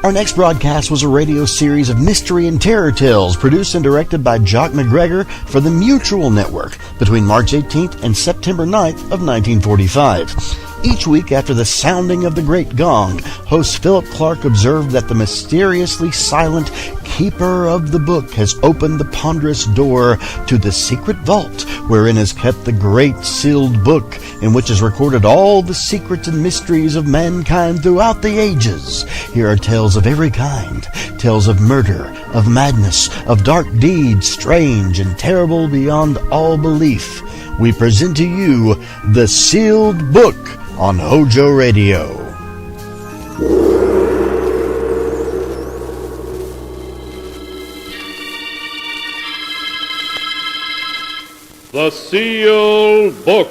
Our next broadcast was a radio series of mystery and terror tales produced and directed by Jock McGregor for the Mutual Network between March 18th and September 9th of 1945. Each week after the sounding of the great gong, host Philip Clark observed that the mysteriously silent keeper of the book has opened the ponderous door to the secret vault wherein is kept the great sealed book in which is recorded all the secrets and mysteries of mankind throughout the ages. Here are tales of every kind, tales of murder, of madness, of dark deeds, strange and terrible beyond all belief. We present to you The Sealed Book on HOJO Radio. The Sealed Book.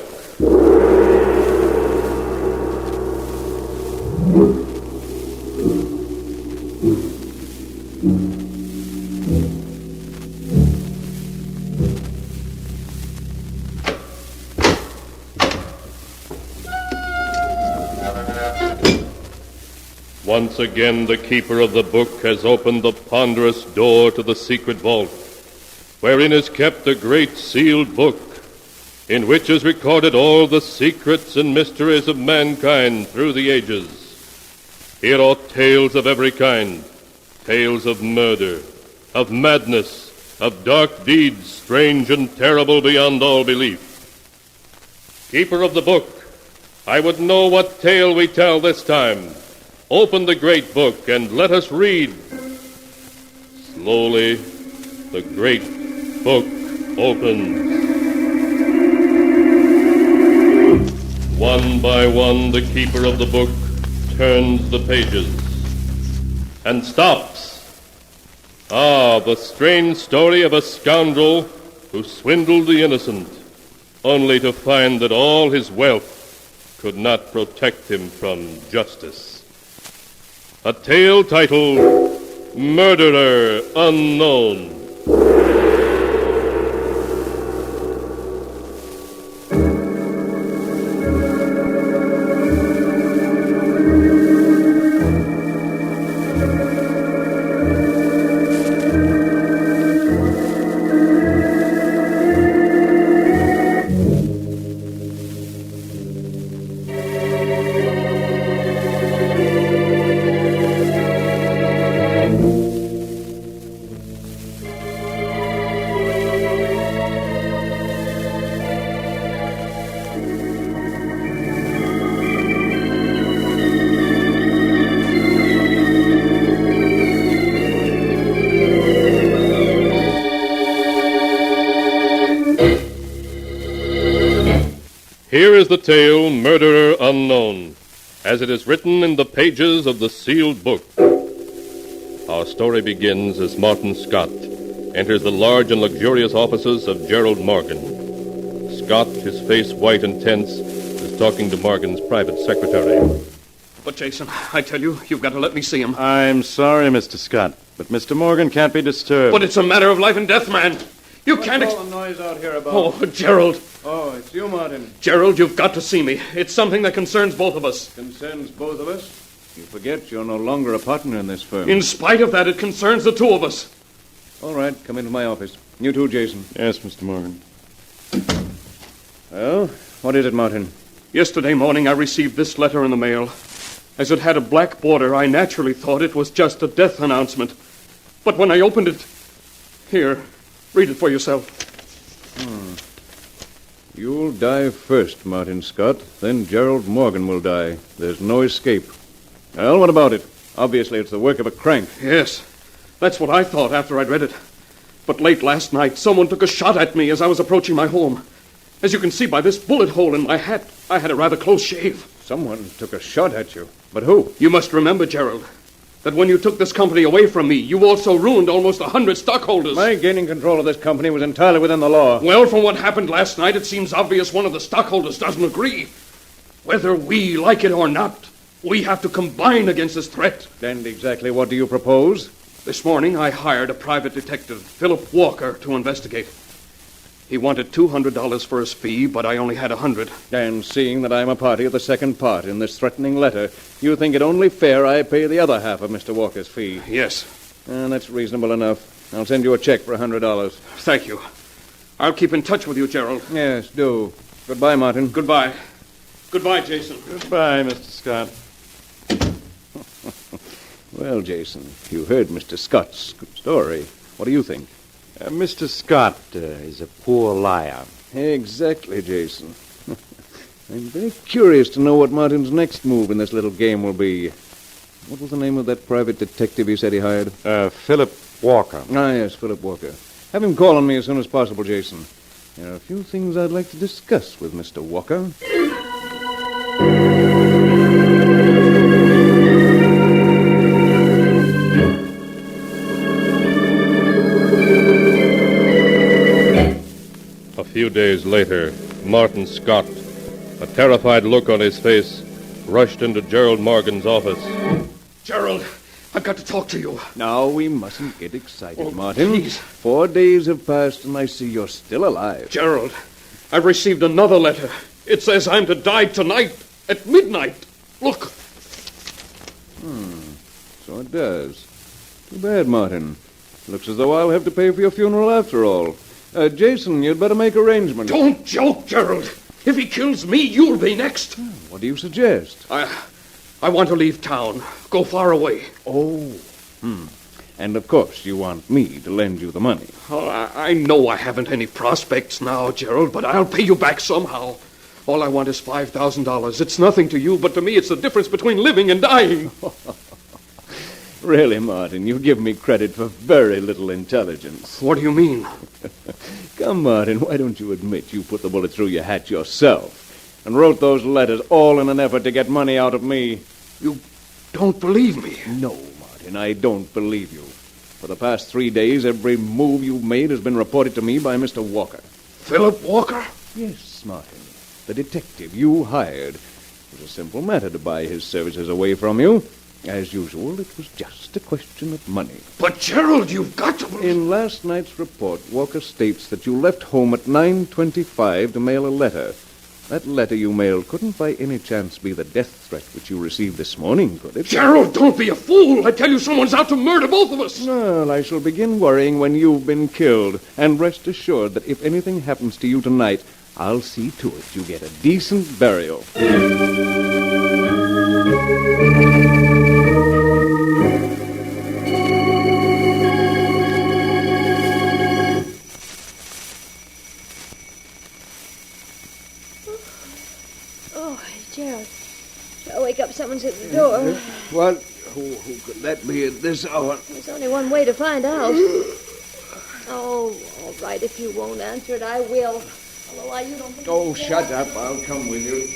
Once again, the keeper of the book has opened the ponderous door to the secret vault, wherein is kept the great sealed book, in which is recorded all the secrets and mysteries of mankind through the ages. Here are tales of every kind, tales of murder, of madness, of dark deeds, strange and terrible beyond all belief. Keeper of the book, I would know what tale we tell this time. Open the great book and let us read. Slowly, the great book opens. One by one, the keeper of the book turns the pages and stops. Ah, the strange story of a scoundrel who swindled the innocent, only to find that all his wealth could not protect him from justice. A tale titled Murderer Unknown. Here is the tale, Murderer Unknown, as it is written in the pages of the sealed book. Our story begins as Martin Scott enters the large and luxurious offices of Gerald Morgan. Scott, his face white and tense, is talking to Morgan's private secretary. But, Jason, I tell you, you've got to let me see him. I'm sorry, Mr. Scott, but Mr. Morgan can't be disturbed. But it's a matter of life and death, man. You can't... What's all the noise out here about? Oh, Gerald. Oh, it's you, Martin. Gerald, you've got to see me. It's something that concerns both of us. Concerns both of us? You forget you're no longer a partner in this firm. In spite of that, it concerns the two of us. All right, come into my office. You too, Jason. Yes, Mr. Morgan. Well, what is it, Martin? Yesterday morning, I received this letter in the mail. As it had a black border, I naturally thought it was just a death announcement. But when I opened it... Here, read it for yourself. You'll die first, Martin Scott. Then Gerald Morgan will die. There's no escape. Well, what about it? Obviously, it's the work of a crank. Yes, that's what I thought after I'd read it. But late last night, someone took a shot at me as I was approaching my home. As you can see by this bullet hole in my hat, I had a rather close shave. Someone took a shot at you. But who? You must remember, Gerald, that when you took this company away from me, you also ruined almost 100 stockholders. My gaining control of this company was entirely within the law. Well, from what happened last night, it seems obvious one of the stockholders doesn't agree. Whether we like it or not, we have to combine against this threat. And exactly what do you propose? This morning, I hired a private detective, Philip Walker, to investigate. He wanted $200 for his fee, but I only had $100. And seeing that I'm a party of the second part in this threatening letter, you think it only fair I pay the other half of Mr. Walker's fee? Yes. That's reasonable enough. I'll send you a check for $100. Thank you. I'll keep in touch with you, Gerald. Yes, do. Goodbye, Martin. Goodbye. Goodbye, Jason. Goodbye, Mr. Scott. Well, Jason, you heard Mr. Scott's story. What do you think? Mr. Scott is a poor liar. Exactly, Jason. I'm very curious to know what Martin's next move in this little game will be. What was the name of that private detective he said he hired? Philip Walker. Ah, yes, Philip Walker. Have him call on me as soon as possible, Jason. There are a few things I'd like to discuss with Mr. Walker. A few days later, Martin Scott, a terrified look on his face, rushed into Gerald Morgan's office. Gerald, I've got to talk to you. Now, we mustn't get excited, Martin. Please. 4 days have passed, and I see you're still alive. Gerald, I've received another letter. It says I'm to die tonight at midnight. Look. So it does. Too bad, Martin. Looks as though I'll have to pay for your funeral after all. Jason, you'd better make arrangements. Don't joke, Gerald. If he kills me, you'll be next. What do you suggest? I want to leave town. Go far away. Oh. And of course you want me to lend you the money. Oh, I know I haven't any prospects now, Gerald, but I'll pay you back somehow. All I want is $5,000. It's nothing to you, but to me it's the difference between living and dying. Really, Martin, you give me credit for very little intelligence. What do you mean? Come, Martin, why don't you admit you put the bullet through your hat yourself and wrote those letters all in an effort to get money out of me? You don't believe me? No, Martin, I don't believe you. For the past 3 days, every move you've made has been reported to me by Mr. Walker. Philip Walker? Yes, Martin. The detective you hired. It was a simple matter to buy his services away from you. As usual, it was just a question of money. But, Gerald, you've got to... In last night's report, Walker states that you left home at 9:25 to mail a letter. That letter you mailed couldn't by any chance be the death threat which you received this morning, could it? Gerald, don't be a fool. I tell you, someone's out to murder both of us. Well, I shall begin worrying when you've been killed. And rest assured that if anything happens to you tonight, I'll see to it you get a decent burial. Gerald. I'll wake up. Someone's at the door. What? Who could that be at this hour? There's only one way to find out. Oh, all right. If you won't answer it, I will. Although you don't think... Oh, shut up. I'll come with you.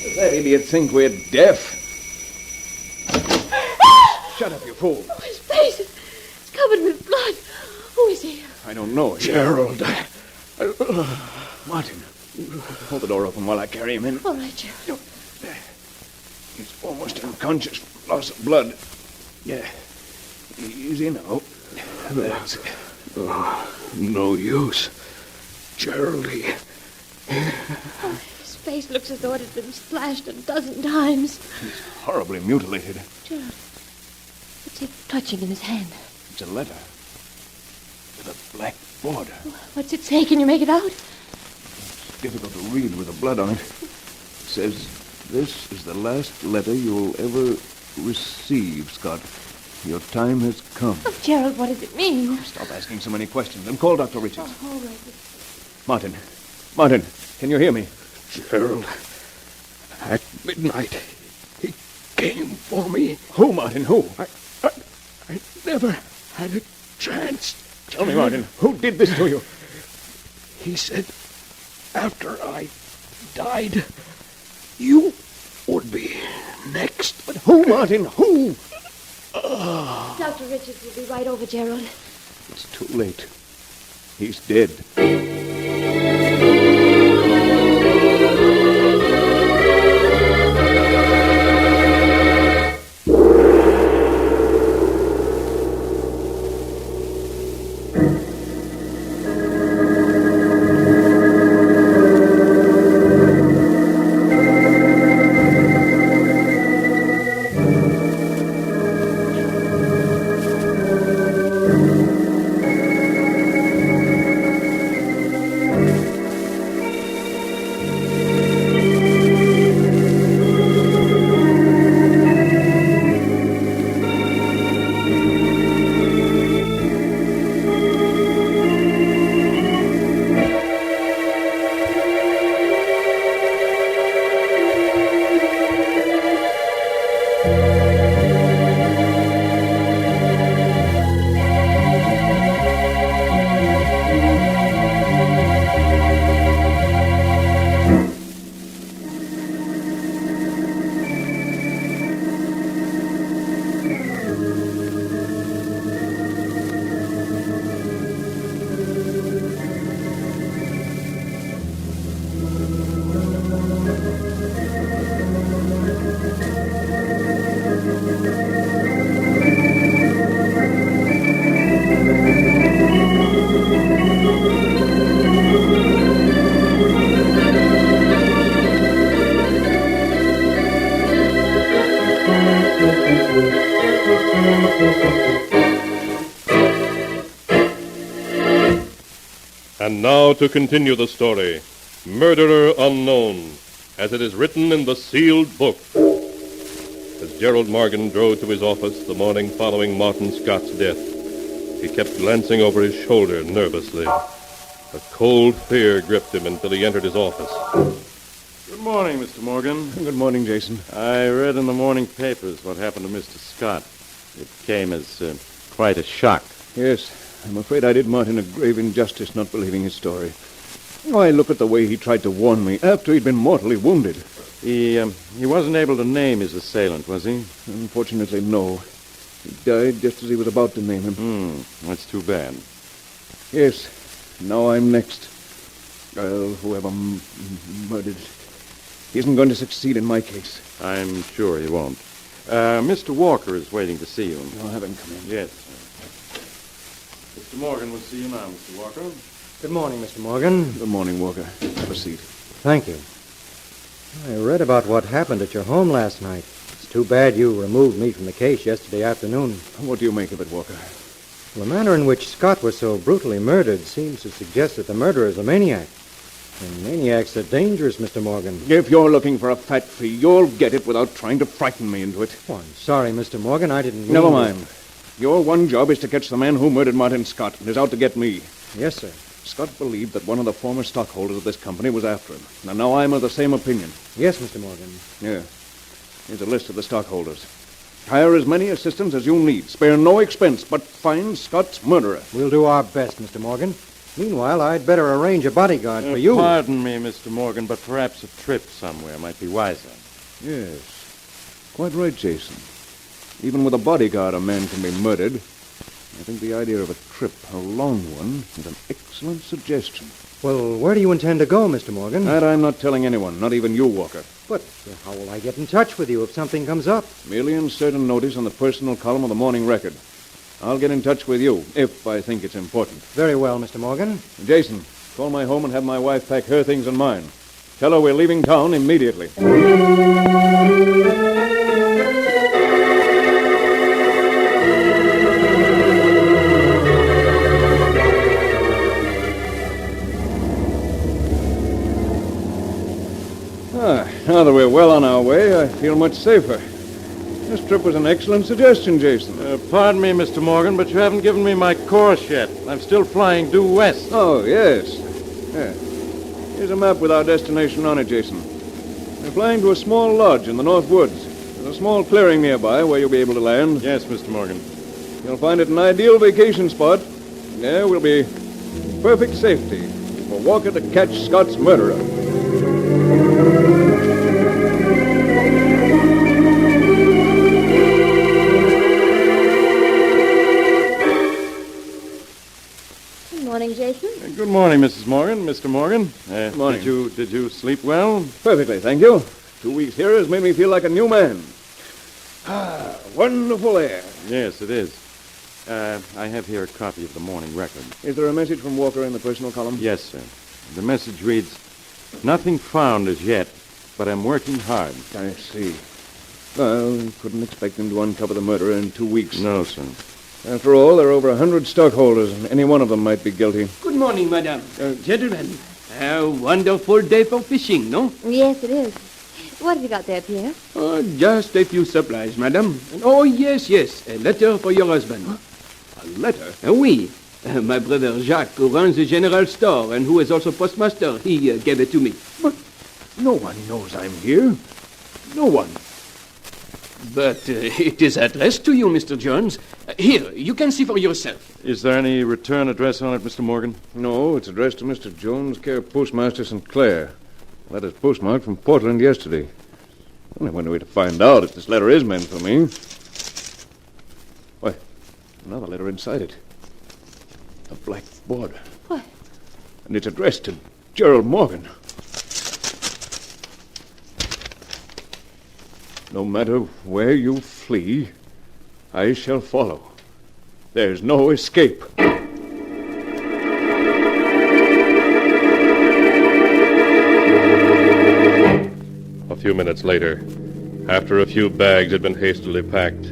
Does that idiot think we're deaf? Shut up, you fool. Oh, his face is covered with blood. Who is he? I don't know. Gerald. Martin. Hold the door open while I carry him in. All right, Gerald. He's almost unconscious. Loss of blood. Yeah. Easy now. That's it. Oh, no use. Gerald, Oh, his face looks as though it had been splashed a dozen times. He's horribly mutilated. Gerald, what's he clutching in his hand? It's a letter. With a black border. What's it say? Can you make it out? Difficult to read with the blood on it. It says, "This is the last letter you'll ever receive, Scott. Your time has come." Oh, Gerald, what does it mean? Stop asking so many questions and call Dr. Richards. Oh, all right. Martin, can you hear me? Gerald, at midnight, he came for me. Who, Martin, who? I never had a chance. Tell me, Martin, who did this to you? He said after I died, you would be next. But who, Martin, who? Dr. Richards will be right over, Gerald. It's too late. He's dead. And now to continue the story, Murderer Unknown, as it is written in the sealed book. As Gerald Morgan drove to his office the morning following Martin Scott's death, he kept glancing over his shoulder nervously. A cold fear gripped him until he entered his office. Good morning, Mr. Morgan. Good morning, Jason. I read in the morning papers what happened to Mr. Scott. It came as quite a shock. Yes, I'm afraid I did Martin a grave injustice not believing his story. Why, look at the way he tried to warn me after he'd been mortally wounded. He wasn't able to name his assailant, was he? Unfortunately, no. He died just as he was about to name him. That's too bad. Yes, now I'm next. Whoever murdered isn't going to succeed in my case. I'm sure he won't. Mr. Walker is waiting to see you. I'll have him come in. Yes. Mr. Morgan will see you now, Mr. Walker. Good morning, Mr. Morgan. Good morning, Walker. Have a seat. Thank you. I read about what happened at your home last night. It's too bad you removed me from the case yesterday afternoon. What do you make of it, Walker? The manner in which Scott was so brutally murdered seems to suggest that the murderer is a maniac. And maniacs are dangerous, Mr. Morgan. If you're looking for a fat fee, you'll get it without trying to frighten me into it. Oh, I'm sorry, Mr. Morgan. I didn't mean... Never mind. Your one job is to catch the man who murdered Martin Scott and is out to get me. Yes, sir. Scott believed that one of the former stockholders of this company was after him. And now I'm of the same opinion. Yes, Mr. Morgan. Yeah. Here's a list of the stockholders. Hire as many assistants as you need. Spare no expense, but find Scott's murderer. We'll do our best, Mr. Morgan. Meanwhile, I'd better arrange a bodyguard for you. Pardon me, Mr. Morgan, but perhaps a trip somewhere might be wiser. Yes. Quite right, Jason. Even with a bodyguard, a man can be murdered. I think the idea of a trip, a long one, is an excellent suggestion. Well, where do you intend to go, Mr. Morgan? That I'm not telling anyone, not even you, Walker. But how will I get in touch with you if something comes up? Merely insert a notice on the personal column of the Morning Record. I'll get in touch with you, if I think it's important. Very well, Mr. Morgan. Jason, call my home and have my wife pack her things and mine. Tell her we're leaving town immediately. Now that we're well on our way, I feel much safer. This trip was an excellent suggestion, Jason. Pardon me, Mr. Morgan, but you haven't given me my course yet. I'm still flying due west. Oh, yes. Yeah. Here's a map with our destination on it, Jason. We're flying to a small lodge in the North Woods. There's a small clearing nearby where you'll be able to land. Yes, Mr. Morgan. You'll find it an ideal vacation spot. There will be perfect safety for Walker to catch Scott's murderer. Morning, Jason. Good morning, Mrs. Morgan. Mr. Morgan. Good morning. Did you sleep well? Perfectly, thank you. 2 weeks here has made me feel like a new man. Ah, wonderful air. Yes, it is. I have here a copy of the Morning Record. Is there a message from Walker in the personal column? Yes, sir. The message reads, "Nothing found as yet, but I'm working hard." I see. Well, couldn't expect him to uncover the murderer in 2 weeks. No, sir. After all, there are over 100 stockholders, and any one of them might be guilty. Good morning, madam. Gentlemen, a wonderful day for fishing, no? Yes, it is. What have you got there, Pierre? Just a few supplies, madam. Yes, a letter for your husband. A letter? Oui. My brother Jacques, who runs the general store and who is also postmaster, he gave it to me. But no one knows I'm here. No one. But it is addressed to you, Mr. Jones. Here, you can see for yourself. Is there any return address on it, Mr. Morgan? No, it's addressed to Mr. Jones, care of Postmaster St. Clair. Letter's postmarked from Portland yesterday. Only one way to find out if this letter is meant for me. Why, another letter inside it. A black border. What? And it's addressed to Gerald Morgan. No matter where you flee, I shall follow. There's no escape. A few minutes later, after a few bags had been hastily packed,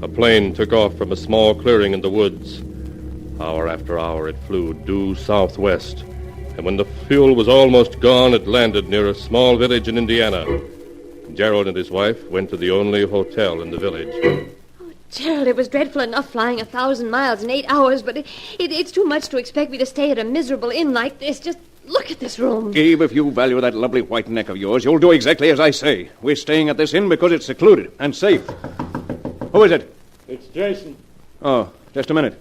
a plane took off from a small clearing in the woods. Hour after hour it flew due southwest, and when the fuel was almost gone, it landed near a small village in Indiana. Gerald and his wife went to the only hotel in the village. Gerald, it was dreadful enough flying 1,000 miles in 8 hours, but it's too much to expect me to stay at a miserable inn like this. Just look at this room. Gabe, if you value that lovely white neck of yours, you'll do exactly as I say. We're staying at this inn because it's secluded and safe. Who is it? It's Jason. Oh, just a minute.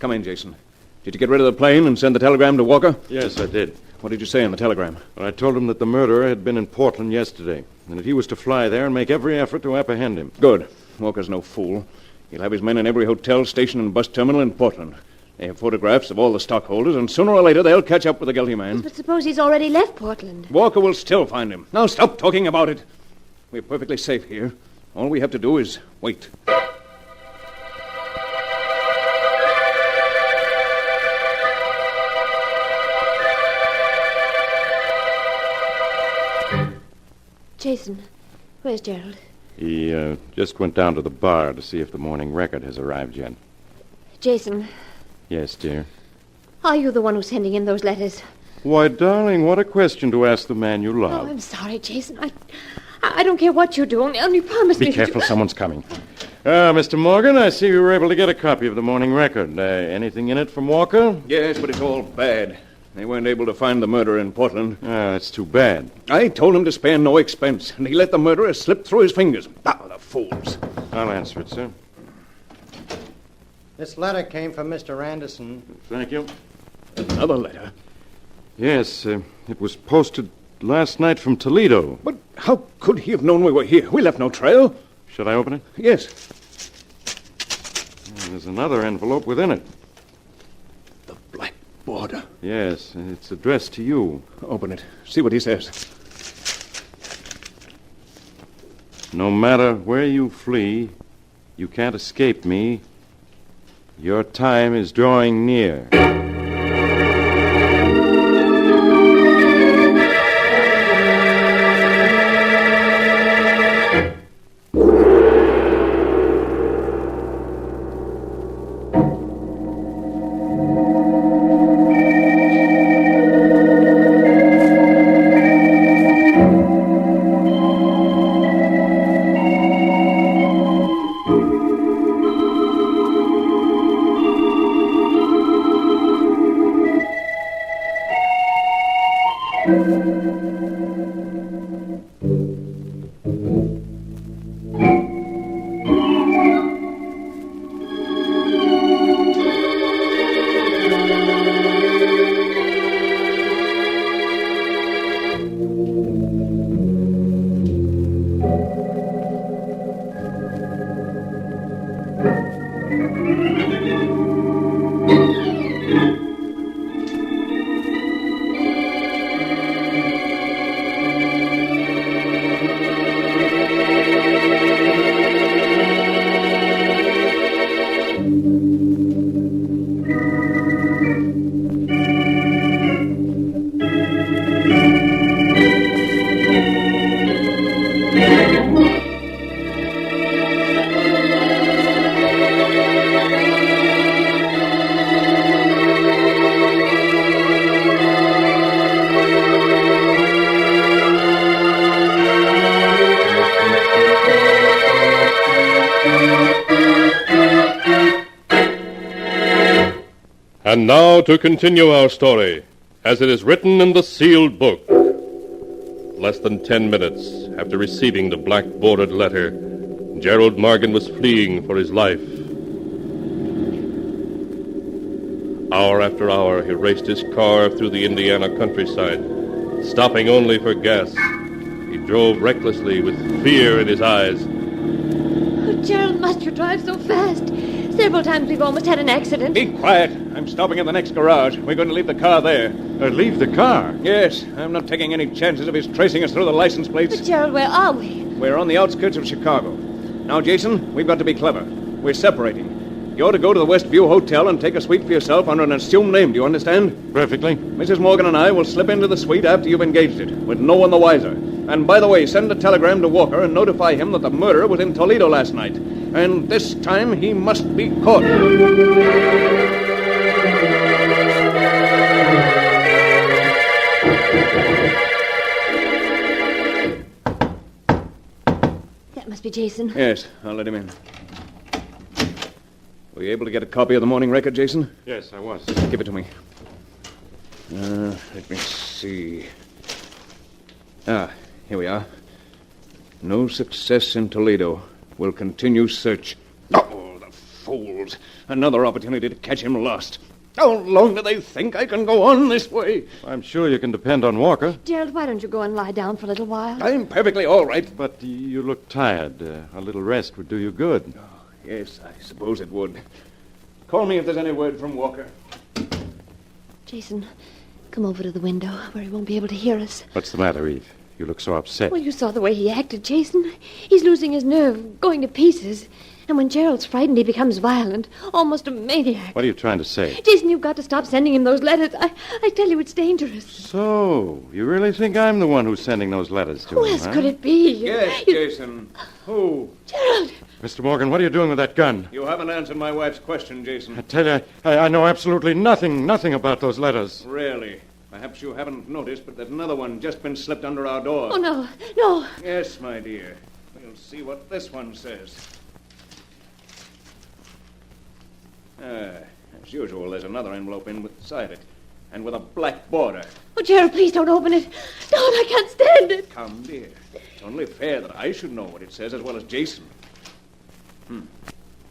Come in, Jason. Did you get rid of the plane and send the telegram to Walker? Yes, I did. What did you say in the telegram? Well, I told him that the murderer had been in Portland yesterday, and that he was to fly there and make every effort to apprehend him. Good. Walker's no fool. He'll have his men in every hotel, station, and bus terminal in Portland. They have photographs of all the stockholders, and sooner or later they'll catch up with the guilty man. But suppose he's already left Portland. Walker will still find him. Now stop talking about it. We're perfectly safe here. All we have to do is wait. Jason, where's Gerald? He just went down to the bar to see if the morning record has arrived yet. Jason, Yes, dear. are you the one who's sending in those letters? Why, darling, what a question to ask the man you Oh, love. I'm sorry, Jason. I don't care what you do. Only promise me Be careful, someone's coming. Mr. Morgan, I see you were able to get a copy of the morning record. Anything in it from Walker? Yes, but it's all bad. They weren't able to find the murderer in Portland. That's too bad. I told him to spare no expense, and he let the murderer slip through his fingers. Ah, the fools. I'll answer it, sir. This letter came from Mr. Anderson. Thank you. Another letter. Yes, it was posted last night from Toledo. But how could he have known we were here? We left no trail. Should I open it? Yes. There's another envelope within it. The black border. Yes, it's addressed to you. Open it. See what he says. No matter where you flee, you can't escape me. Your time is drawing near. And now to continue our story, as it is written in the sealed book. Less than 10 minutes after receiving the black-bordered letter, Gerald Morgan was fleeing for his life. Hour after hour, he raced his car through the Indiana countryside, stopping only for gas. He drove recklessly with fear in his eyes. Oh, Gerald, must you drive so fast? Several times we've almost had an accident. Be quiet. I'm stopping in the next garage. We're going to leave the car there. Leave the car? Yes, I'm not taking any chances of his tracing us through the license plates. But, Gerald, where are we? We're on the outskirts of Chicago. Now, Jason, we've got to be clever. We're separating. You're to go to the Westview Hotel and take a suite for yourself under an assumed name. Do you understand? Perfectly. Mrs. Morgan and I will slip into the suite after you've engaged it, with no one the wiser. And by the way, send a telegram to Walker and notify him that the murderer was in Toledo last night. And this time he must be caught. That must be Jason. Yes, I'll let him in. Were you able to get a copy of the morning record, Jason? Yes, I was. Give it to me. Let me see. Here we are. No success in Toledo. Will continue search. Oh, the fools. Another opportunity to catch him lost. How long do they think I can go on this way? I'm sure you can depend on Walker. Gerald, why don't you go and lie down for a little while? I'm perfectly all right. But you look tired. A little rest would do you good. Yes, I suppose it would. Call me if there's any word from Walker. Jason, come over to the window where he won't be able to hear us. What's the matter, Eve? You look so upset. Well, you saw the way he acted, Jason. He's losing his nerve, going to pieces. And when Gerald's frightened, he becomes violent, almost a maniac. What are you trying to say? Jason, you've got to stop sending him those letters. I tell you, it's dangerous. So, you really think I'm the one who's sending those letters to Who him, else huh? could it be? Yes, Jason. Who? Gerald! Mr. Morgan, what are you doing with that gun? You haven't answered my wife's question, Jason. I tell you, I know absolutely nothing about those letters. Really? Perhaps you haven't noticed, but there's another one just been slipped under our door. Oh, no, no. Yes, my dear. We'll see what this one says. As usual, there's another envelope inside it, and with a black border. Oh, Gerald, please don't open it. Don't, I can't stand it. Come, dear. It's only fair that I should know what it says as well as Jason.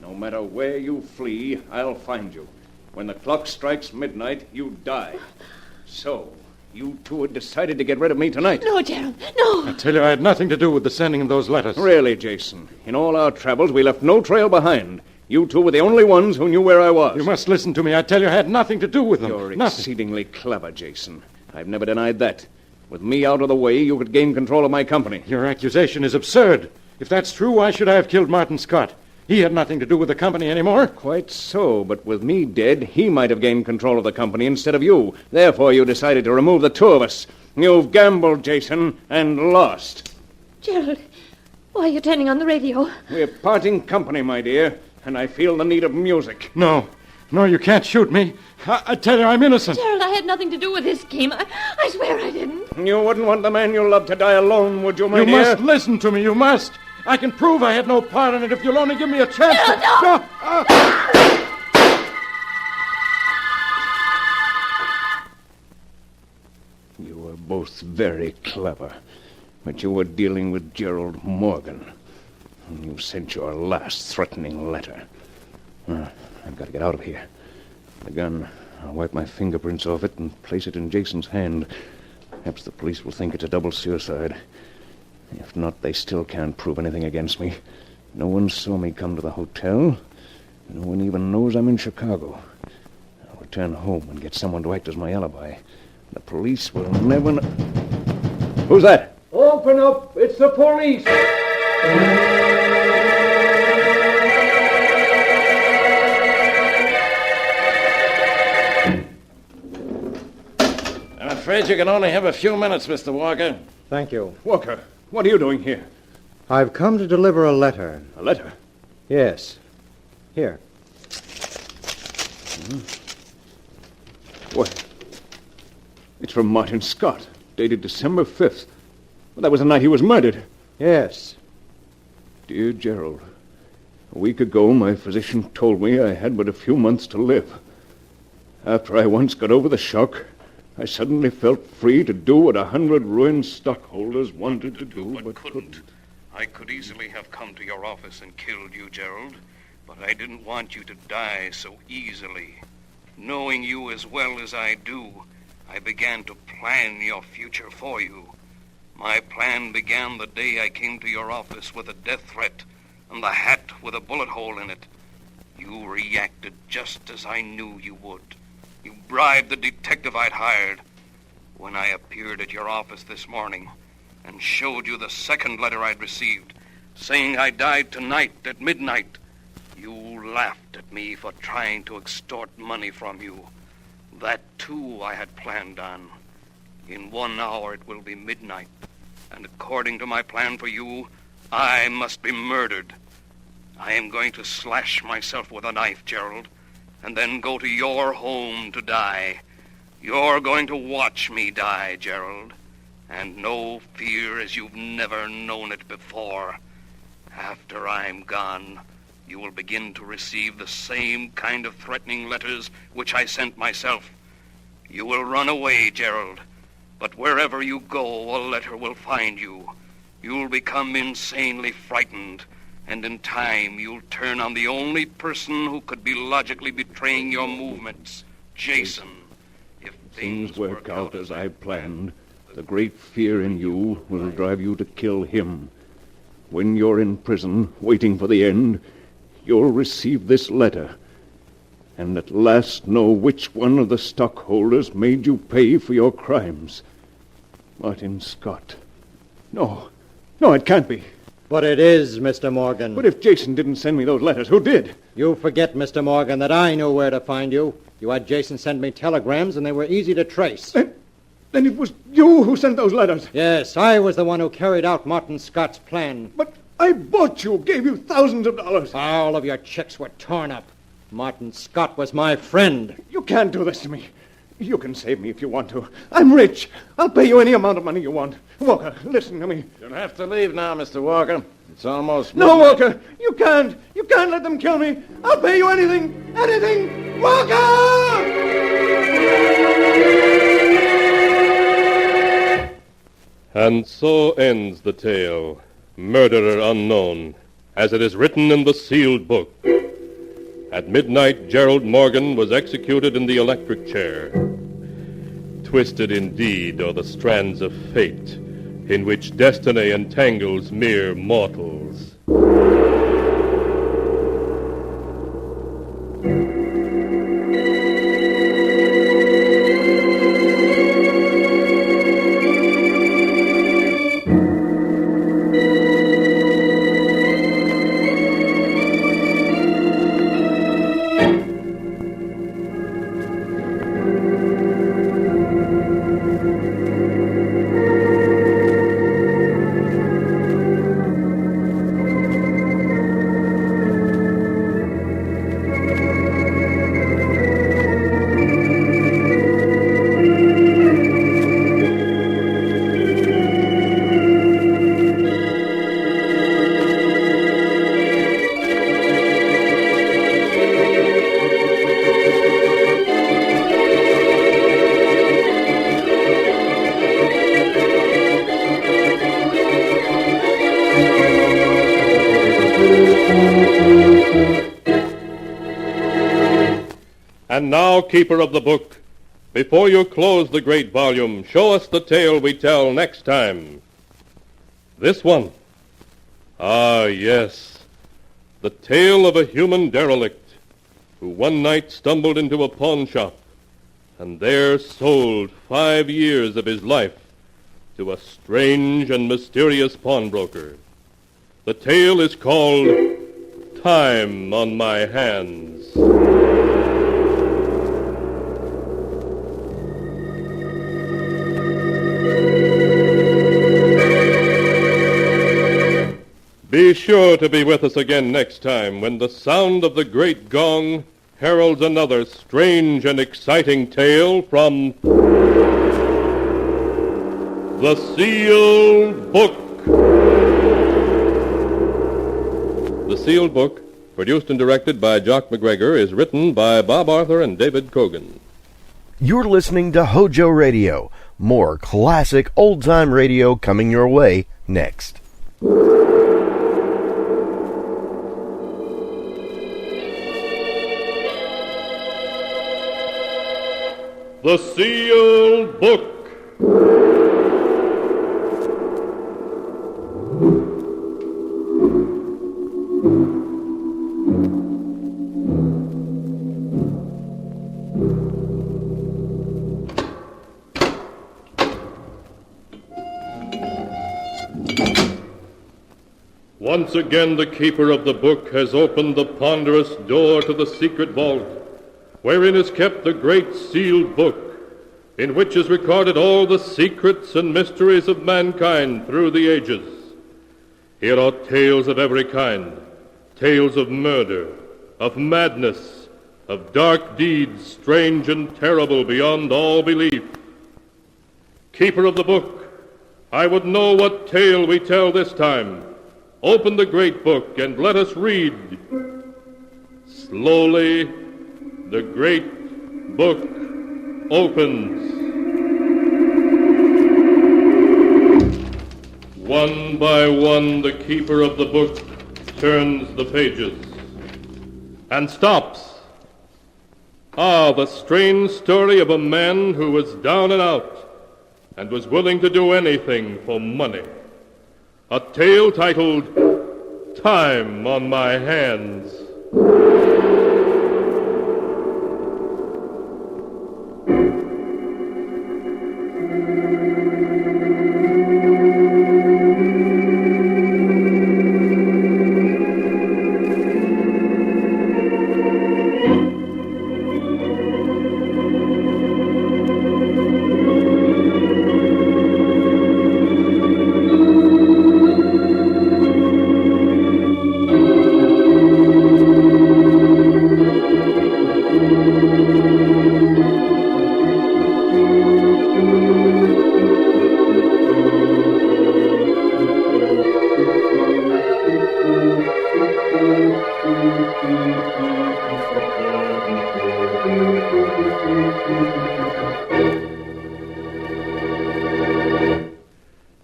No matter where you flee, I'll find you. When the clock strikes midnight, you die. So, you two had decided to get rid of me tonight. No, Gerald, no. I tell you, I had nothing to do with the sending of those letters. Really, Jason, in all our travels, we left no trail behind. You two were the only ones who knew where I was. You must listen to me. I tell you, I had nothing to do with them. You're nothing. exceedingly clever, Jason. I've never denied that. With me out of the way, you could gain control of my company. Your accusation is absurd. If that's true, why should I have killed Martin Scott? He had nothing to do with the company anymore. Quite so, but with me dead, he might have gained control of the company instead of you. Therefore, you decided to remove the two of us. You've gambled, Jason, and lost. Gerald, why are you turning on the radio? We're parting company, my dear, and I feel the need of music. No, you can't shoot me. I tell you, I'm innocent. Gerald, I had nothing to do with this scheme. I swear I didn't. You wouldn't want the man you love to die alone, would you, my You dear? must listen to me. You must. I can prove I had no part in it if you'll only give me a chance. No. You were both very clever, but you were dealing with Gerald Morgan. And you sent your last threatening letter. I've got to get out of here. The gun, I'll wipe my fingerprints off it and place it in Jason's hand. Perhaps the police will think it's a double suicide. If not, they still can't prove anything against me. No one saw me come to the hotel. No one even knows I'm in Chicago. I'll return home and get someone to act as my alibi. The police will never know... Who's that? Open up! It's the police! I'm afraid you can only have a few minutes, Mr. Walker. Thank you. Walker, what are you doing here? I've come to deliver a letter. A letter? Yes. Here. What? It's from Martin Scott, dated December 5th. Well, that was the night he was murdered. Yes. Dear Gerald, a week ago my physician told me I had but a few months to live. After I once got over the shock, I suddenly felt free to do what 100 ruined stockholders wanted to do, but couldn't. I could easily have come to your office and killed you, Gerald, but I didn't want you to die so easily. Knowing you as well as I do, I began to plan your future for you. My plan began the day I came to your office with a death threat and the hat with a bullet hole in it. You reacted just as I knew you would. You bribed the detective I'd hired. When I appeared at your office this morning and showed you the second letter I'd received, saying I died tonight at midnight, you laughed at me for trying to extort money from you. That, too, I had planned on. In 1 hour it will be midnight, and according to my plan for you, I must be murdered. I am going to slash myself with a knife, Gerald, and then go to your home to die. You're going to watch me die, Gerald, and know fear as you've never known it before. After I'm gone, you will begin to receive the same kind of threatening letters which I sent myself. You will run away, Gerald, but wherever you go, a letter will find you. You'll become insanely frightened, and in time you'll turn on the only person who could be logically betraying your movements, Jason. If Things work out as I planned, the great fear in you will drive you to kill him. When you're in prison, waiting for the end, you'll receive this letter, and at last know which one of the stockholders made you pay for your crimes. Martin Scott. No, it can't be. But it is, Mr. Morgan. But if Jason didn't send me those letters, who did? You forget, Mr. Morgan, that I knew where to find you. You had Jason send me telegrams, and they were easy to trace. Then it was you who sent those letters. Yes, I was the one who carried out Martin Scott's plan. But I bought you, gave you thousands of dollars. All of your checks were torn up. Martin Scott was my friend. You can't do this to me. You can save me if you want to. I'm rich. I'll pay you any amount of money you want. Walker, listen to me. You'll have to leave now, Mr. Walker. It's almost... No, Walker, you can't. You can't let them kill me. I'll pay you anything. Anything. Walker! And so ends the tale, Murderer Unknown, as it is written in the sealed book. At midnight, Gerald Morgan was executed in the electric chair. Twisted indeed are the strands of fate, in which destiny entangles mere mortals. And now, keeper of the book, before you close the great volume, show us the tale we tell next time. This one. Ah, yes. The tale of a human derelict who one night stumbled into a pawn shop and there sold 5 years of his life to a strange and mysterious pawnbroker. The tale is called Time on My Hands. Be sure to be with us again next time when the sound of the great gong heralds another strange and exciting tale from The Sealed Book. The Sealed Book, produced and directed by Jock McGregor, is written by Bob Arthur and David Cogan. You're listening to HOJO Radio. More classic old-time radio coming your way next. The Sealed Book. Once again the keeper of the book has opened the ponderous door to the secret vault, wherein is kept the great sealed book, in which is recorded all the secrets and mysteries of mankind through the ages. Here are tales of every kind, tales of murder, of madness, of dark deeds strange and terrible beyond all belief. Keeper of the book, I would know what tale we tell this time. Open the great book and let us read. Slowly, the great book opens. One by one, the keeper of the book turns the pages and stops. Ah, the strange story of a man who was down and out and was willing to do anything for money. A tale titled Time on My Hands.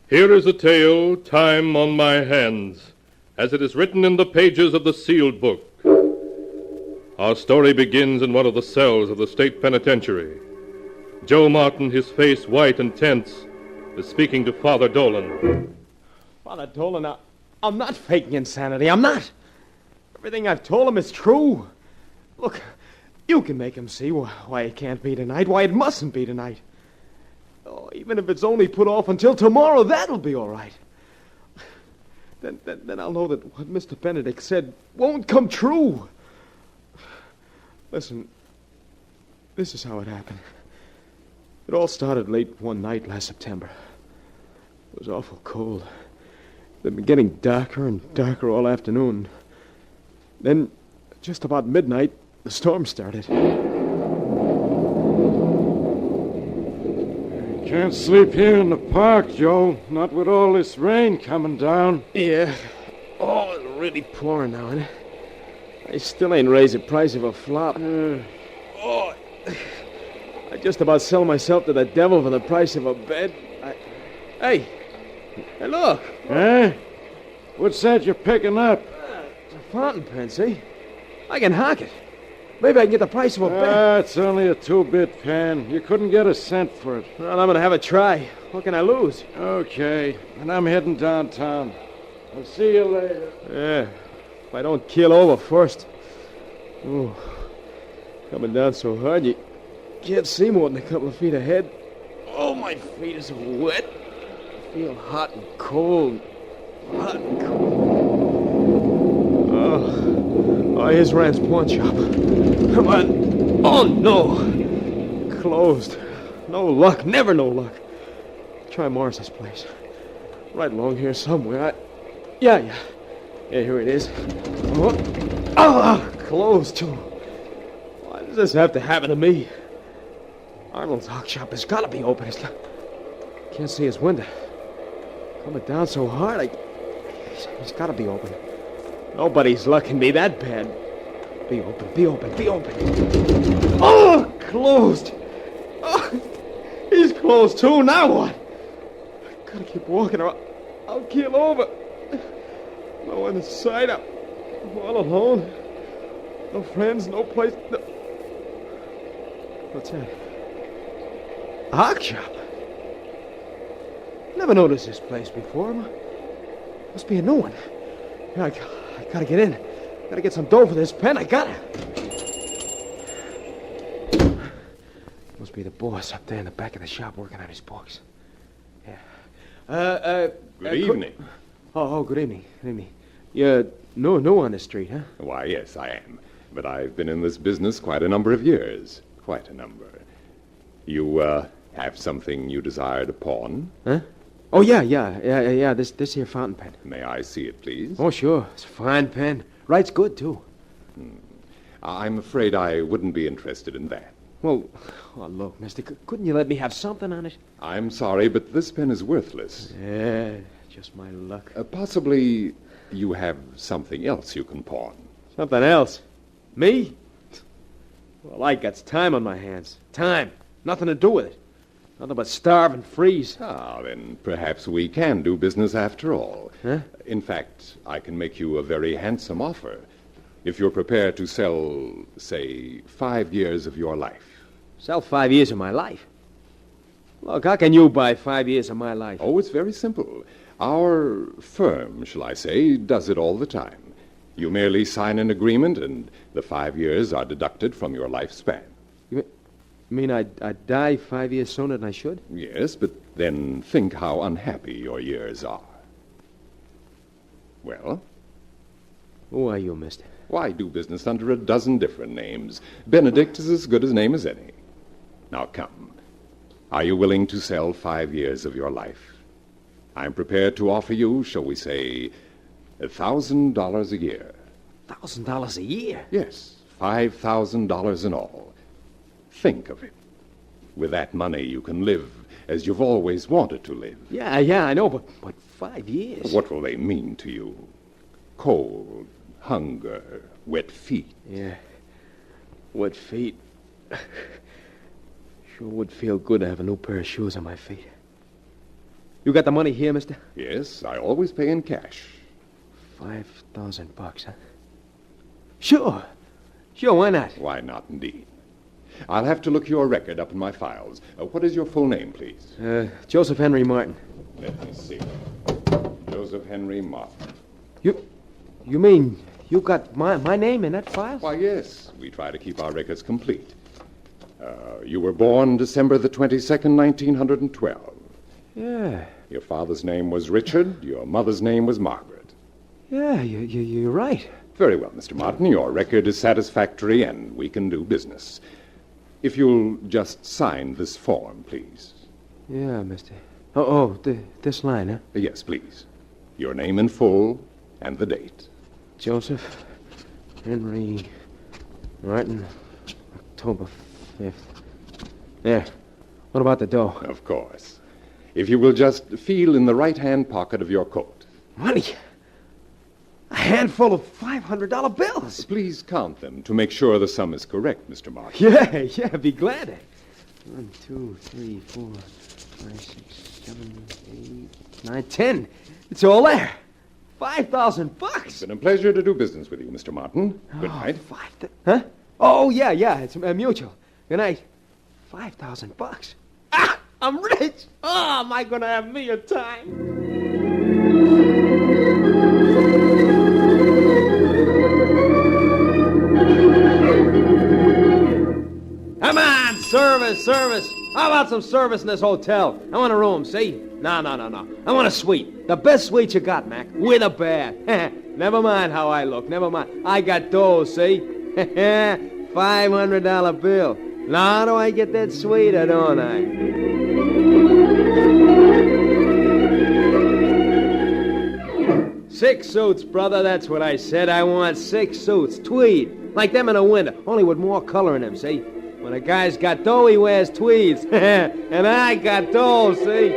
Here is a tale, Time on My Hands, as it is written in the pages of the sealed book. Our story begins in one of the cells of the state penitentiary. Joe Martin, his face white and tense, is speaking to Father Dolan. Father Dolan, I'm not faking insanity. I'm not. Everything I've told him is true. Look, you can make him see why it can't be tonight, why it mustn't be tonight. Oh, even if it's only put off until tomorrow, that'll be all right. Then I'll know that what Mr. Benedict said won't come true. Listen, this is how it happened. It all started late one night last September. It was awful cold. It had been getting darker and darker all afternoon. Then, just about midnight, the storm started. Can't sleep here in the park, Joe. Not with all this rain coming down. Yeah. Oh, it's really pouring now, isn't it? I still ain't raised the price of a flop. Oh, I just about sell myself to the devil for the price of a bed. Hey, look. Eh? What's that you're picking up? It's a fountain pen, see? I can hock it. Maybe I can get the price of a bed. It's only a 2-bit pen. You couldn't get a cent for it. Well, I'm going to have a try. What can I lose? Okay, and I'm heading downtown. I'll see you later. Yeah, if I don't keel over first. Oh, coming down so hard you can't see more than a couple of feet ahead. Oh, my feet are so wet. I feel hot and cold. Hot and cold. Oh, here's Rand's pawn shop. Come on. Oh, no. Closed. No luck. Never no luck. Try Morris's place. Right along here somewhere. Yeah, here it is. Oh, closed, too. Why does this have to happen to me? Arnold's hawk shop has got to be open. Can't see his window. Coming down so hard, he's got to be open. Nobody's luck can be that bad. Be open, be open, be open. Oh, closed. Oh, he's closed too. Now what? I gotta keep walking or I'll keel over. No one in sight. I'm all alone. No friends, no place. No. What's that? A hawk shop. Never noticed this place before. Must be a new one. Yeah, I gotta get in. Gotta get some dough for this pen. I gotta. Must be the boss up there in the back of the shop working on his books. Yeah. Good evening. Good evening. Good evening. You're new on the street, huh? Why, yes, I am. But I've been in this business quite a number of years. Quite a number. You, have something you desire to pawn? Huh? Oh, yeah. This here fountain pen. May I see it, please? Oh, sure. It's a fine pen. Writes good, too. I'm afraid I wouldn't be interested in that. Well, look, mister, couldn't you let me have something on it? I'm sorry, but this pen is worthless. Yeah, just my luck. Possibly you have something else you can pawn. Something else? Me? Well, I got time on my hands. Time. Nothing to do with it. Nothing but starve and freeze. Then perhaps we can do business after all. Huh? In fact, I can make you a very handsome offer if you're prepared to sell, say, 5 years of your life. Sell 5 years of my life? Look, how can you buy 5 years of my life? Oh, it's very simple. Our firm, shall I say, does it all the time. You merely sign an agreement, and the 5 years are deducted from your lifespan. You mean I'd die 5 years sooner than I should? Yes, but then think how unhappy your years are. Well? Who are you, mister? Why do business under a dozen different names? Benedict is as good a name as any. Now come. Are you willing to sell 5 years of your life? I'm prepared to offer you, shall we say, $1,000 a year. $1,000 a year? Yes, $5,000 in all. Think of it. With that money, you can live as you've always wanted to live. Yeah, I know, but 5 years? What will they mean to you? Cold, hunger, wet feet. Yeah, wet feet. Sure would feel good to have a new pair of shoes on my feet. You got the money here, mister? Yes, I always pay in cash. $5,000, huh? Sure, why not? Why not, indeed? I'll have to look your record up in my files. What is your full name, please? Joseph Henry Martin. Let me see. Joseph Henry Martin. You mean you got my name in that file? Why, yes. We try to keep our records complete. You were born December the 22nd, 1912. Yeah. Your father's name was Richard. Your mother's name was Margaret. Yeah, you're right. Very well, Mr. Martin. Your record is satisfactory, and we can do business. If you'll just sign this form, please. Yeah, mister. This line, huh? Yes, please. Your name in full and the date. Joseph Henry Martin, October 5th. There. What about the dough? Of course. If you will just feel in the right-hand pocket of your coat. Money? A handful of $500 bills. Please count them to make sure the sum is correct, Mr. Martin. Yeah, be glad to. 1, 2, 3, 4, 5, 6, 7, 8, 9, 10. It's all there. $5,000. It's been a pleasure to do business with you, Mr. Martin. Good night. Huh? Oh, yeah. It's mutual. Good night. $5,000. Ah, I'm rich. Oh, am I going to have me a time? Come on, service. How about some service in this hotel? I want a room, see? No. I want a suite. The best suite you got, Mac. With a bath. Never mind how I look. Never mind. I got dough, see? $500 bill. Now do I get that suite or don't I? Six suits, brother. That's what I said. I want 6 suits. Tweed. Like them in the winter. Only with more color in them, see? When a guy's got dough, he wears tweeds. And I got dough, see?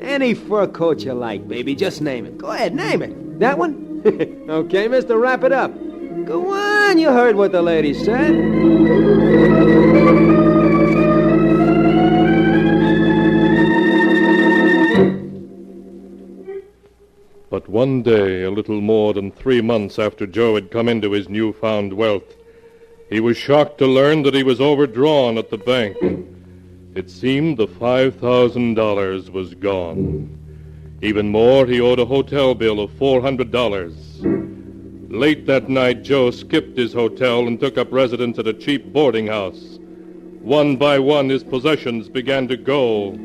Any fur coat you like, baby. Just name it. Go ahead, name it. That one? Okay, mister, wrap it up. Go on, you heard what the lady said. But one day, a little more than 3 months after Joe had come into his newfound wealth, he was shocked to learn that he was overdrawn at the bank. It seemed the $5,000 was gone. Even more, he owed a hotel bill of $400. Late that night, Joe skipped his hotel and took up residence at a cheap boarding house. One by one, his possessions began to go.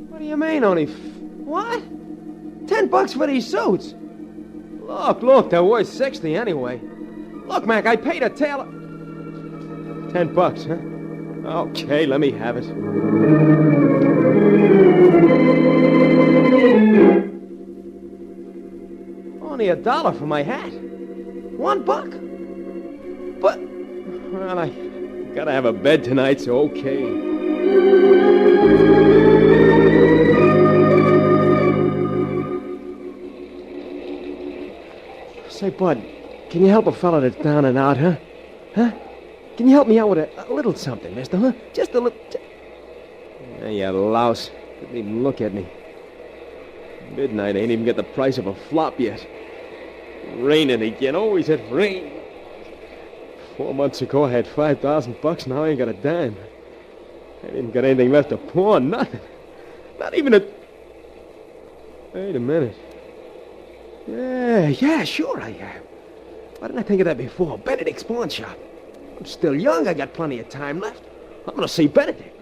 What do you mean, only... What? $10 for these suits? Look, they're worth 60 anyway. Look, Mac, I paid a tailor... $10, huh? Okay, let me have it. Only $1 for my hat. $1. But, well, I gotta have a bed tonight, so okay. Say, Bud, can you help a fella that's down and out, huh? Huh? Can you help me out with a little something, mister, huh? Just a little... Hey, you louse. Didn't even look at me. Midnight ain't even get the price of a flop yet. Raining again. Always had rain. 4 months ago, I had $5,000. Now I ain't got a dime. I didn't got anything left to pawn. Nothing. Not even a... Wait a minute. Yeah, sure I am. Why didn't I think of that before? Benedict's pawn shop. I'm still young. I got plenty of time left. I'm gonna see Benedict.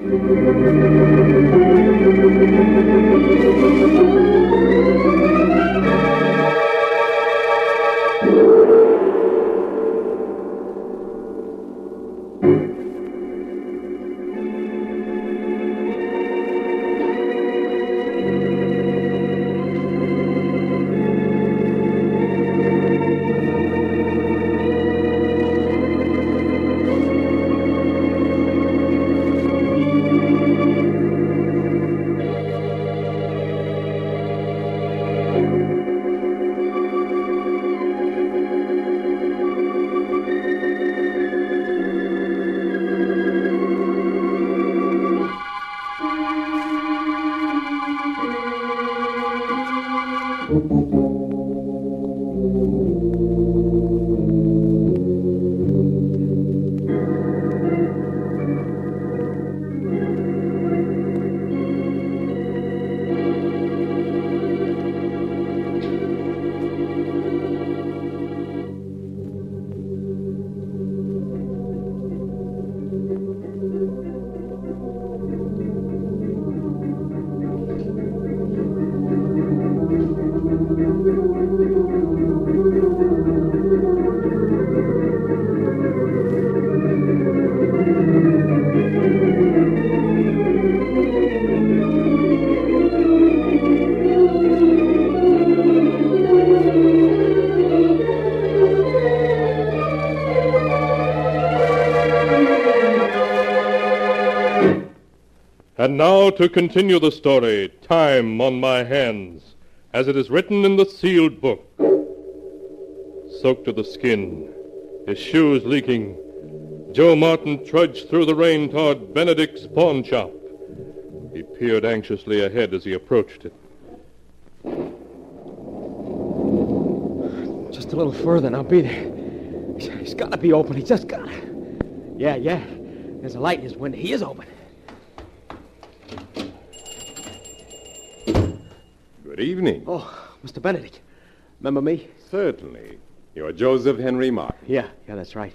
And now to continue the story, Time on My Hands, as it is written in the sealed book. Soaked to the skin, his shoes leaking, Joe Martin trudged through the rain toward Benedict's pawn shop. He peered anxiously ahead as he approached it. Just a little further and I'll be there. He's got to be open. He just got to. Yeah. There's a light in his window. He is open. Good evening. Oh, Mr. Benedict. Remember me? Certainly. You're Joseph Henry Martin. Yeah, that's right.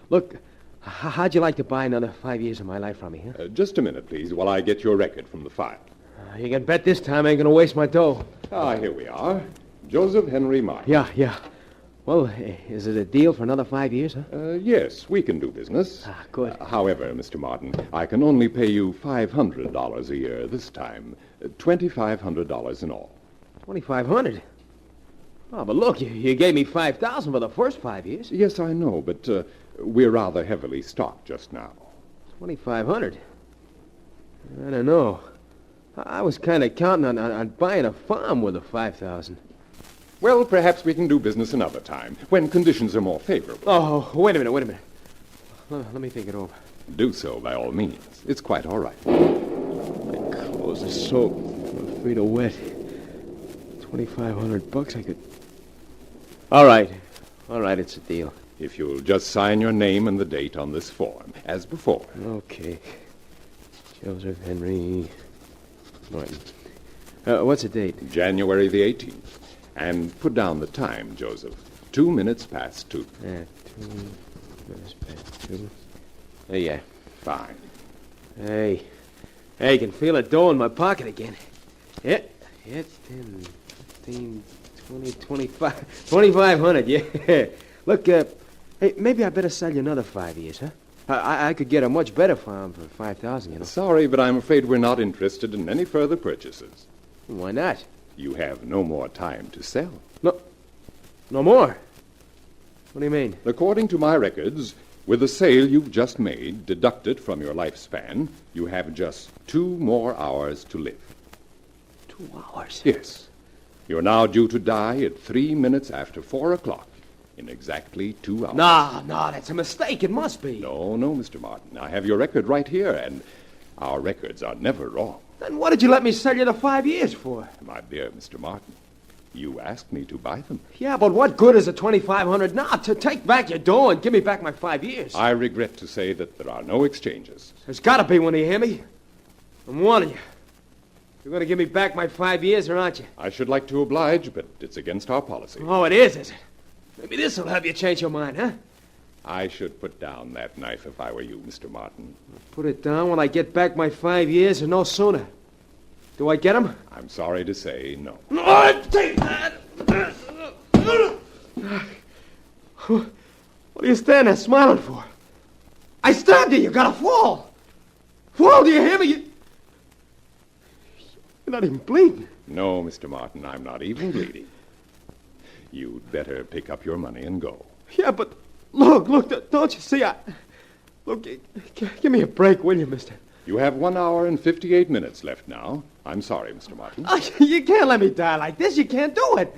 Look, how'd you like to buy another 5 years of my life from me, huh? Just a minute, please, while I get your record from the file. You can bet this time I ain't going to waste my dough. Here we are. Joseph Henry Martin. Yeah. Well, is it a deal for another 5 years, huh? Yes, we can do business. Good. However, Mr. Martin, I can only pay you $500 a year this time. $2,500 in all. $2,500? Oh, but look, you gave me $5,000 for the first 5 years. Yes, I know, but we're rather heavily stocked just now. $2,500? I don't know. I was kind of counting on buying a farm with the $5,000. Well, perhaps we can do business another time, when conditions are more favorable. Oh, wait a minute. Let me think it over. Do so, by all means. It's quite all right. My clothes are soaked. My feet are wet. $2,500 I could... All right, it's a deal. If you'll just sign your name and the date on this form, as before. Okay. Joseph Henry Martin. What's the date? January the 18th. And put down the time, Joseph. 2 minutes past 2. 2 minutes past 2. Yeah. Fine. Hey, I can feel it dough in my pocket again. Yeah, it's 10, 15, 20, 25. $2,500, yeah. Look, hey, maybe I better sell you another 5 years, huh? I could get a much better farm for $5,000, you know. Sorry, but I'm afraid we're not interested in any further purchases. Why not? You have no more time to sell. No more? What do you mean? According to my records, with the sale you've just made, deducted from your lifespan, you have just 2 more hours to live. 2 hours? Yes. You're now due to die at 3 minutes after 4 o'clock, in exactly 2 hours. No, that's a mistake. It must be. No, Mr. Martin. I have your record right here, and our records are never wrong. Then what did you let me sell you the 5 years for? My dear Mr. Martin, you asked me to buy them. Yeah, but what good is a $2,500 now? To take back your dough and give me back my 5 years. I regret to say that there are no exchanges. There's got to be one, do you hear me? I'm warning you. You're going to give me back my 5 years, or aren't you? I should like to oblige, but it's against our policy. Oh, it is it? Maybe this will help you change your mind, huh? I should put down that knife if I were you, Mr. Martin. Put it down when I get back my 5 years, or no sooner. Do I get them? I'm sorry to say no. No, take that! What are you standing there smiling for? I stabbed you. You gotta fall. Fall, do you hear me? You're not even bleeding. No, Mr. Martin, I'm not even bleeding. You'd better pick up your money and go. Yeah, but look, don't you see? Look, give me a break, will you, mister? You have 1 hour and 58 minutes left now. I'm sorry, Mr. Martin. You can't let me die like this. You can't do it.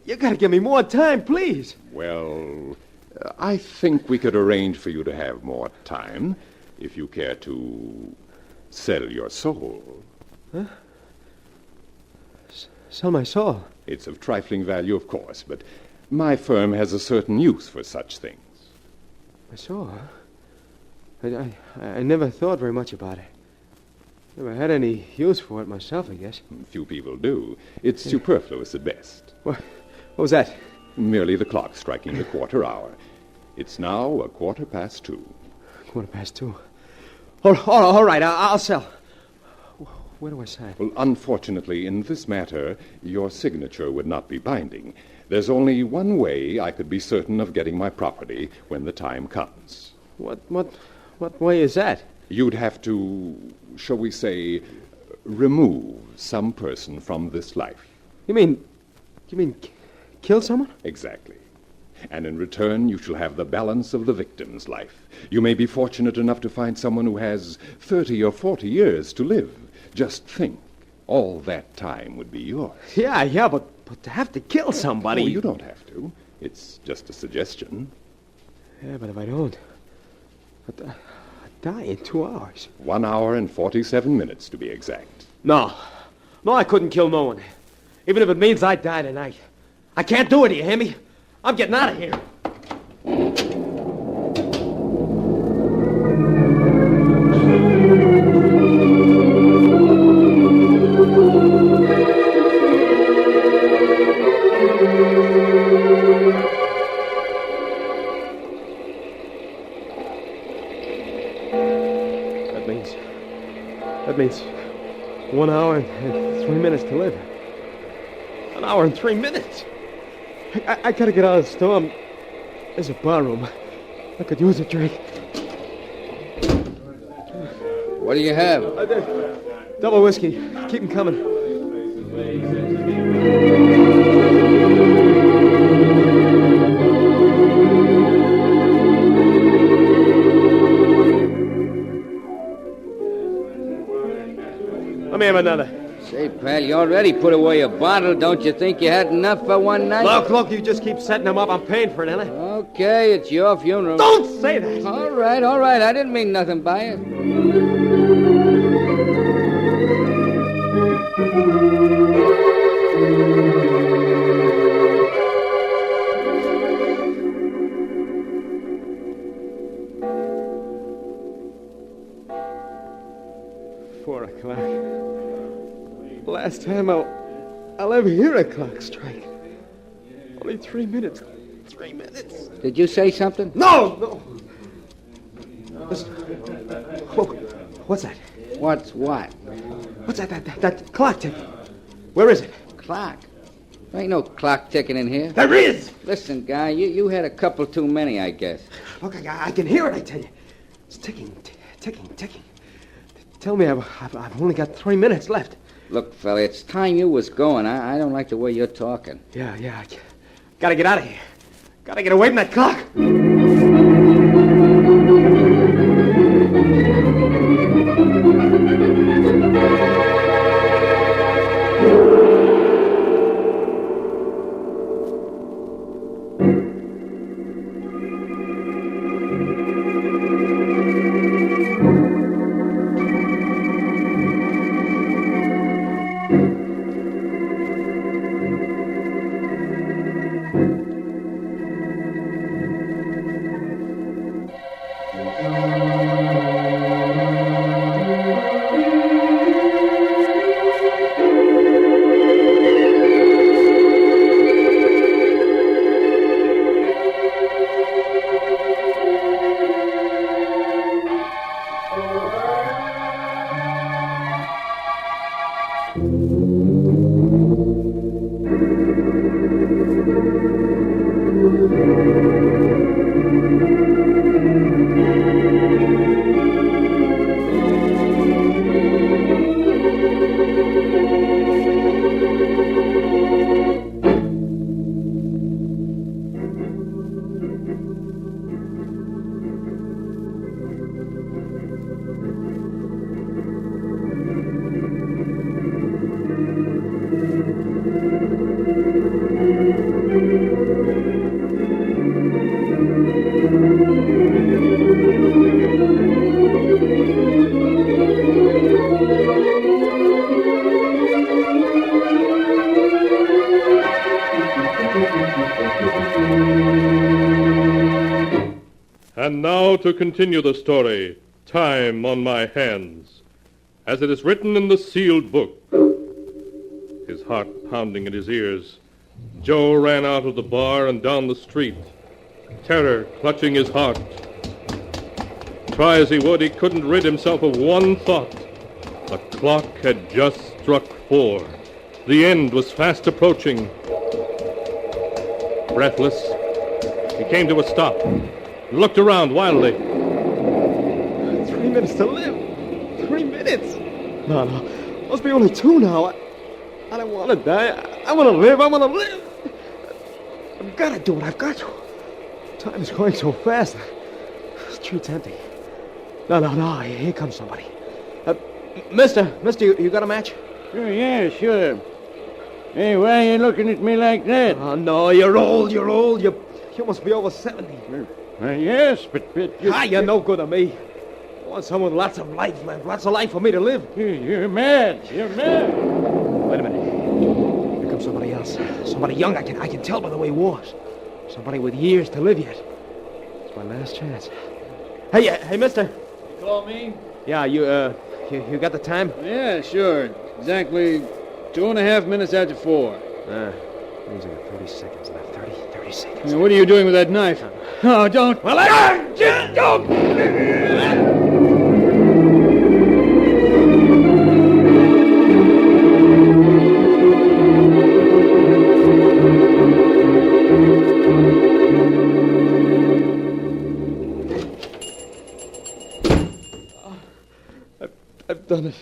You gotta give me more time, please. Well, I think we could arrange for you to have more time if you care to sell your soul. Huh? Sell my soul? It's of trifling value, of course, but my firm has a certain use for such things. My soul, huh? I never thought very much about it. Never had any use for it myself, I guess. Few people do. It's superfluous at best. What was that? Merely the clock striking the quarter hour. It's now 2:15. 2:15. All right, I'll sell. Where do I sign? Well, unfortunately, in this matter, your signature would not be binding. There's only one way I could be certain of getting my property when the time comes. What way is that? You'd have to, shall we say, remove some person from this life. You mean kill someone? Exactly. And in return, you shall have the balance of the victim's life. You may be fortunate enough to find someone who has 30 or 40 years to live. Just think, all that time would be yours. Yeah, but to have to kill somebody... Oh, you don't have to. It's just a suggestion. Yeah, but if I don't... I'd die in 2 hours. 1 hour and 47 minutes, to be exact. No, I couldn't kill no one. Even if it means I die tonight. I can't do it, do you hear me? I'm getting out of here. That means 1 hour and 3 minutes to live. 1 hour and 3 minutes. I gotta get out of the storm. There's a bar room. I could use a drink. What do you have? Double whiskey. Keep them coming. Let me have another. Say, pal, you already put away a bottle. Don't you think you had enough for one night? Look, you just keep setting them up. I'm paying for it, ain't I? Okay, it's your funeral. Don't say that! All right. I didn't mean nothing by it. 4 o'clock. Last time I'll ever hear a clock strike. Only 3 minutes. 3 minutes. Did you say something? No! Listen. What's that? What's what? What's that clock ticking? Where is it? Clock? There ain't no clock ticking in here. There is! Listen, guy, you had a couple too many, I guess. Look, I can hear it, I tell you. It's ticking. Tell me I've only got 3 minutes left. Look, fella, it's time you was going. I don't like the way you're talking. Yeah. Gotta get out of here. Gotta get away from that clock. And now to continue the story, Time on My Hands, as it is written in the sealed book. His heart pounding in his ears, Joe ran out of the bar and down the street, terror clutching his heart. Try as he would, he couldn't rid himself of one thought. The clock had just struck 4. The end was fast approaching. Breathless, he came to a stop. Looked around wildly. 3 minutes to live. 3 minutes. No. Must be only 2 now. I don't want to die. I want to live. I've got to do it. I've got to. Time is going so fast. The street's empty. No. Here comes somebody. Mister, you got a match? Sure. Hey, why are you looking at me like that? Oh, no, you're old. You must be over 70. Yes, but you're no good to me. I want someone with lots of life, man. Lots of life for me to live. You're mad. Wait a minute. Here comes somebody else. Somebody young. I can tell by the way he walks. Somebody with years to live yet. It's my last chance. Hey, mister. You call me? Yeah, you got the time? Yeah, sure. Exactly 2.5 minutes after 4. Means I got 30 seconds left. 30 seconds. Now, what are you doing with that knife? Oh, don't. Well, don't. I've done it.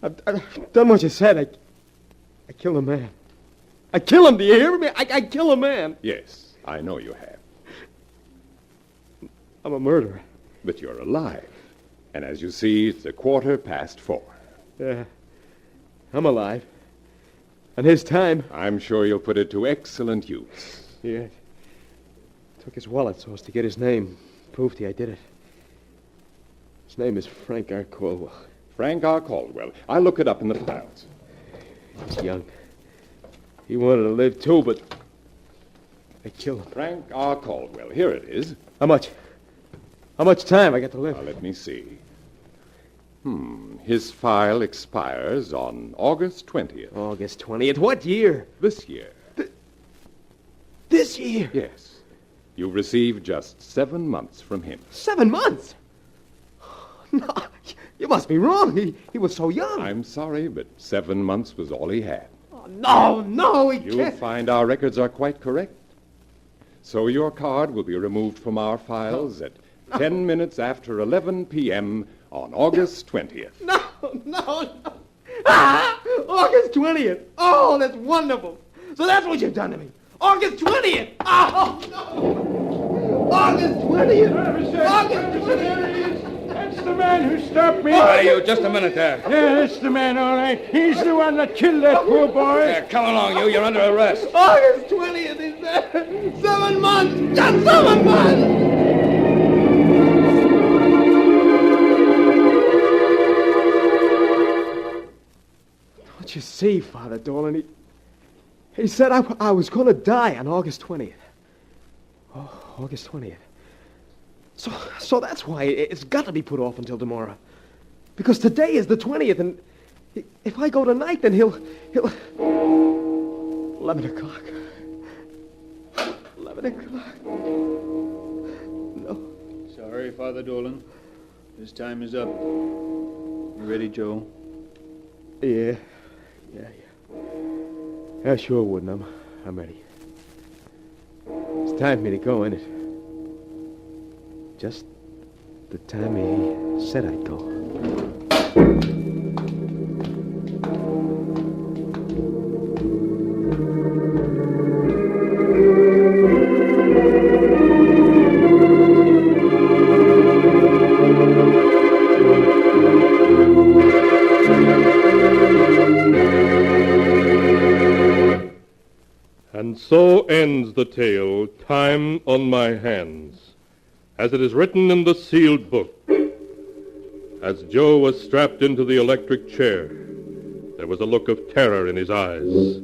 I've done what you said. I killed a man. I kill him, do you hear me? I kill a man. Yes, I know you have. I'm a murderer. But you're alive. And as you see, it's 4:15. Yeah, I'm alive. And his time... I'm sure you'll put it to excellent use. Yeah. Took his wallet so as to get his name. Proved I did it. His name is Frank R. Caldwell. Frank R. Caldwell. I'll look it up in the files. He's young. He wanted to live, too, but I killed him. Frank R. Caldwell. Here it is. How much? How much time I got to live? Now, let me see. His file expires on August 20th. August 20th? What year? This year. This year? Yes. You've received just 7 months from him. 7 months? No, you must be wrong. He was so young. I'm sorry, but 7 months was all he had. Oh, no, he You'll can't. find our records are quite correct. So your card will be removed from our files at 10 minutes after 11 p.m. on August 20th. No. Ah, August 20th. Oh, that's wonderful. So that's what you've done to me. August 20th. Oh, no. August 20th. August 20th. That's the man who stopped me. Are you? Just a minute there. Yeah, that's the man, all right. He's the one that killed that poor boy. Yeah, come along, you. You're under arrest. August 20th is there. 7 months. Just 7 months. Don't you see, Father Dolan? He said I was going to die on August 20th. Oh, August 20th. So that's why it's got to be put off until tomorrow. Because today is the 20th, and if I go tonight, then he'll 11 o'clock. 11 o'clock. No. Sorry, Father Dolan. His time is up. You ready, Joe? Yeah. Yeah, sure, Wooden. I'm ready. It's time for me to go, isn't it? Just the time he said I'd go. And so ends the tale, Time on My Hands, as it is written in the sealed book. As Joe was strapped into the electric chair, there was a look of terror in his eyes.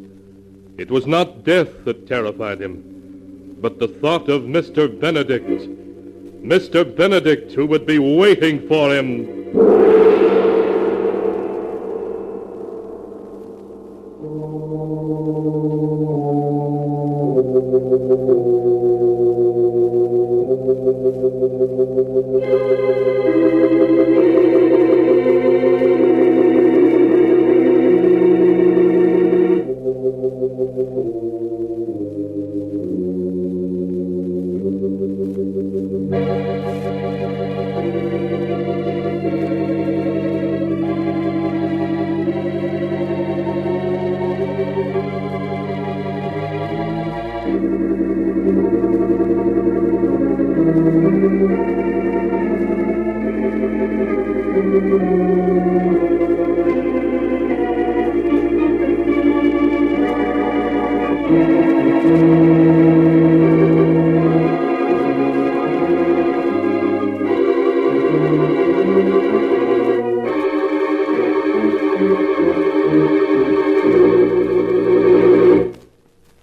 It was not death that terrified him, but the thought of Mr. Benedict. Mr. Benedict, who would be waiting for him.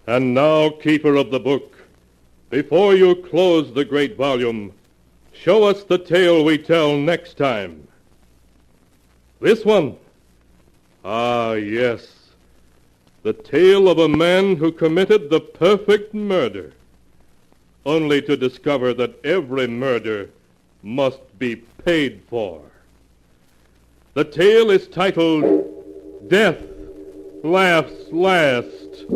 And now, keeper of the book, before you close the great volume, show us the tale we tell next time. This one? Ah, yes. The tale of a man who committed the perfect murder, only to discover that every murder must be paid for. The tale is titled, Death Laughs Last.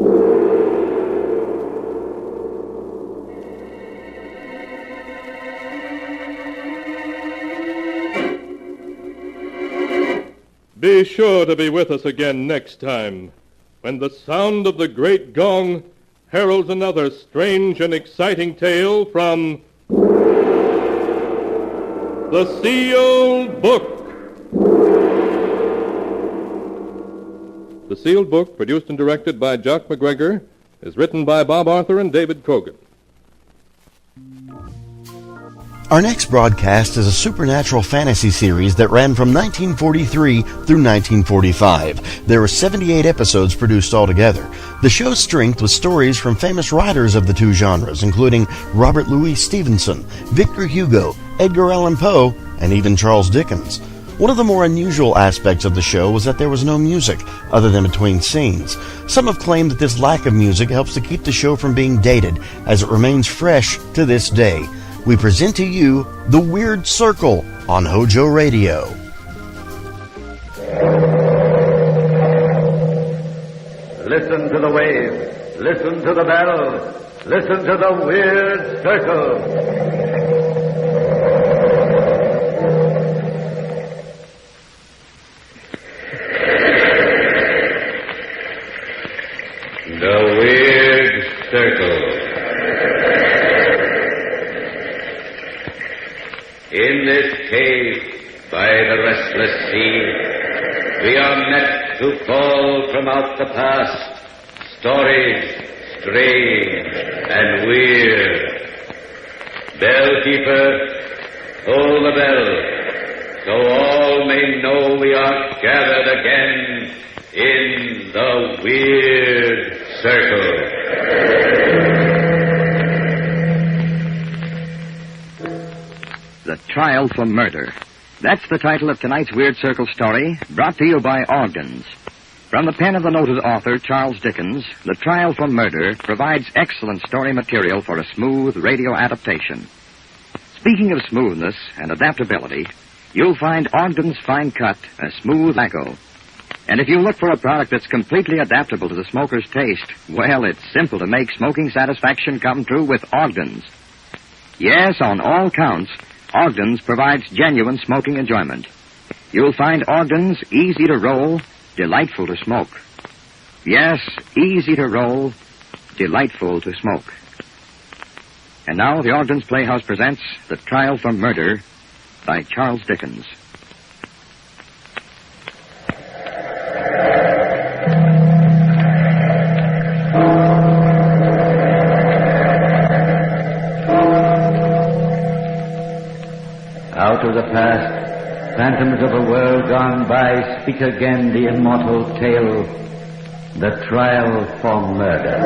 Be sure to be with us again next time, when the sound of the great gong heralds another strange and exciting tale from the Sealed Book. The Sealed Book, produced and directed by Jock McGregor, is written by Bob Arthur and David Kogan. Our next broadcast is a supernatural fantasy series that ran from 1943 through 1945. There were 78 episodes produced altogether. The show's strength was stories from famous writers of the two genres, including Robert Louis Stevenson, Victor Hugo, Edgar Allan Poe, and even Charles Dickens. One of the more unusual aspects of the show was that there was no music, other than between scenes. Some have claimed that this lack of music helps to keep the show from being dated, as it remains fresh to this day. We present to you The Weird Circle on HOJO Radio. Listen to the waves. Listen to the bells. Listen to the Weird Circle. are met to call from out the past stories strange and weird. Bellkeeper, toll the bell, so all may know we are gathered again in the Weird Circle. The Trial for Murder. That's the title of tonight's Weird Circle story, brought to you by Ogden's. From the pen of the noted author, Charles Dickens, The Trial for Murder provides excellent story material for a smooth radio adaptation. Speaking of smoothness and adaptability, you'll find Ogden's Fine Cut a smooth echo. And if you look for a product that's completely adaptable to the smoker's taste, well, it's simple to make smoking satisfaction come true with Ogden's. Yes, on all counts, Ogden's provides genuine smoking enjoyment. You'll find Ogden's easy to roll, delightful to smoke. Yes, easy to roll, delightful to smoke. And now the Ogden's Playhouse presents The Trial for Murder by Charles Dickens. Out of the past, phantoms of a world gone by, speak again the immortal tale, The Trial for Murder.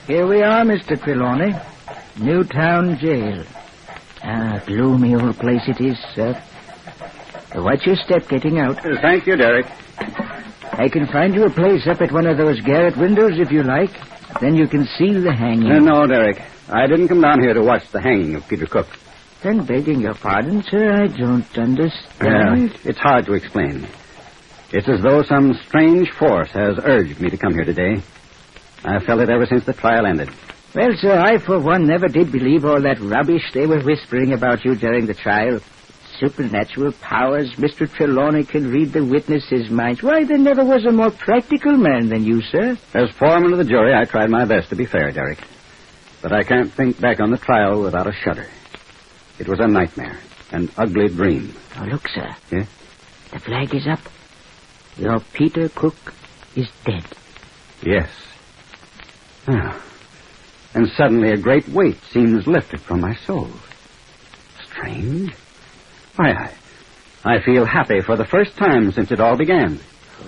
Here we are, Mr. Trelawney. Newtown Jail. Ah, gloomy old place it is, sir. Watch your step getting out. Thank you, Derek. I can find you a place up at one of those garret windows if you like. Then you can see the hanging. No, Derek. I didn't come down here to watch the hanging of Peter Cook. Then, begging your pardon, sir, I don't understand. It's hard to explain. It's as though some strange force has urged me to come here today. I've felt it ever since the trial ended. Well, sir, I, for one, never did believe all that rubbish they were whispering about you during the trial. Supernatural powers. Mr. Trelawney can read the witnesses' minds. Why, there never was a more practical man than you, sir. As foreman of the jury, I tried my best to be fair, Derek. But I can't think back on the trial without a shudder. It was a nightmare, an ugly dream. Oh, look, sir. Yeah? The flag is up. Your Peter Cook is dead. Yes. Ah. And suddenly a great weight seems lifted from my soul. Strange. Why, I feel happy for the first time since it all began.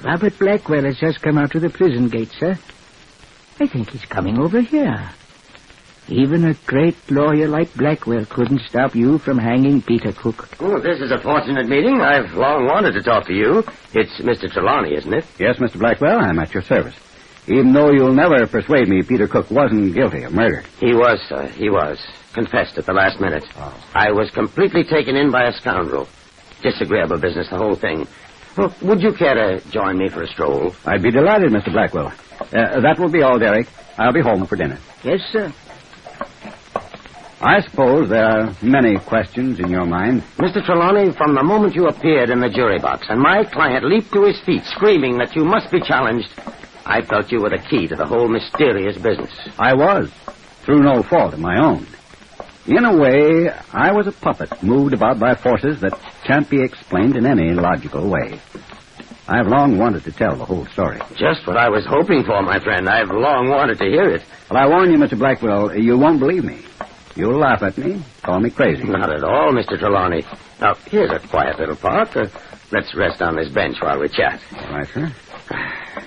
Robert Blackwell has just come out to the prison gate, sir. I think he's coming over here. Even a great lawyer like Blackwell couldn't stop you from hanging Peter Cook. Oh, this is a fortunate meeting. I've long wanted to talk to you. It's Mr. Trelawney, isn't it? Yes, Mr. Blackwell, I'm at your service. Even though you'll never persuade me Peter Cook wasn't guilty of murder. He was, sir. He was. Confessed at the last minute. Oh. I was completely taken in by a scoundrel. Disagreeable business, the whole thing. Well, would you care to join me for a stroll? I'd be delighted, Mr. Blackwell. That will be all, Derek. I'll be home for dinner. Yes, sir. I suppose there are many questions in your mind. Mr. Trelawney, from the moment you appeared in the jury box and my client leaped to his feet screaming that you must be challenged, I felt you were the key to the whole mysterious business. I was, through no fault of my own. In a way, I was a puppet moved about by forces that can't be explained in any logical way. I've long wanted to tell the whole story. Just what I was hoping for, my friend. I've long wanted to hear it. Well, I warn you, Mr. Blackwell, you won't believe me. You'll laugh at me, call me crazy. Not at all, Mr. Trelawney. Now, here's a quiet little park. Let's rest on this bench while we chat. All right, sir.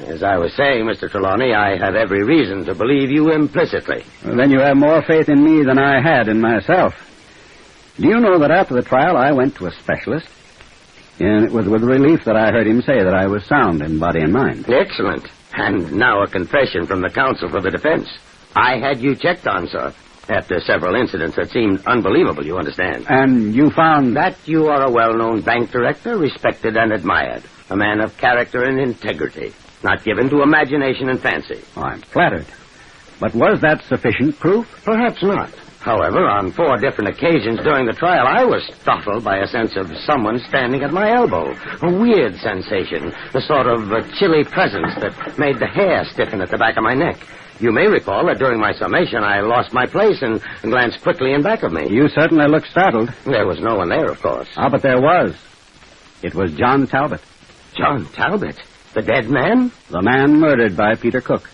As I was saying, Mr. Trelawney, I have every reason to believe you implicitly. Well, then you have more faith in me than I had in myself. Do you know that after the trial I went to a specialist? And it was with relief that I heard him say that I was sound in body and mind. Excellent. And now a confession from the counsel for the defense. I had you checked on, sir, after several incidents that seemed unbelievable, you understand. And you found... That you are a well-known bank director, respected and admired. A man of character and integrity, not given to imagination and fancy. Oh, I'm flattered. But was that sufficient proof? Perhaps not. However, on 4 different occasions during the trial, I was startled by a sense of someone standing at my elbow. A weird sensation, the sort of chilly presence that made the hair stiffen at the back of my neck. You may recall that during my summation, I lost my place and glanced quickly in back of me. You certainly looked startled. There was no one there, of course. Ah, but there was. It was John Talbot. John Talbot? The dead man? The man murdered by Peter Cook.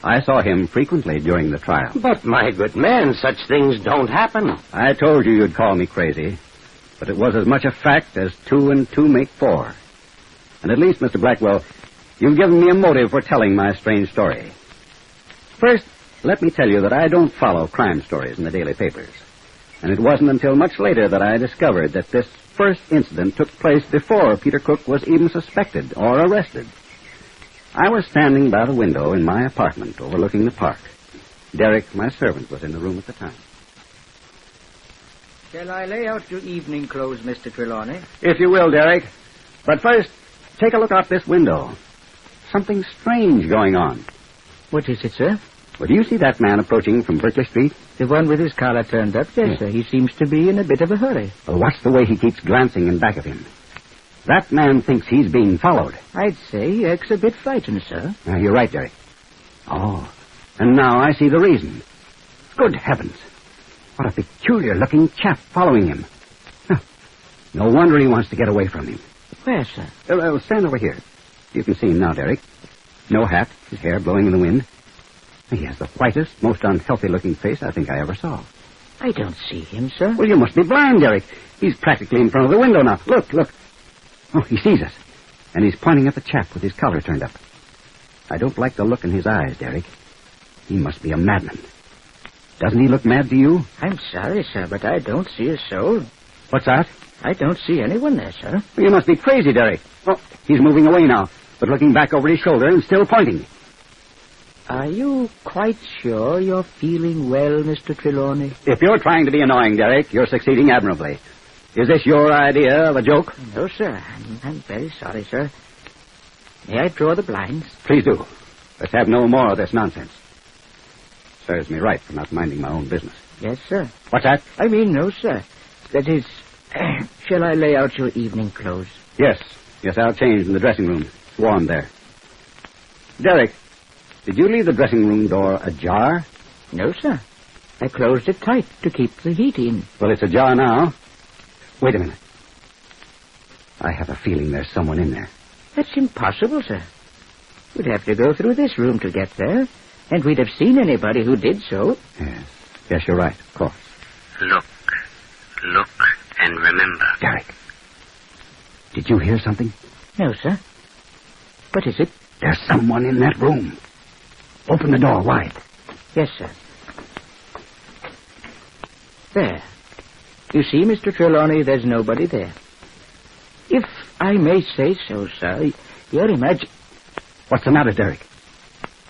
I saw him frequently during the trial. But, my good man, such things don't happen. I told you you'd call me crazy, but it was as much a fact as 2 and 2 make 4. And at least, Mr. Blackwell, you've given me a motive for telling my strange story. First, let me tell you that I don't follow crime stories in the daily papers. And it wasn't until much later that I discovered that this first incident took place before Peter Cook was even suspected or arrested. I was standing by the window in my apartment overlooking the park. Derek, my servant, was in the room at the time. Shall I lay out your evening clothes, Mr. Trelawney? If you will, Derek. But first, take a look out this window. Something strange going on. What is it, sir? Well, do you see that man approaching from Berkeley Street? The one with his collar turned up? Yes, sir. He seems to be in a bit of a hurry. Well, watch the way he keeps glancing in back of him. That man thinks he's being followed. I'd say he acts a bit frightened, sir. You're right, Derek. Oh, and now I see the reason. Good heavens. What a peculiar-looking chap following him. Huh. No wonder he wants to get away from him. Where, sir? Stand over here. You can see him now, Derek. No hat, his hair blowing in the wind. He has the whitest, most unhealthy-looking face I think I ever saw. I don't see him, sir. Well, you must be blind, Derek. He's practically in front of the window now. Look. Oh, he sees us. And he's pointing at the chap with his collar turned up. I don't like the look in his eyes, Derek. He must be a madman. Doesn't he look mad to you? I'm sorry, sir, but I don't see a soul. What's that? I don't see anyone there, sir. Well, you must be crazy, Derek. Oh, he's moving away now, but looking back over his shoulder and still pointing. Are you quite sure you're feeling well, Mr. Trelawney? If you're trying to be annoying, Derek, you're succeeding admirably. Is this your idea of a joke? No, sir. I'm very sorry, sir. May I draw the blinds? Please do. Let's have no more of this nonsense. Serves me right for not minding my own business. Yes, sir. What's that? I mean, no, sir. That is, shall I lay out your evening clothes? Yes, I'll change in the dressing room. It's warm there. Derek, did you leave the dressing room door ajar? No, sir. I closed it tight to keep the heat in. Well, it's ajar now. Wait a minute. I have a feeling there's someone in there. That's impossible, sir. We'd have to go through this room to get there, and we'd have seen anybody who did so. Yes, you're right, of course. Look, and remember. Derek, did you hear something? No, sir. What is it? There's someone in that room. Open the door wide. Yes, sir. There. You see, Mr. Trelawney, there's nobody there. If I may say so, sir, your imagine... What's the matter, Derek?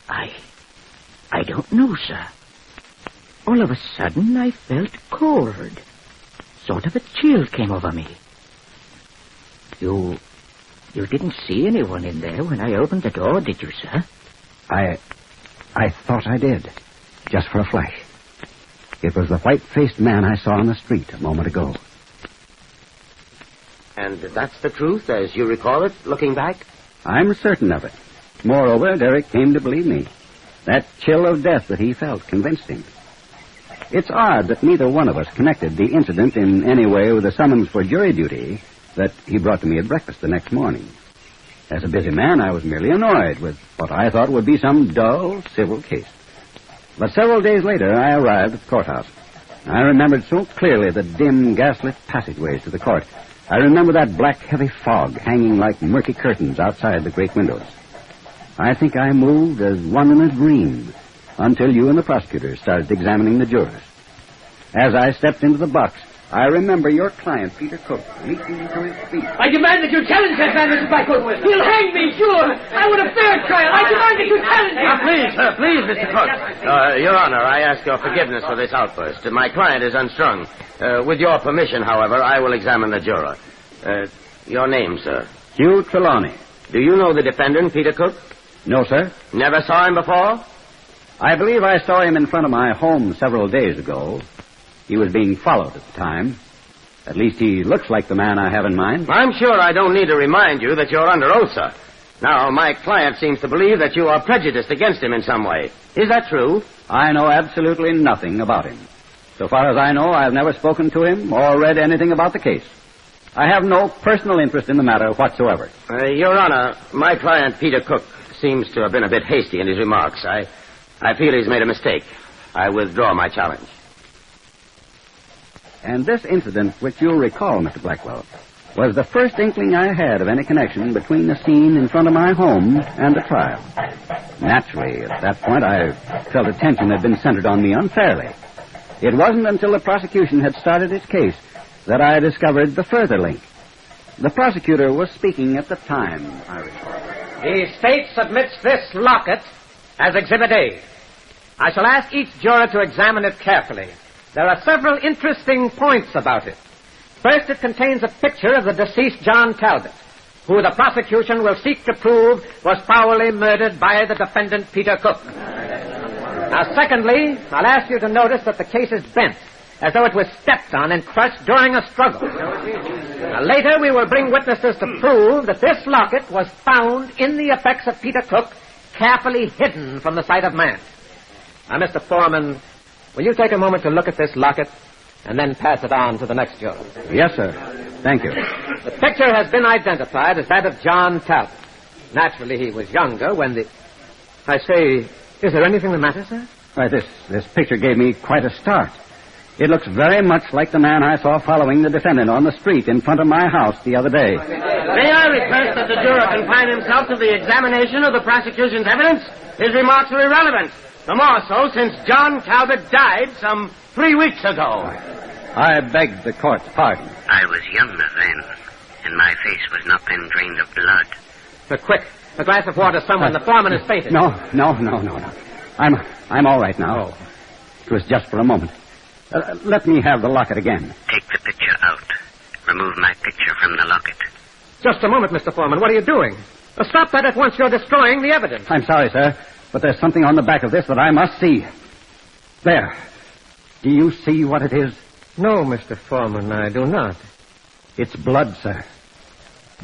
I don't know, sir. All of a sudden, I felt cold. Sort of a chill came over me. You didn't see anyone in there when I opened the door, did you, sir? I thought I did. Just for a flash. It was the white-faced man I saw on the street a moment ago. And that's the truth, as you recall it, looking back? I'm certain of it. Moreover, Derek came to believe me. That chill of death that he felt convinced him. It's odd that neither one of us connected the incident in any way with the summons for jury duty that he brought to me at breakfast the next morning. As a busy man, I was merely annoyed with what I thought would be some dull civil case. But several days later, I arrived at the courthouse. I remembered so clearly the dim, gaslit passageways to the court. I remember that black, heavy fog hanging like murky curtains outside the great windows. I think I moved as one in a dream until you and the prosecutor started examining the jurors. As I stepped into the box, I remember your client, Peter Cook, leaping to his feet. I demand that you challenge that man, Mr. Blackwood. He'll hang me, sure. I want a fair trial. I demand that you challenge him. Please, Mr. Cook. Your Honor, I ask your forgiveness for this outburst. My client is unstrung. With your permission, however, I will examine the juror. Your name, sir? Hugh Trelawney. Do you know the defendant, Peter Cook? No, sir. Never saw him before? I believe I saw him in front of my home several days ago. He was being followed at the time. At least he looks like the man I have in mind. I'm sure I don't need to remind you that you're under oath, sir. Now, my client seems to believe that you are prejudiced against him in some way. Is that true? I know absolutely nothing about him. So far as I know, I've never spoken to him or read anything about the case. I have no personal interest in the matter whatsoever. Your Honor, my client, Peter Cook, seems to have been a bit hasty in his remarks. I feel he's made a mistake. I withdraw my challenge. And this incident, which you'll recall, Mr. Blackwell, was the first inkling I had of any connection between the scene in front of my home and the trial. Naturally, at that point, I felt attention had been centered on me unfairly. It wasn't until the prosecution had started its case that I discovered the further link. The prosecutor was speaking at the time, I recall. The state submits this locket as Exhibit A. I shall ask each juror to examine it carefully. There are several interesting points about it. First, it contains a picture of the deceased John Talbot, who the prosecution will seek to prove was foully murdered by the defendant, Peter Cook. Now, secondly, I'll ask you to notice that the case is bent, as though it was stepped on and crushed during a struggle. Now, later, we will bring witnesses to prove that this locket was found in the effects of Peter Cook, carefully hidden from the sight of man. Now, Mr. Foreman, will you take a moment to look at this locket and then pass it on to the next juror? Yes, sir. Thank you. The picture has been identified as that of John Talbot. Naturally, he was younger when the... I say, is there anything the matter, sir? Why, this picture gave me quite a start. It looks very much like the man I saw following the defendant on the street in front of my house the other day. May I request that the juror confine himself to the examination of the prosecution's evidence? His remarks are irrelevant. The more so since John Talbot died some 3 weeks ago. I beg the court's pardon. I was younger then, and my face was not then drained of blood. But quick, a glass of water, someone. The foreman is fainted. No. I'm all right now. Oh. It was just for a moment. Let me have the locket again. Take the picture out. Remove my picture from the locket. Just a moment, Mr. Foreman. What are you doing? Stop that at once. You're destroying the evidence. I'm sorry, sir, but there's something on the back of this that I must see. There. Do you see what it is? No, Mr. Foreman, I do not. It's blood, sir.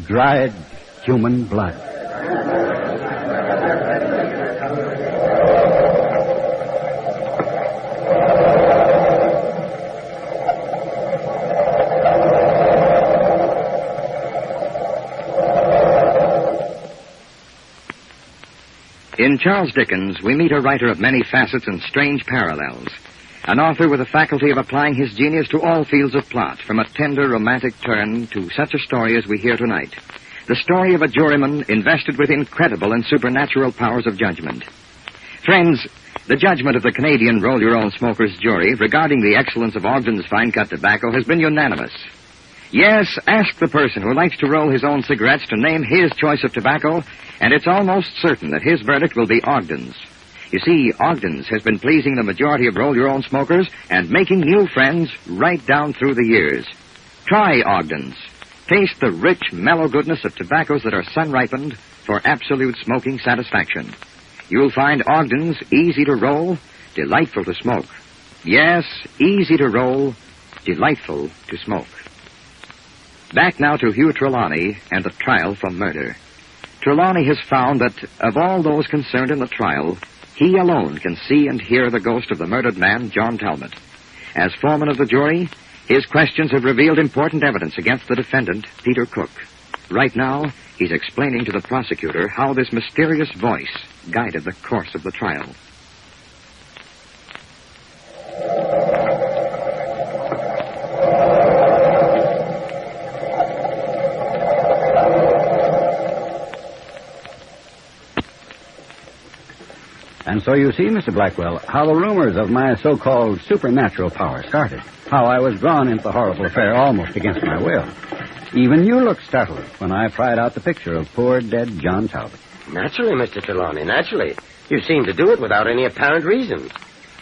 Dried human blood. In Charles Dickens, we meet a writer of many facets and strange parallels. An author with the faculty of applying his genius to all fields of plot, from a tender, romantic turn to such a story as we hear tonight. The story of a juryman invested with incredible and supernatural powers of judgment. Friends, the judgment of the Canadian roll-your-own smokers jury regarding the excellence of Ogden's fine-cut tobacco has been unanimous. Yes, ask the person who likes to roll his own cigarettes to name his choice of tobacco, and it's almost certain that his verdict will be Ogden's. You see, Ogden's has been pleasing the majority of roll-your-own smokers and making new friends right down through the years. Try Ogden's. Taste the rich, mellow goodness of tobaccos that are sun-ripened for absolute smoking satisfaction. You'll find Ogden's easy to roll, delightful to smoke. Yes, easy to roll, delightful to smoke. Back now to Hugh Trelawney and the trial for murder. Trelawney has found that of all those concerned in the trial, he alone can see and hear the ghost of the murdered man, John Talbot. As foreman of the jury, his questions have revealed important evidence against the defendant, Peter Cook. Right now, he's explaining to the prosecutor how this mysterious voice guided the course of the trial. And so you see, Mr. Blackwell, how the rumors of my so-called supernatural power started. How I was drawn into the horrible affair almost against my will. Even you looked startled when I pried out the picture of poor dead John Talbot. Naturally, Mr. Trelawney, naturally. You seemed to do it without any apparent reason.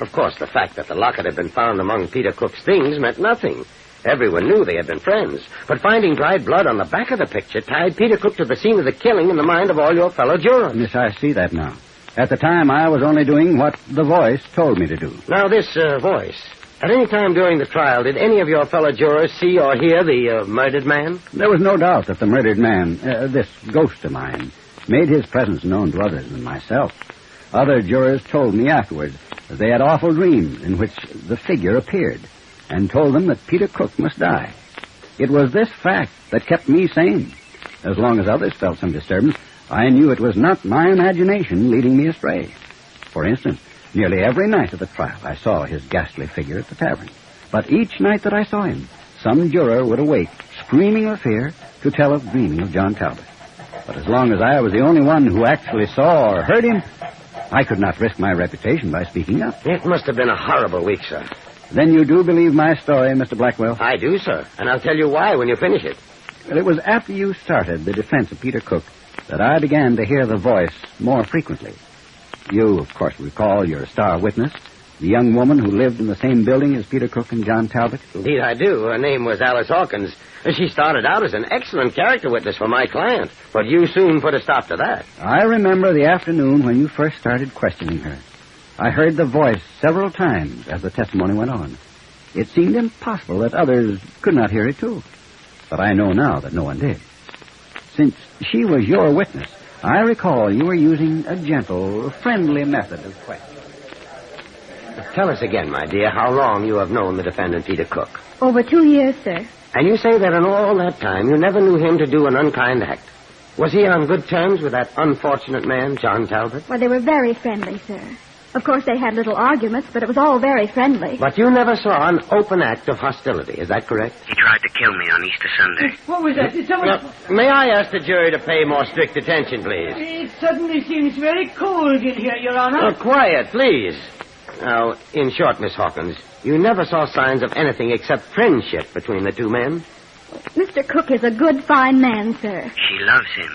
Of course, the fact that the locket had been found among Peter Cook's things meant nothing. Everyone knew they had been friends. But finding dried blood on the back of the picture tied Peter Cook to the scene of the killing in the mind of all your fellow jurors. Yes, I see that now. At the time, I was only doing what the voice told me to do. Now, this voice, At any time during the trial, did any of your fellow jurors see or hear the murdered man? There was no doubt that the murdered man, this ghost of mine, made his presence known to others than myself. Other jurors told me afterward that they had awful dreams in which the figure appeared and told them that Peter Cook must die. It was this fact that kept me sane. As long as others felt some disturbance, I knew it was not my imagination leading me astray. For instance, nearly every night of the trial I saw his ghastly figure at the tavern. But each night that I saw him, some juror would awake, screaming with fear, to tell of dreaming of John Talbot. But as long as I was the only one who actually saw or heard him, I could not risk my reputation by speaking up. It must have been a horrible week, sir. Then you do believe my story, Mr. Blackwell? I do, sir, and I'll tell you why when you finish it. Well, it was after you started the defense of Peter Cook that I began to hear the voice more frequently. You, of course, recall your star witness, the young woman who lived in the same building as Peter Cook and John Talbot? Indeed, I do. Her name was Alice Hawkins. She started out as an excellent character witness for my client, but you soon put a stop to that. I remember the afternoon when you first started questioning her. I heard the voice several times as the testimony went on. It seemed impossible that others could not hear it, too. But I know now that no one did. Since she was your witness, I recall you were using a gentle, friendly method of questioning. Tell us again, my dear, how long you have known the defendant, Peter Cook. Over 2 years, sir. And you say that in all that time you never knew him to do an unkind act. Was he on good terms with that unfortunate man, John Talbot? Well, they were very friendly, sir. Of course, they had little arguments, but it was all very friendly. But you never saw an open act of hostility, is that correct? He tried to kill me on Easter Sunday. What was that? Did someone... May I ask the jury to pay more strict attention, please? It suddenly seems very cold in here, Your Honor. Quiet, please. Now, in short, Miss Hawkins, you never saw signs of anything except friendship between the two men? Mr. Cook is a good, fine man, sir. She loves him.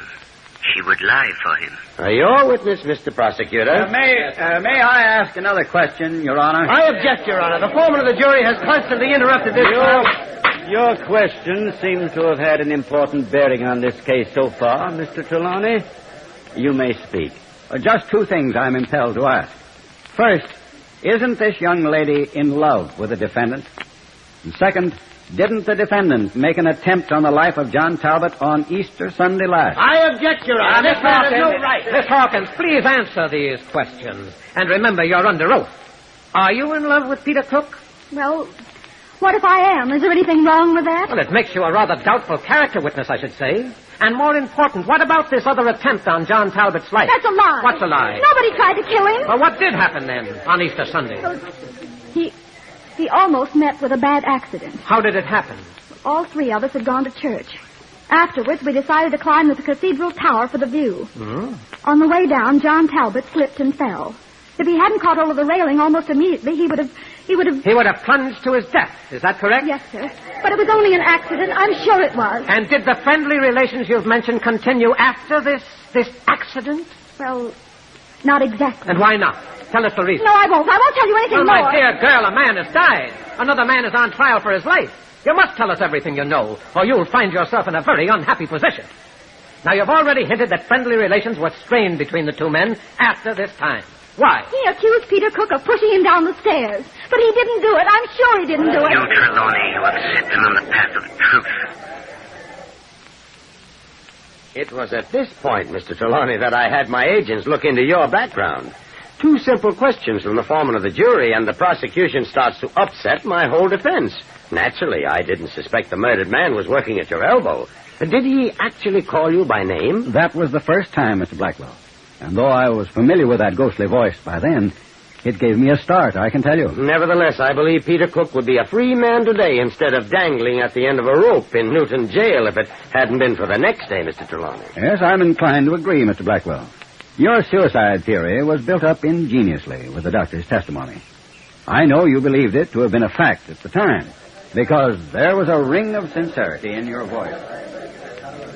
She would lie for him. Your witness, Mr. Prosecutor. May I ask another question, Your Honor? I object, Your Honor. The foreman of the jury has constantly interrupted this trial. Your question seems to have had an important bearing on this case so far, Mr. Trelawney. You may speak. Just two things I'm impelled to ask. First, isn't this young lady in love with the defendant? And second, didn't the defendant make an attempt on the life of John Talbot on Easter Sunday last? I object, Your Honor. This man has no right. Miss Hawkins, please answer these questions. And remember, you're under oath. Are you in love with Peter Cook? Well, what if I am? Is there anything wrong with that? Well, it makes you a rather doubtful character witness, I should say. And more important, what about this other attempt on John Talbot's life? That's a lie. What's a lie? Nobody tried to kill him. Well, what did happen then on Easter Sunday? He almost met with a bad accident. How did it happen? All three of us had gone to church. Afterwards, we decided to climb the cathedral tower for the view. On the way down, John Talbot slipped and fell. If he hadn't caught hold of the railing almost immediately, he would have... He would have plunged to his death. Is that correct? Yes, sir. But it was only an accident. I'm sure it was. And did the friendly relations you've mentioned continue after this accident? Well, not exactly. And why not? Tell us the reason. No, I won't. I won't tell you anything more. My dear girl, a man has died. Another man is on trial for his life. You must tell us everything you know, or you'll find yourself in a very unhappy position. Now, you've already hinted that friendly relations were strained between the two men after this time. Why? He accused Peter Cook of pushing him down the stairs. But he didn't do it. I'm sure he didn't do it. You, Trelawney, you have set them on the path of truth. It was at this point, Mr. Trelawney, that I had my agents look into your background. Two simple questions from the foreman of the jury, and the prosecution starts to upset my whole defense. Naturally, I didn't suspect the murdered man was working at your elbow. Did he actually call you by name? That was the first time, Mr. Blackwell. And though I was familiar with that ghostly voice by then, it gave me a start, I can tell you. Nevertheless, I believe Peter Cook would be a free man today instead of dangling at the end of a rope in Newton jail if it hadn't been for the next day, Mr. Trelawney. Yes, I'm inclined to agree, Mr. Blackwell. Your suicide theory was built up ingeniously with the doctor's testimony. I know you believed it to have been a fact at the time, because there was a ring of sincerity in your voice.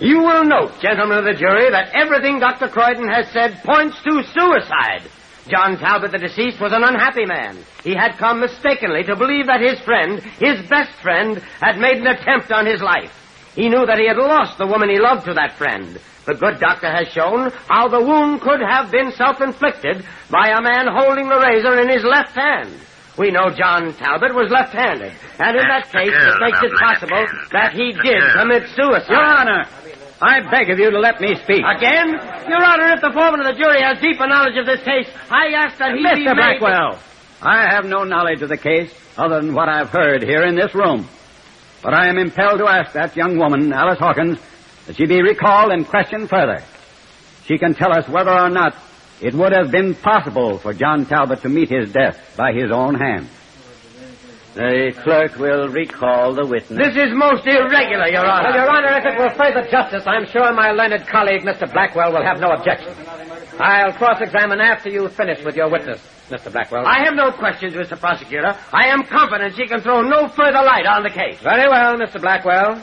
You will note, gentlemen of the jury, that everything Dr. Croydon has said points to suicide. John Talbot, the deceased, was an unhappy man. He had come mistakenly to believe that his friend, his best friend, had made an attempt on his life. He knew that he had lost the woman he loved to that friend. The good doctor has shown how the wound could have been self-inflicted by a man holding the razor in his left hand. We know John Talbot was left-handed. And in that case, it makes it possible that he did commit suicide. Your Honor, I beg of you to let me speak. Again? Your Honor, if the foreman of the jury has deeper knowledge of this case, I ask that he be Mr. made... Blackwell, I have no knowledge of the case other than what I've heard here in this room. But I am impelled to ask that young woman, Alice Hawkins, that she be recalled and questioned further. She can tell us whether or not it would have been possible for John Talbot to meet his death by his own hand. The clerk will recall the witness. This is most irregular, Your Honor. Well, Your Honor, if it will further justice, I'm sure my learned colleague, Mr. Blackwell, will have no objection. I'll cross-examine after you finish with your witness, Mr. Blackwell. I have no questions, Mr. Prosecutor. I am confident she can throw no further light on the case. Very well, Mr. Blackwell.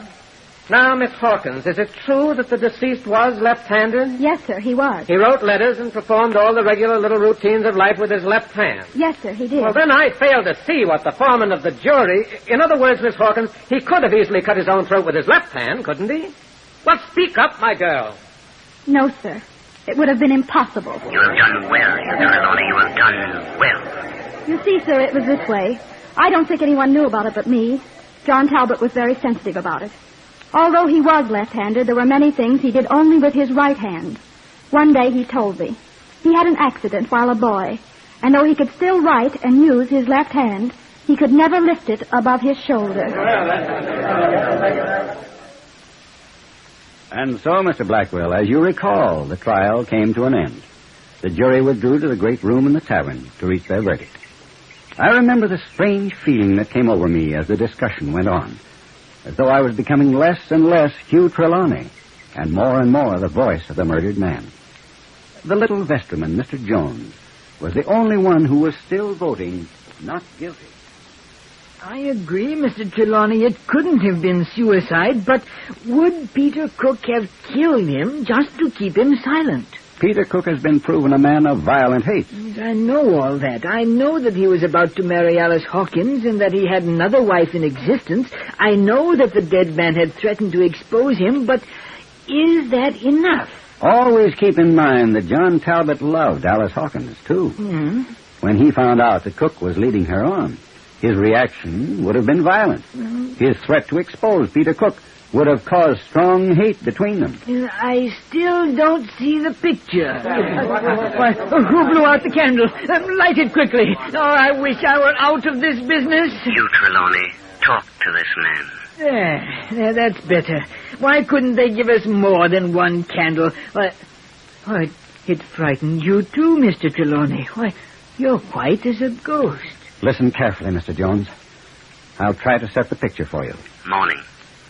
Now, Miss Hawkins, is it true that the deceased was left-handed? Yes, sir, he was. He wrote letters and performed all the regular little routines of life with his left hand. Yes, sir, he did. Well, then I fail to see what the foreman of the jury... In other words, Miss Hawkins, he could have easily cut his own throat with his left hand, couldn't he? Well, speak up, my girl. No, sir. It would have been impossible. You have done well, Trelawney. You have done well. You see, sir, it was this way. I don't think anyone knew about it but me. John Talbot was very sensitive about it. Although he was left-handed, there were many things he did only with his right hand. One day he told me. He had an accident while a boy, and though he could still write and use his left hand, he could never lift it above his shoulder. And so, Mr. Blackwell, as you recall, the trial came to an end. The jury withdrew to the great room in the tavern to reach their verdict. I remember the strange feeling that came over me as the discussion went on, as though I was becoming less and less Hugh Trelawney, and more the voice of the murdered man. The little vestryman, Mr. Jones, was the only one who was still voting not guilty. I agree, Mr. Trelawney. It couldn't have been suicide, but would Peter Cook have killed him just to keep him silent? Peter Cook has been proven a man of violent hate. I know all that. I know that he was about to marry Alice Hawkins and that he had another wife in existence. I know that the dead man had threatened to expose him, but is that enough? Always keep in mind that John Talbot loved Alice Hawkins, too. Mm-hmm. When he found out that Cook was leading her on, his reaction would have been violent. Mm-hmm. His threat to expose Peter Cook would have caused strong hate between them. I still don't see the picture. Why, who blew out the candle? Light it quickly. Oh, I wish I were out of this business. You, Trelawney, talk to this man. There, that's better. Why couldn't they give us more than one candle? Why, it frightened you too, Mr. Trelawney. Why, you're white as a ghost. Listen carefully, Mr. Jones. I'll try to set the picture for you. Morning.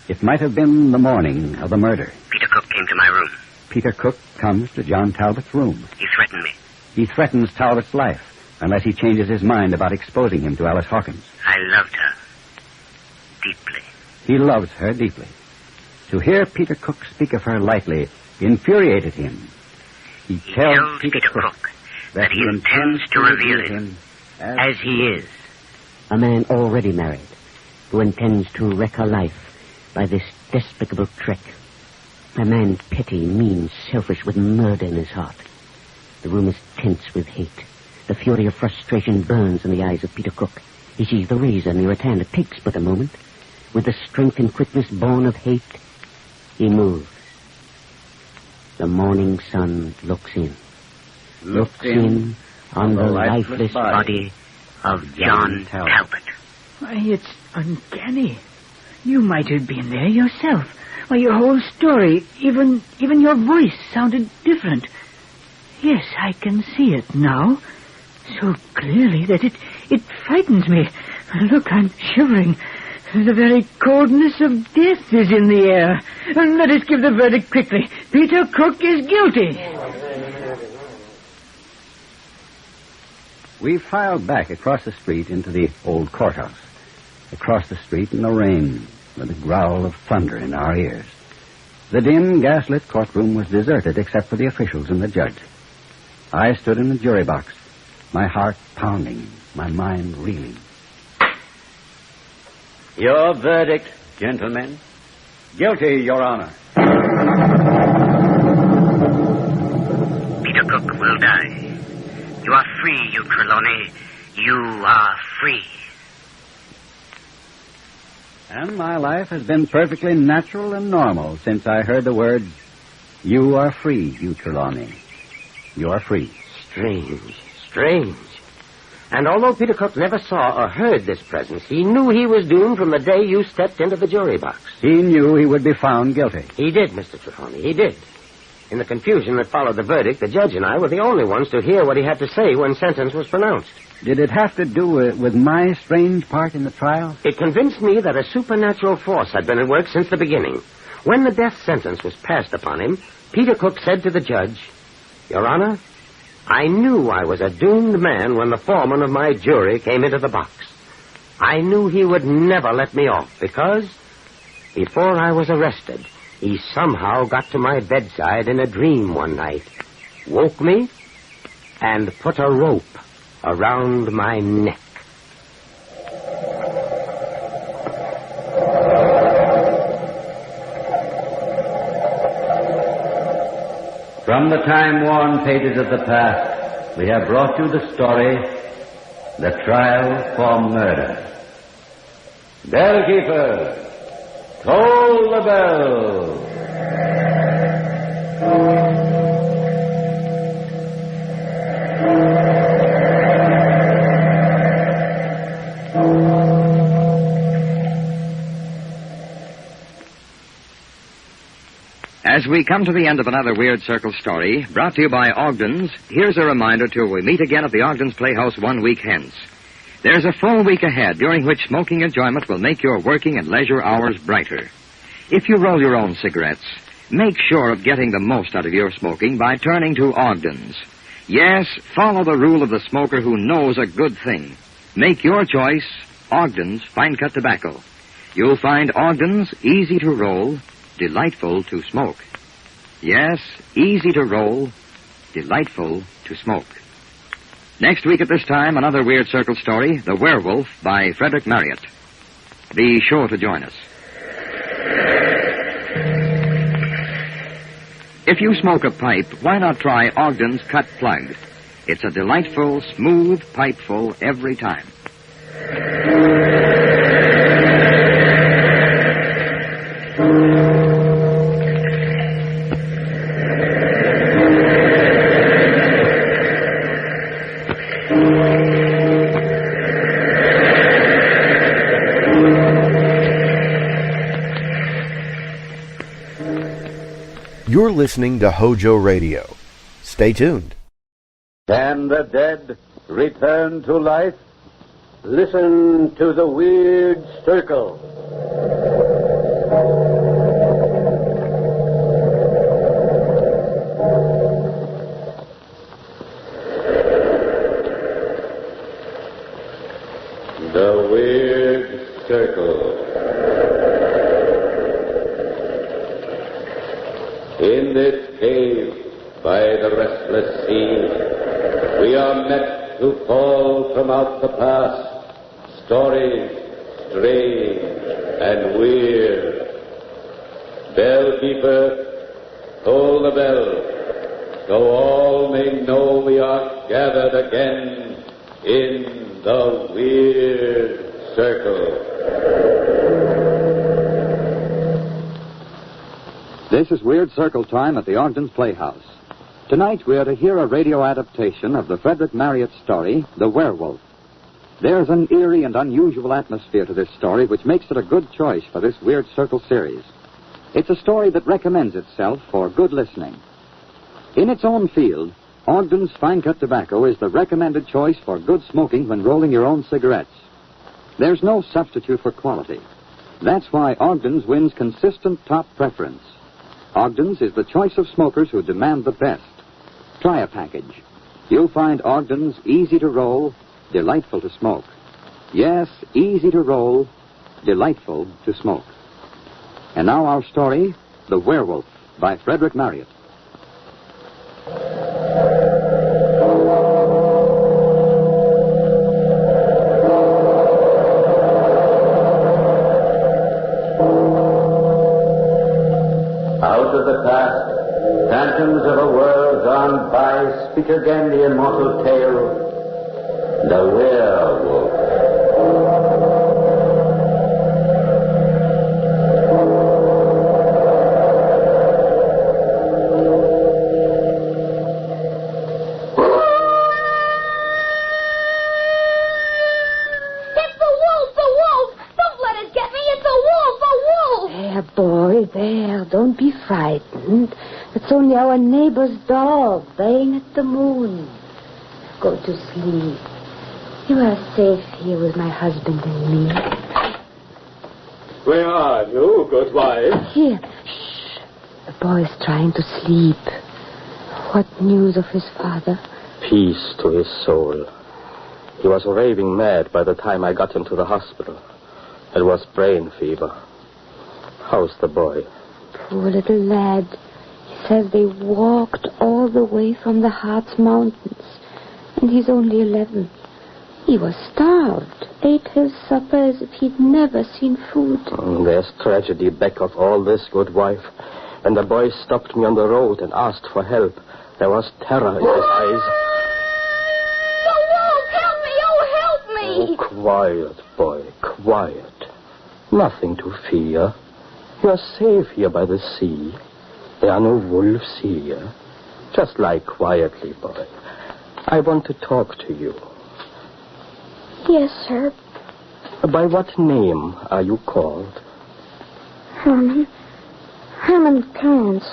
It might have been the morning of the murder. Peter Cook came to my room. Peter Cook comes to John Talbot's room. He threatened me. He threatens Talbot's life unless he changes his mind about exposing him to Alice Hawkins. I loved her. Deeply. He loves her deeply. To hear Peter Cook speak of her lightly infuriated him. He tells Peter Cook that he intends to reveal him as he is. A man already married who intends to wreck her life by this despicable trick. A man petty, mean, selfish, with murder in his heart. The room is tense with hate. The fury of frustration burns in the eyes of Peter Cook. He sees the razor near at hand. It takes but a moment. With the strength and quickness born of hate, he moves. The morning sun looks in. Looks in on the lifeless body of John Talbot. Why, it's uncanny. You might have been there yourself. Why, your whole story, even your voice sounded different. Yes, I can see it now. So clearly that it frightens me. Look, I'm shivering. The very coldness of death is in the air. Let us give the verdict quickly. Peter Cook is guilty. We filed back across the street into the old courthouse. Across the street in the rain, with a growl of thunder in our ears. The dim, gas-lit courtroom was deserted except for the officials and the judge. I stood in the jury box, my heart pounding, my mind reeling. Your verdict, gentlemen. Guilty, Your Honor. Peter Cook will die. You are free, you Trelawney. You are free. And my life has been perfectly natural and normal since I heard the words, "You are free, Hugh Trelawney. You are free." Strange. And although Peter Cook never saw or heard this presence, he knew he was doomed from the day you stepped into the jury box. He knew he would be found guilty. He did, Mr. Trelawney, he did. In the confusion that followed the verdict, the judge and I were the only ones to hear what he had to say when sentence was pronounced. Did it have to do with my strange part in the trial? It convinced me that a supernatural force had been at work since the beginning. When the death sentence was passed upon him, Peter Cook said to the judge, "Your Honor, I knew I was a doomed man when the foreman of my jury came into the box. I knew he would never let me off because, before I was arrested, he somehow got to my bedside in a dream one night, woke me, and put a rope around my neck." From the time-worn pages of the past, we have brought you the story, The Trial for Murder. Bellkeeper, toll the bell. As we come to the end of another Weird Circle story, brought to you by Ogden's, here's a reminder till we meet again at the Ogden's Playhouse 1 week hence. There's a full week ahead during which smoking enjoyment will make your working and leisure hours brighter. If you roll your own cigarettes, make sure of getting the most out of your smoking by turning to Ogden's. Yes, follow the rule of the smoker who knows a good thing. Make your choice Ogden's Fine Cut Tobacco. You'll find Ogden's easy to roll, delightful to smoke. Yes, easy to roll, delightful to smoke. Next week at this time, another Weird Circle story, The Werewolf by Frederick Marriott. Be sure to join us. If you smoke a pipe, why not try Ogden's Cut Plug? It's a delightful, smooth pipeful every time. You're listening to HOJO Radio. Stay tuned. Can the dead return to life? Listen to the Weird Circle. The Weird Circle. In this cave by the restless sea, we are met to call from out the past stories strange and weird. Bellkeeper, toll the bell, so all may know we are gathered again in the Weird Circle. This is Weird Circle time at the Ogden's Playhouse. Tonight we are to hear a radio adaptation of the Frederick Marriott story, The Werewolf. There's an eerie and unusual atmosphere to this story which makes it a good choice for this Weird Circle series. It's a story that recommends itself for good listening. In its own field, Ogden's Fine Cut Tobacco is the recommended choice for good smoking when rolling your own cigarettes. There's no substitute for quality. That's why Ogden's wins consistent top preference. Ogden's is the choice of smokers who demand the best. Try a package. You'll find Ogden's easy to roll, delightful to smoke. Yes, easy to roll, delightful to smoke. And now our story, The Werewolf, by Frederick Marriott. Out of the past, phantoms of a world gone by, speak again the immortal tale. The werewolf. There, don't be frightened. It's only our neighbor's dog baying at the moon. Go to sleep. You are safe here with my husband and me. Where are you, good wife? Here. Shh. The boy is trying to sleep. What news of his father? Peace to his soul. He was raving mad by the time I got him to the hospital. It was brain fever. How's the boy? Poor little lad. He says they walked all the way from the Harz Mountains. And he's only 11. He was starved. Ate his supper as if he'd never seen food. There's tragedy back of all this, good wife. When the boy stopped me on the road and asked for help, there was terror in his eyes. The wolf! Help me! Oh, help me! Oh, quiet, boy, quiet. Nothing to fear. You're safe here by the sea. There are no wolves here. Just lie quietly, boy. I want to talk to you. Yes, sir. By what name are you called? Herman. Herman Kearns.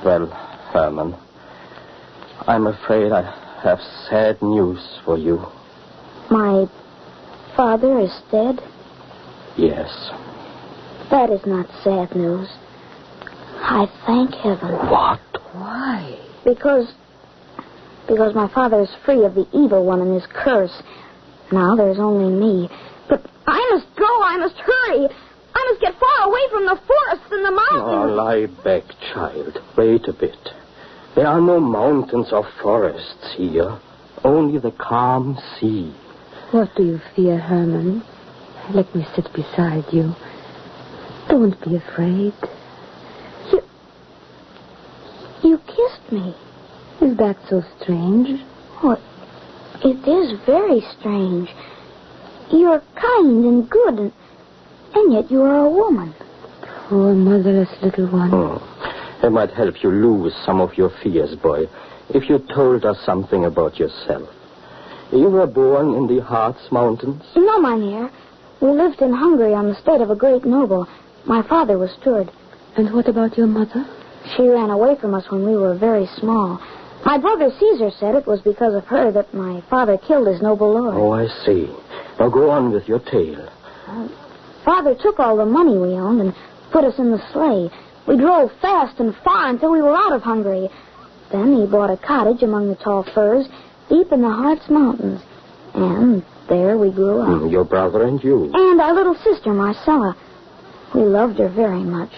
Well, Herman, I'm afraid I have sad news for you. My father is dead? Yes. That is not sad news. I thank heaven. What? Why? Because my father is free of the evil one and his curse. Now there's only me. But I must go. I must hurry. I must get far away from the forests and the mountains. Oh, lie back, child. Wait a bit. There are no mountains or forests here. Only the calm sea. What do you fear, Herman? Let me sit beside you. Don't be afraid. You kissed me. Is that so strange? What? It is very strange. You're kind and good, and yet you are a woman. Poor motherless little one. It might help you lose some of your fears, boy, if you told us something about yourself. You were born in the Harz Mountains? No, mynheer. We lived in Hungary on the estate of a great noble. My father was steward. And what about your mother? She ran away from us when we were very small. My brother Caesar said it was because of her that my father killed his noble lord. Oh, I see. Now go on with your tale. Father took all the money we owned and put us in the sleigh. We drove fast and far until we were out of Hungary. Then he bought a cottage among the tall firs deep in the Harz Mountains. And there we grew up. Your brother and you. And our little sister, Marcella. We loved her very much.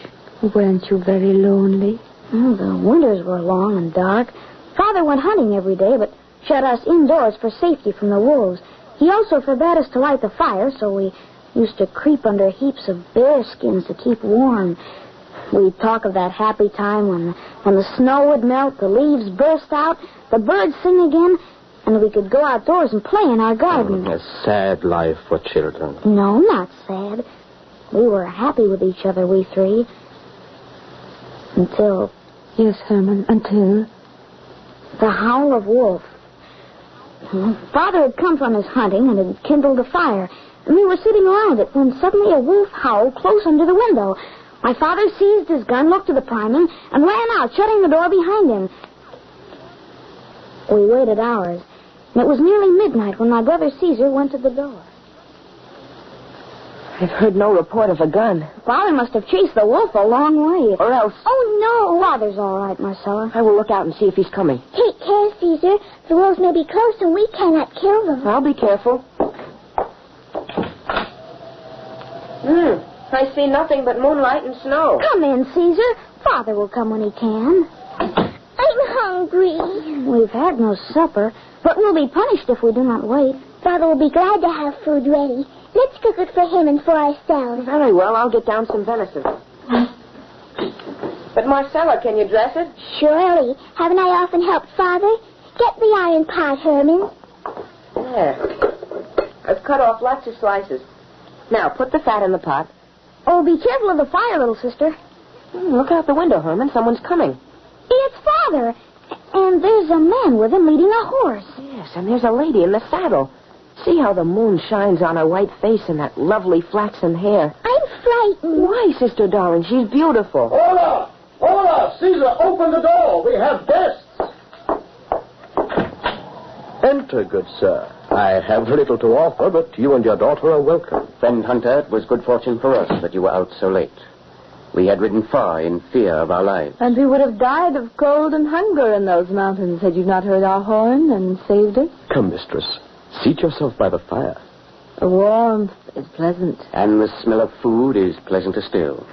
Weren't you very lonely? The winters were long and dark. Father went hunting every day, but shut us indoors for safety from the wolves. He also forbade us to light the fire, so we used to creep under heaps of bear skins to keep warm. We'd talk of that happy time when the snow would melt, the leaves burst out, the birds sing again, and we could go outdoors and play in our garden. A sad life for children. No, not sad. We were happy with each other, we three. Until... Yes, Herman, until... The howl of wolf. Father had come from his hunting and had kindled a fire, and we were sitting around it when suddenly a wolf howled close under the window. My father seized his gun, looked to the priming, and ran out, shutting the door behind him. We waited hours, and it was nearly midnight when my brother Caesar went to the door. I've heard no report of a gun. Father must have chased the wolf a long way. Or else... Oh, no. Father's all right, Marcella. I will look out and see if he's coming. Take care, Caesar. The wolves may be close and we cannot kill them. I'll be careful. I see nothing but moonlight and snow. Come in, Caesar. Father will come when he can. I'm hungry. We've had no supper, but we'll be punished if we do not wait. Father will be glad to have food ready. Let's cook it for him and for ourselves. Very well, I'll get down some venison. But Marcella, can you dress it? Surely. Haven't I often helped Father? Get the iron pot, Herman. There. I've cut off lots of slices. Now, put the fat in the pot. Oh, be careful of the fire, little sister. Look out the window, Herman. Someone's coming. It's Father. And there's a man with him leading a horse. Yes, and there's a lady in the saddle. See how the moon shines on her white face and that lovely flaxen hair. I'm frightened. Why, sister darling? She's beautiful. Hola! Hola! Caesar, open the door. We have guests. Enter, good sir. I have little to offer, but you and your daughter are welcome. Friend Hunter, it was good fortune for us that you were out so late. We had ridden far in fear of our lives. And we would have died of cold and hunger in those mountains had you not heard our horn and saved us. Come, mistress. Seat yourself by the fire. The warmth is pleasant. And the smell of food is pleasanter still.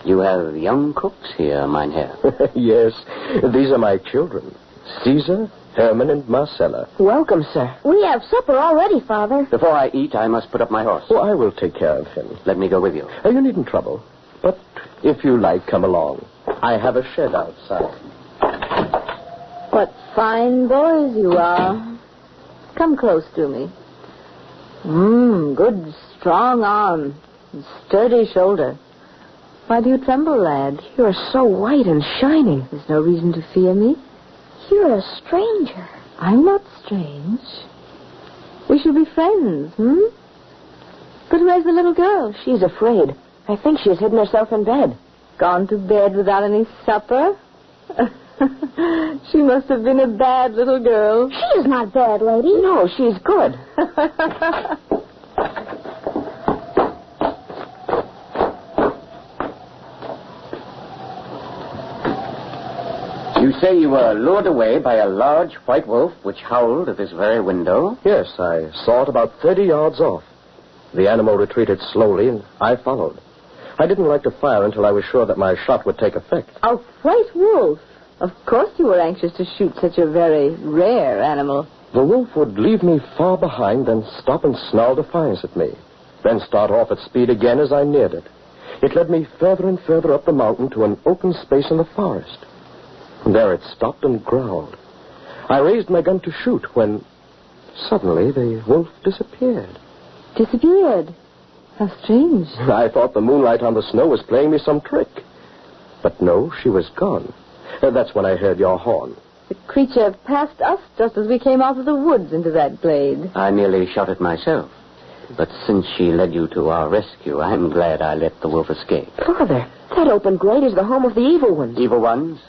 You have young cooks here, Mynheer. Yes, these are my children. Caesar, Herman, and Marcella. Welcome, sir. We have supper already, Father. Before I eat, I must put up my horse. Oh, I will take care of him. Let me go with you. You needn't trouble. But if you like, come along. I have a shed outside. What fine boys you are. Come close to me. Good strong arm. Sturdy shoulder. Why do you tremble, lad? You're so white and shining. There's no reason to fear me. You're a stranger. I'm not strange. We should be friends, But where's the little girl? She's afraid. I think she's hidden herself in bed. Gone to bed without any supper? She must have been a bad little girl. She is not bad, lady. No, she's good. You say you were lured away by a large white wolf which howled at this very window? Yes, I saw it about 30 yards off. The animal retreated slowly, and I followed. I didn't like to fire until I was sure that my shot would take effect. A white wolf? Of course you were anxious to shoot such a very rare animal. The wolf would leave me far behind, then stop and snarl defiance at me, then start off at speed again as I neared it. It led me further and further up the mountain to an open space in the forest. There it stopped and growled. I raised my gun to shoot when suddenly the wolf disappeared. Disappeared? How strange. I thought the moonlight on the snow was playing me some trick. But no, she was gone. That's when I heard your horn. The creature passed us just as we came out of the woods into that glade. I nearly shot it myself. But since she led you to our rescue, I'm glad I let the wolf escape. Father, that open glade is the home of the evil ones. Evil ones?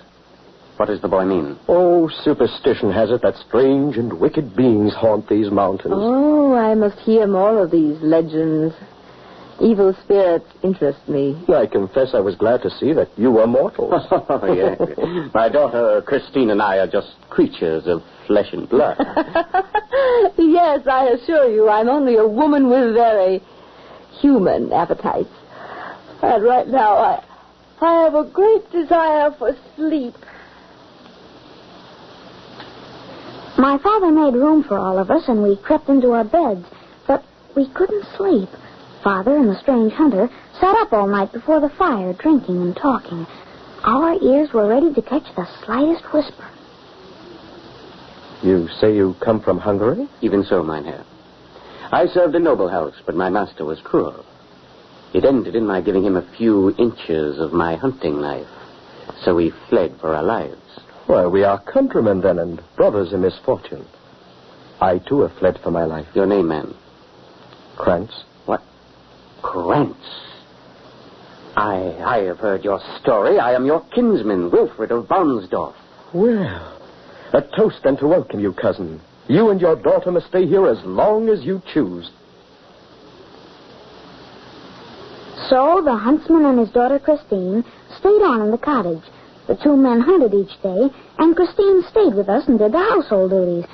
What does the boy mean? Oh, superstition has it that strange and wicked beings haunt these mountains. Oh, I must hear more of these legends. Evil spirits interest me. I confess I was glad to see that you were mortals. Oh, yes. My daughter Christine and I are just creatures of flesh and blood. Yes, I assure you, I'm only a woman with very human appetites. And right now, I have a great desire for sleep. My father made room for all of us, and we crept into our beds. But we couldn't sleep. Father and the strange hunter sat up all night before the fire, drinking and talking. Our ears were ready to catch the slightest whisper. You say you come from Hungary? Even so, Mynheer. I served a noble house, but my master was cruel. It ended in my giving him a few inches of my hunting knife. So we fled for our lives. Well, we are countrymen then, and brothers in misfortune. I, too, have fled for my life. Your name, man? Krantz. What? Krantz? I have heard your story. I am your kinsman, Wilfred of Bonsdorf. Well, a toast then to welcome you, cousin. You and your daughter must stay here as long as you choose. So the huntsman and his daughter Christine stayed on in the cottage. The two men hunted each day, and Christine stayed with us and did the household duties.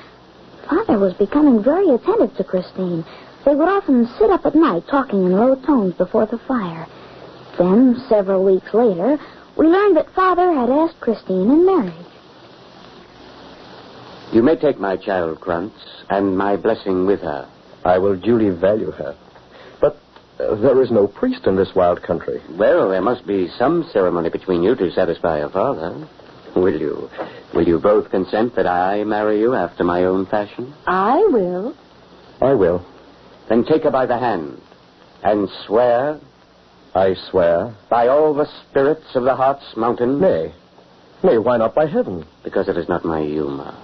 Father was becoming very attentive to Christine. They would often sit up at night talking in low tones before the fire. Then, several weeks later, we learned that Father had asked Christine in marriage. You may take my child, Krantz, and my blessing with her. I will duly value her. But there is no priest in this wild country. Well, there must be some ceremony between you to satisfy your father. Will you both consent that I marry you after my own fashion? I will. I will. Then take her by the hand and swear. I swear. By all the spirits of the Heart's Mountain. Nay, why not by heaven? Because it is not my humor.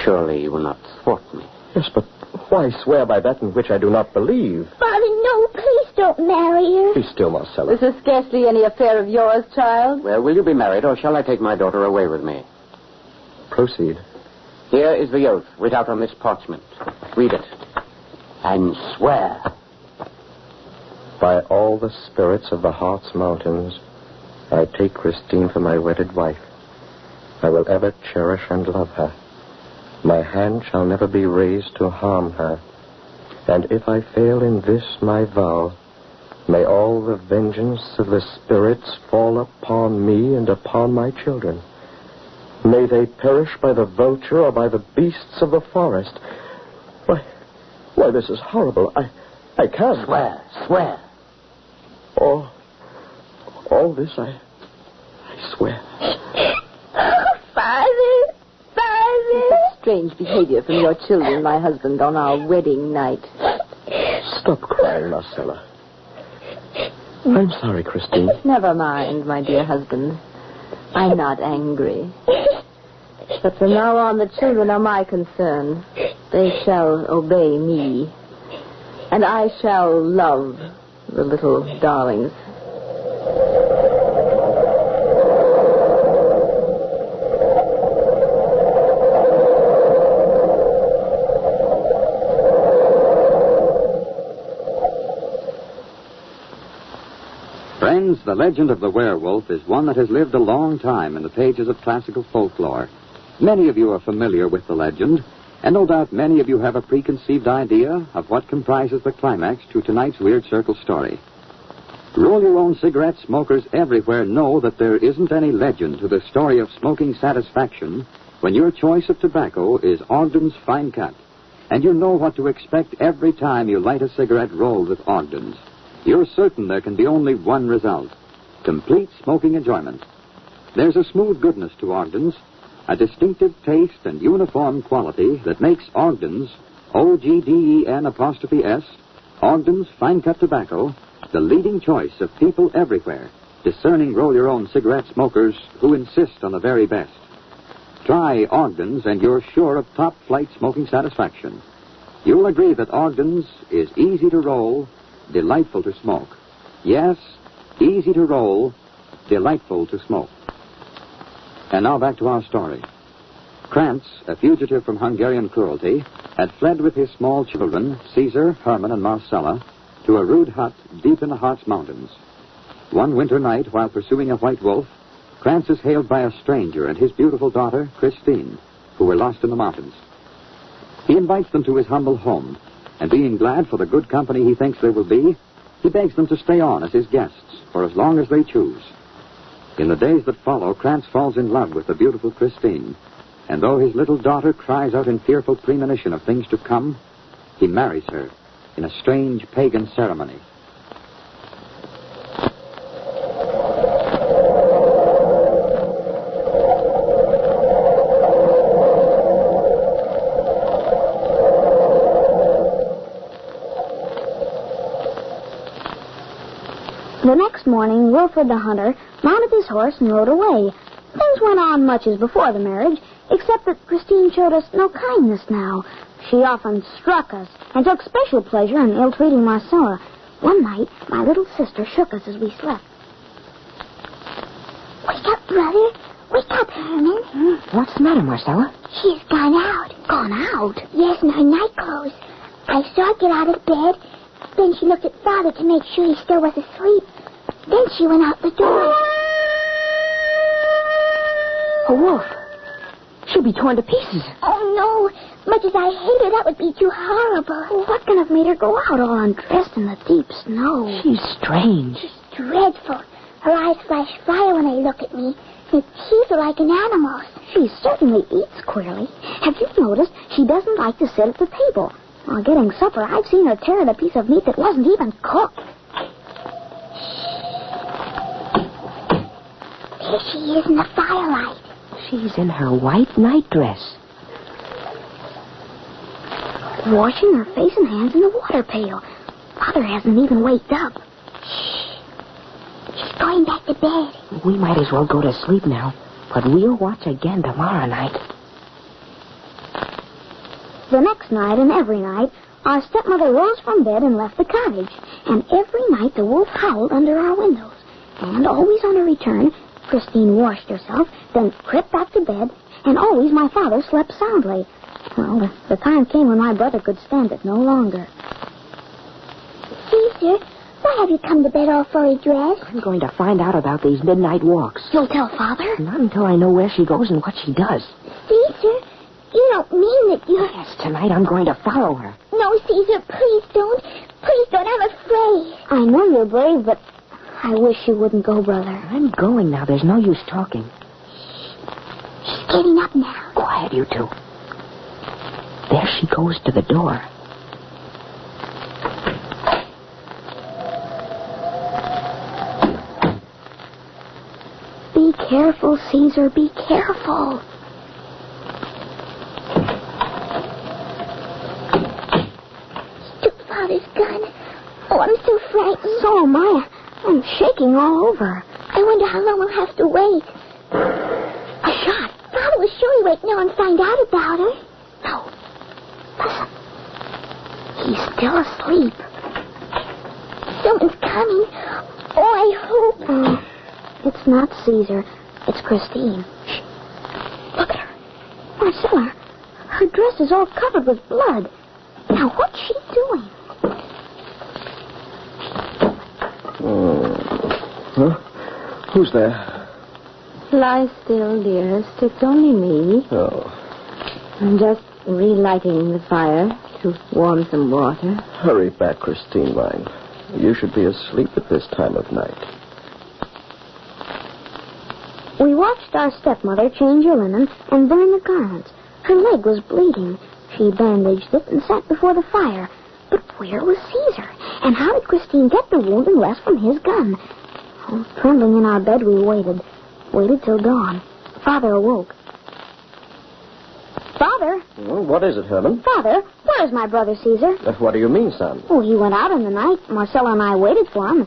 Surely you will not thwart me. Yes, but why swear by that in which I do not believe? Father, no, please don't marry her. Be still, Marcella. This is scarcely any affair of yours, child. Well, will you be married, or shall I take my daughter away with me? Proceed. Here is the oath writ out on this parchment. Read it. And swear. By all the spirits of the Heart's Mountains, I take Christine for my wedded wife. I will ever cherish and love her. My hand shall never be raised to harm her. And if I fail in this my vow, may all the vengeance of the spirits fall upon me and upon my children. May they perish by the vulture or by the beasts of the forest. Why, this is horrible. I can't. Swear. All this I swear. Father. Strange behavior from your children, my husband, on our wedding night. Stop crying, Marcella. I'm sorry, Christine. Never mind, my dear husband. I'm not angry. But from now on, the children are my concern. They shall obey me. And I shall love the little darlings. Friends, the legend of the werewolf is one that has lived a long time in the pages of classical folklore. Many of you are familiar with the legend, and no doubt many of you have a preconceived idea of what comprises the climax to tonight's Weird Circle story. Roll-your-own cigarette smokers everywhere know that there isn't any legend to the story of smoking satisfaction when your choice of tobacco is Ogden's Fine Cut, and you know what to expect every time you light a cigarette rolled with Ogden's. You're certain there can be only one result: complete smoking enjoyment. There's a smooth goodness to Ogden's, a distinctive taste and uniform quality that makes Ogden's, OGDEN''S, Ogden's Fine Cut Tobacco, the leading choice of people everywhere, discerning roll-your-own cigarette smokers who insist on the very best. Try Ogden's and you're sure of top-flight smoking satisfaction. You'll agree that Ogden's is easy to roll, delightful to smoke. Yes, easy to roll, delightful to smoke. And now back to our story. Krantz, a fugitive from Hungarian cruelty, had fled with his small children, Caesar, Herman, and Marcella, to a rude hut deep in the Harz Mountains. One winter night, while pursuing a white wolf, Krantz is hailed by a stranger and his beautiful daughter, Christine, who were lost in the mountains. He invites them to his humble home, and being glad for the good company he thinks they will be, he begs them to stay on as his guests for as long as they choose. In the days that follow, Krantz falls in love with the beautiful Christine, and though his little daughter cries out in fearful premonition of things to come, he marries her in a strange pagan ceremony. The next morning, Wilfred the hunter mounted his horse and rode away. Things went on much as before the marriage, except that Christine showed us no kindness now. She often struck us and took special pleasure in ill-treating Marcella. One night, my little sister shook us as we slept. Wake up, brother. Wake up, Herman. What's the matter, Marcella? She's gone out. Gone out? Yes, in her night clothes. I saw her get out of bed. Then she looked at Father to make sure he still was asleep. Then she went out the door. A wolf. She'll be torn to pieces. Oh, no. Much as I hate her, that would be too horrible. What can have made her go out all undressed in the deep snow? She's strange. She's dreadful. Her eyes flash fire when they look at me. Her teeth are like an animal's. She certainly eats queerly. Have you noticed she doesn't like to sit at the table? While getting supper, I've seen her tear at a piece of meat that wasn't even cooked. There she is in the firelight. She's in her white nightdress. washing her face and hands in the water pail. Father hasn't even waked up. Shh. She's going back to bed. We might as well go to sleep now, but we'll watch again tomorrow night. The next night and every night, our stepmother rose from bed and left the cottage. And every night the wolf howled under our windows. And always on her return, Christine washed herself, then crept back to bed, and always my father slept soundly. Well, the time came when my brother could stand it no longer. Caesar, why have you come to bed all fully dressed? I'm going to find out about these midnight walks. You'll tell Father? Not until I know where she goes and what she does. Caesar, you don't mean that you... Yes, tonight I'm going to follow her. No, Caesar, please don't. Please don't. I'm afraid. I know you're brave, but I wish you wouldn't go, brother. I'm going now. There's no use talking. She's getting up now. Quiet, you two. There she goes to the door. Be careful, Caesar. Be careful. Father's gun. Oh, I'm so frightened. So am I. I'm shaking all over. I wonder how long we'll have to wait. A shot. Father will surely wake now and find out about her. No. Listen. He's still asleep. Someone's coming. Oh, I hope. It's not Caesar. It's Christine. Shh. Look at her. Marcella, her dress is all covered with blood. Now, what's she doing? Huh? Who's there? Lie still, dearest. It's only me. Oh. I'm just relighting the fire to warm some water. Hurry back, Christine mine. You should be asleep at this time of night. We watched our stepmother change her linen and burn the garments. Her leg was bleeding. She bandaged it and sat before the fire. But where was Caesar? And how did Christine get the wound unless from his gun? Oh, trembling in our bed, we waited. Waited till dawn. Father awoke. Father? Well, what is it, Herman? Father, where is my brother Caesar? What do you mean, son? Oh, he went out in the night. Marcella and I waited for him.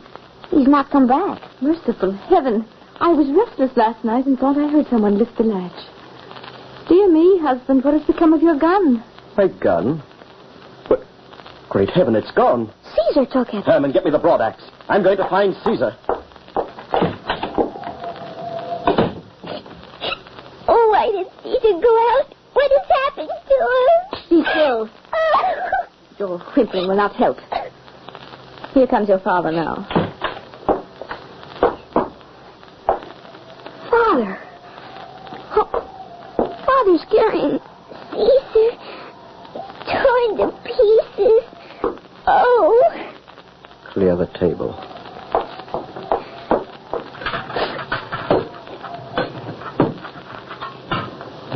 He's not come back. Merciful heaven. I was restless last night and thought I heard someone lift the latch. Dear me, husband, what has become of your gun? My gun? What? Great heaven, it's gone. Caesar took it. Herman, get me the broadaxe. I'm going to find Caesar. Oh, why did Caesar go out? What has happened to her? Be still. Your whimpering will not help. Here comes your father now. Father. Oh, Father's carrying Caesar torn to pieces. Oh. Clear the table.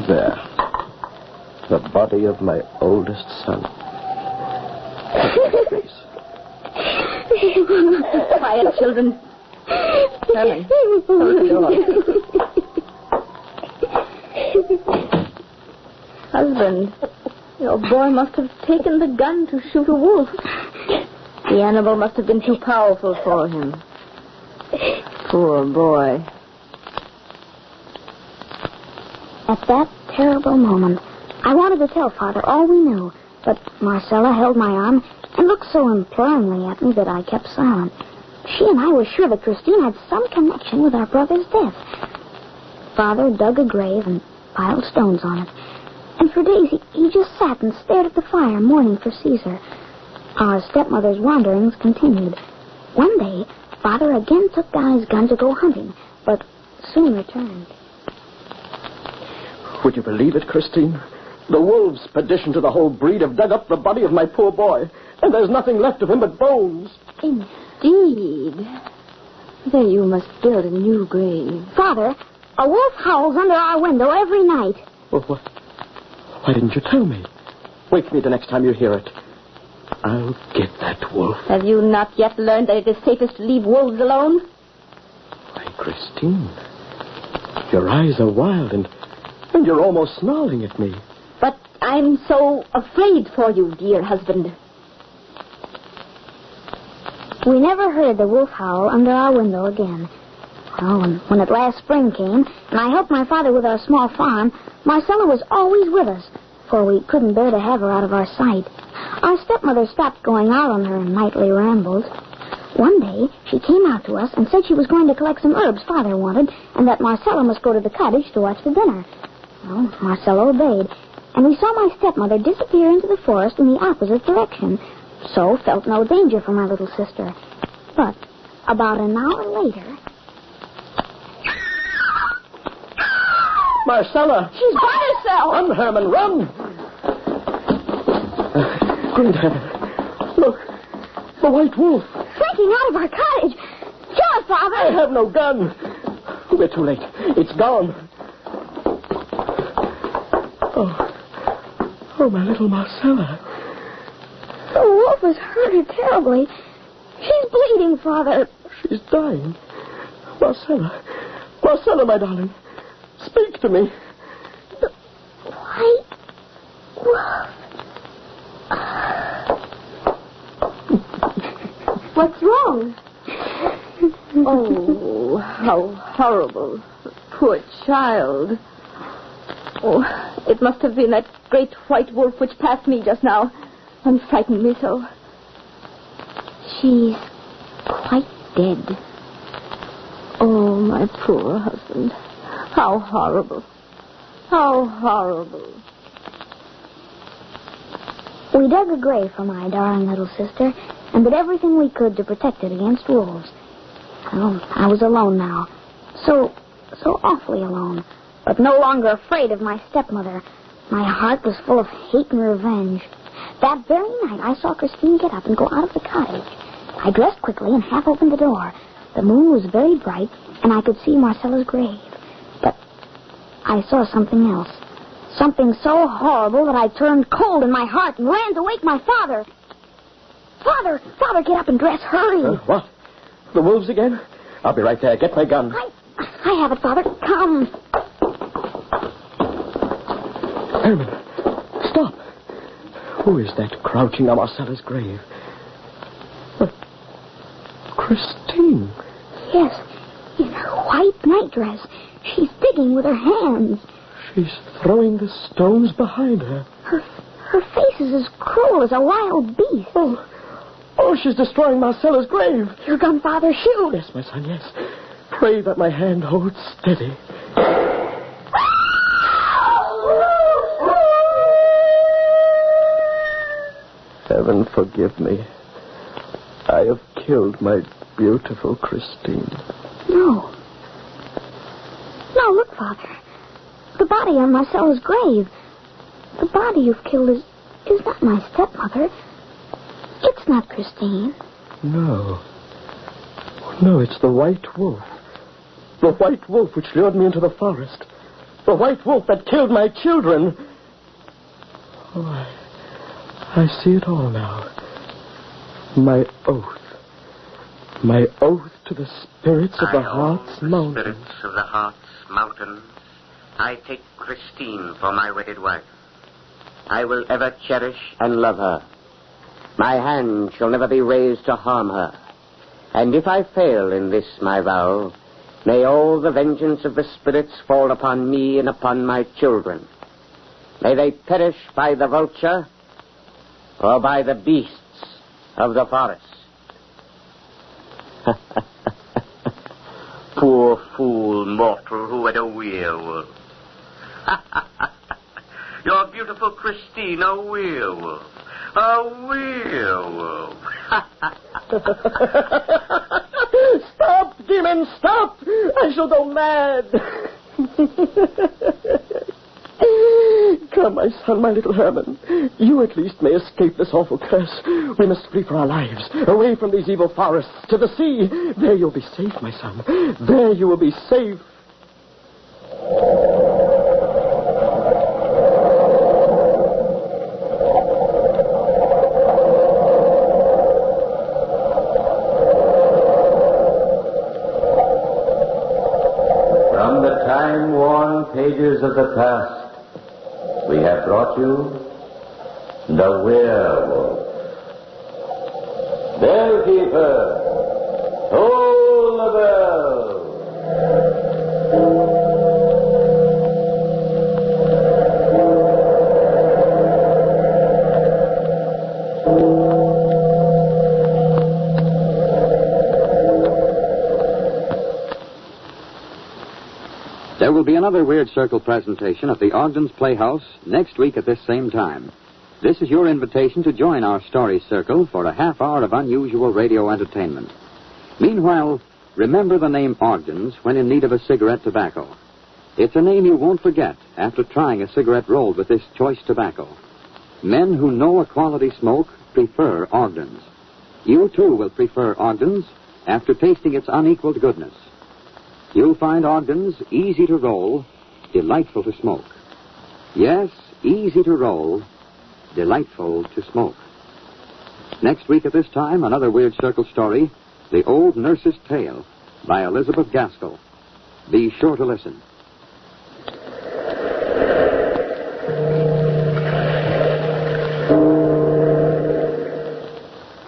There. The body of my oldest son. Quiet, children. Herman, close the door. Husband, your boy must have taken the gun to shoot a wolf. The animal must have been too powerful for him. Poor boy. At that terrible moment, I wanted to tell Father all we knew, but Marcella held my arm and looked so imploringly at me that I kept silent. She and I were sure that Christine had some connection with our brother's death. Father dug a grave and piled stones on it. And for days he just sat and stared at the fire, mourning for Caesar. Our stepmother's wanderings continued. One day, Father again took down his gun to go hunting, but soon returned. Would you believe it, Christine? The wolves, perdition to the whole breed, have dug up the body of my poor boy, and there's nothing left of him but bones. Indeed. Then you must build a new grave. Father, a wolf howls under our window every night. Well, what? Why didn't you tell me? Wake me the next time you hear it. I'll get that wolf. Have you not yet learned that it is safest to leave wolves alone? Why, Christine, your eyes are wild and you're almost snarling at me. But I'm so afraid for you, dear husband. We never heard the wolf howl under our window again. Well, when at last spring came, and I helped my father with our small farm, Marcella was always with us, for we couldn't bear to have her out of our sight. Our stepmother stopped going out on her nightly rambles. One day, she came out to us and said she was going to collect some herbs Father wanted, and that Marcella must go to the cottage to watch the dinner. Well, Marcella obeyed, and we saw my stepmother disappear into the forest in the opposite direction, so felt no danger for my little sister. But about an hour later... Marcella! She's by herself! Run, Herman, run! Great heaven. Look, the white wolf. Slinking out of our cottage. Kill it, Father! I have no gun. We're too late. It's gone. Oh, my little Marcella. The wolf has hurt her terribly. She's bleeding, Father. She's dying. Marcella, my darling. Speak to me. The white wolf. What's wrong? Oh, how horrible. Poor child. Oh, it must have been that great white wolf which passed me just now and frightened me so. She's quite dead. Oh, my poor husband. How horrible. How horrible. We dug a grave for my darling little sister and did everything we could to protect it against wolves. Well, I was alone now. So awfully alone. But no longer afraid of my stepmother. My heart was full of hate and revenge. That very night, I saw Christine get up and go out of the cottage. I dressed quickly and half opened the door. The moon was very bright, and I could see Marcella's grave. But I saw something else. Something so horrible that I turned cold in my heart and ran to wake my father. Father, get up and dress. Hurry. What? The wolves again? I'll be right there. Get my gun. I have it, Father. Come. Herman, stop. Who is that crouching on Marcella's grave? Christine. Yes, in her white nightdress. She's digging with her hands. She's throwing the stones behind her. Her face is as cruel as a wild beast. Oh, she's destroying Marcella's grave. Your gun, Father, shoot. Yes, my son, yes. Pray that my hand holds steady. Heaven forgive me. I have killed my beautiful Christine. No, look, Father. The body on Marcella's grave. The body you've killed is not my stepmother. It's not Christine. No, it's the white wolf. The white wolf which lured me into the forest. The white wolf that killed my children. Oh, I see it all now. My oath. My oath to the spirits of the Heart's Mountain. Spirits of the Heart's Mountain. I take Christine for my wedded wife. I will ever cherish and love her. My hand shall never be raised to harm her. And if I fail in this my vow, may all the vengeance of the spirits fall upon me and upon my children. May they perish by the vulture or by the beasts of the forest. Poor fool mortal who had a werewolf. Your beautiful Christine, a werewolf. A werewolf. Stop, demon, stop! I shall go mad. Come, my son, my little Herman. You at least may escape this awful curse. We must flee for our lives, away from these evil forests, to the sea. There you'll be safe, my son. There you will be safe. From the time-worn pages of the past, we have brought you the werewolf. Bellkeeper, toll the bell. There will be another Weird Circle presentation at the Ogden's Playhouse next week at this same time. This is your invitation to join our story circle for a half hour of unusual radio entertainment. Meanwhile, remember the name Ogden's when in need of a cigarette tobacco. It's a name you won't forget after trying a cigarette rolled with this choice tobacco. Men who know a quality smoke prefer Ogden's. You, too, will prefer Ogden's after tasting its unequaled goodness. You'll find Ogden's easy to roll, delightful to smoke. Yes, easy to roll, delightful to smoke. Next week at this time, another Weird Circle story, The Old Nurse's Tale, by Elizabeth Gaskell. Be sure to listen.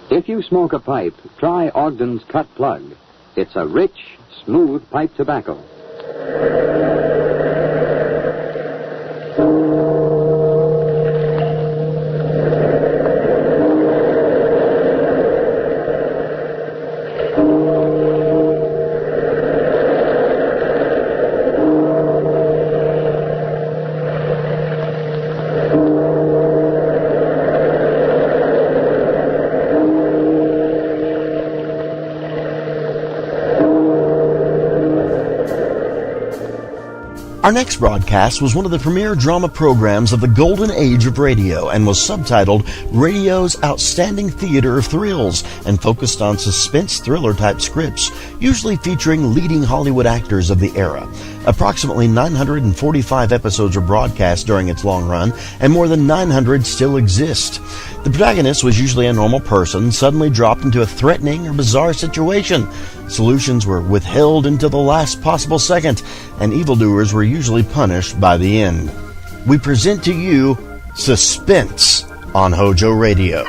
If you smoke a pipe, try Ogden's Cut Plug. It's a rich, smooth pipe tobacco. Our next broadcast was one of the premier drama programs of the golden age of radio and was subtitled Radio's Outstanding Theater of Thrills and focused on suspense thriller-type scripts, usually featuring leading Hollywood actors of the era. Approximately 945 episodes were broadcast during its long run, and more than 900 still exist. The protagonist was usually a normal person, suddenly dropped into a threatening or bizarre situation. Solutions were withheld until the last possible second, and evildoers were usually punished by the end. We present to you Suspense on HOJO Radio.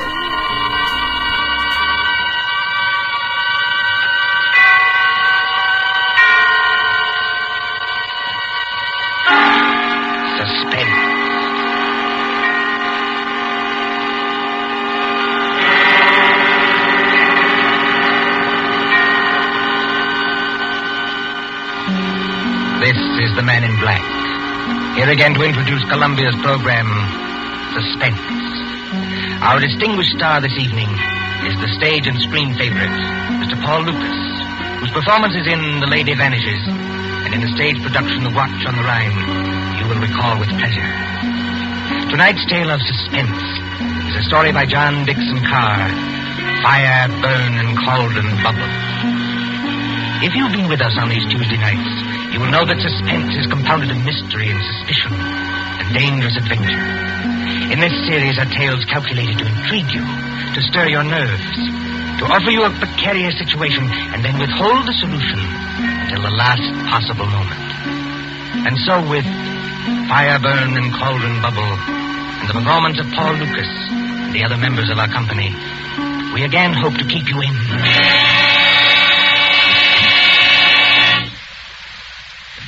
The Man in Black. Here again to introduce Columbia's program, Suspense. Our distinguished star this evening is the stage and screen favorite, Mr. Paul Lucas, whose performances in The Lady Vanishes and in the stage production The Watch on the Rhine you will recall with pleasure. Tonight's tale of suspense is a story by John Dixon Carr, Fire, Burn, and Cauldron Bubble. If you've been with us on these Tuesday nights, you will know that suspense is compounded of mystery and suspicion and dangerous adventure. In this series are tales calculated to intrigue you, to stir your nerves, to offer you a precarious situation, and then withhold the solution until the last possible moment. And so with Fire, Burn, and Cauldron Bubble, and the performance of Paul Lucas and the other members of our company, we again hope to keep you in.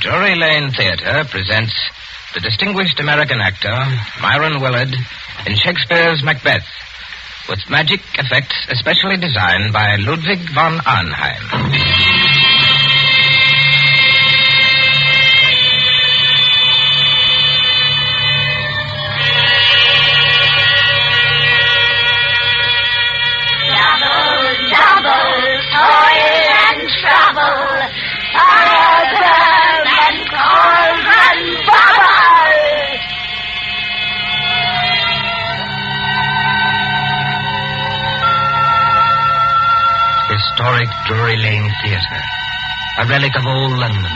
Drury Lane Theatre presents the distinguished American actor, Myron Willard, in Shakespeare's Macbeth, with magic effects especially designed by Ludwig von Arnheim. Double, toil and trouble, fire, burn, and cauldron bubble. Historic Drury Lane Theatre, a relic of old London.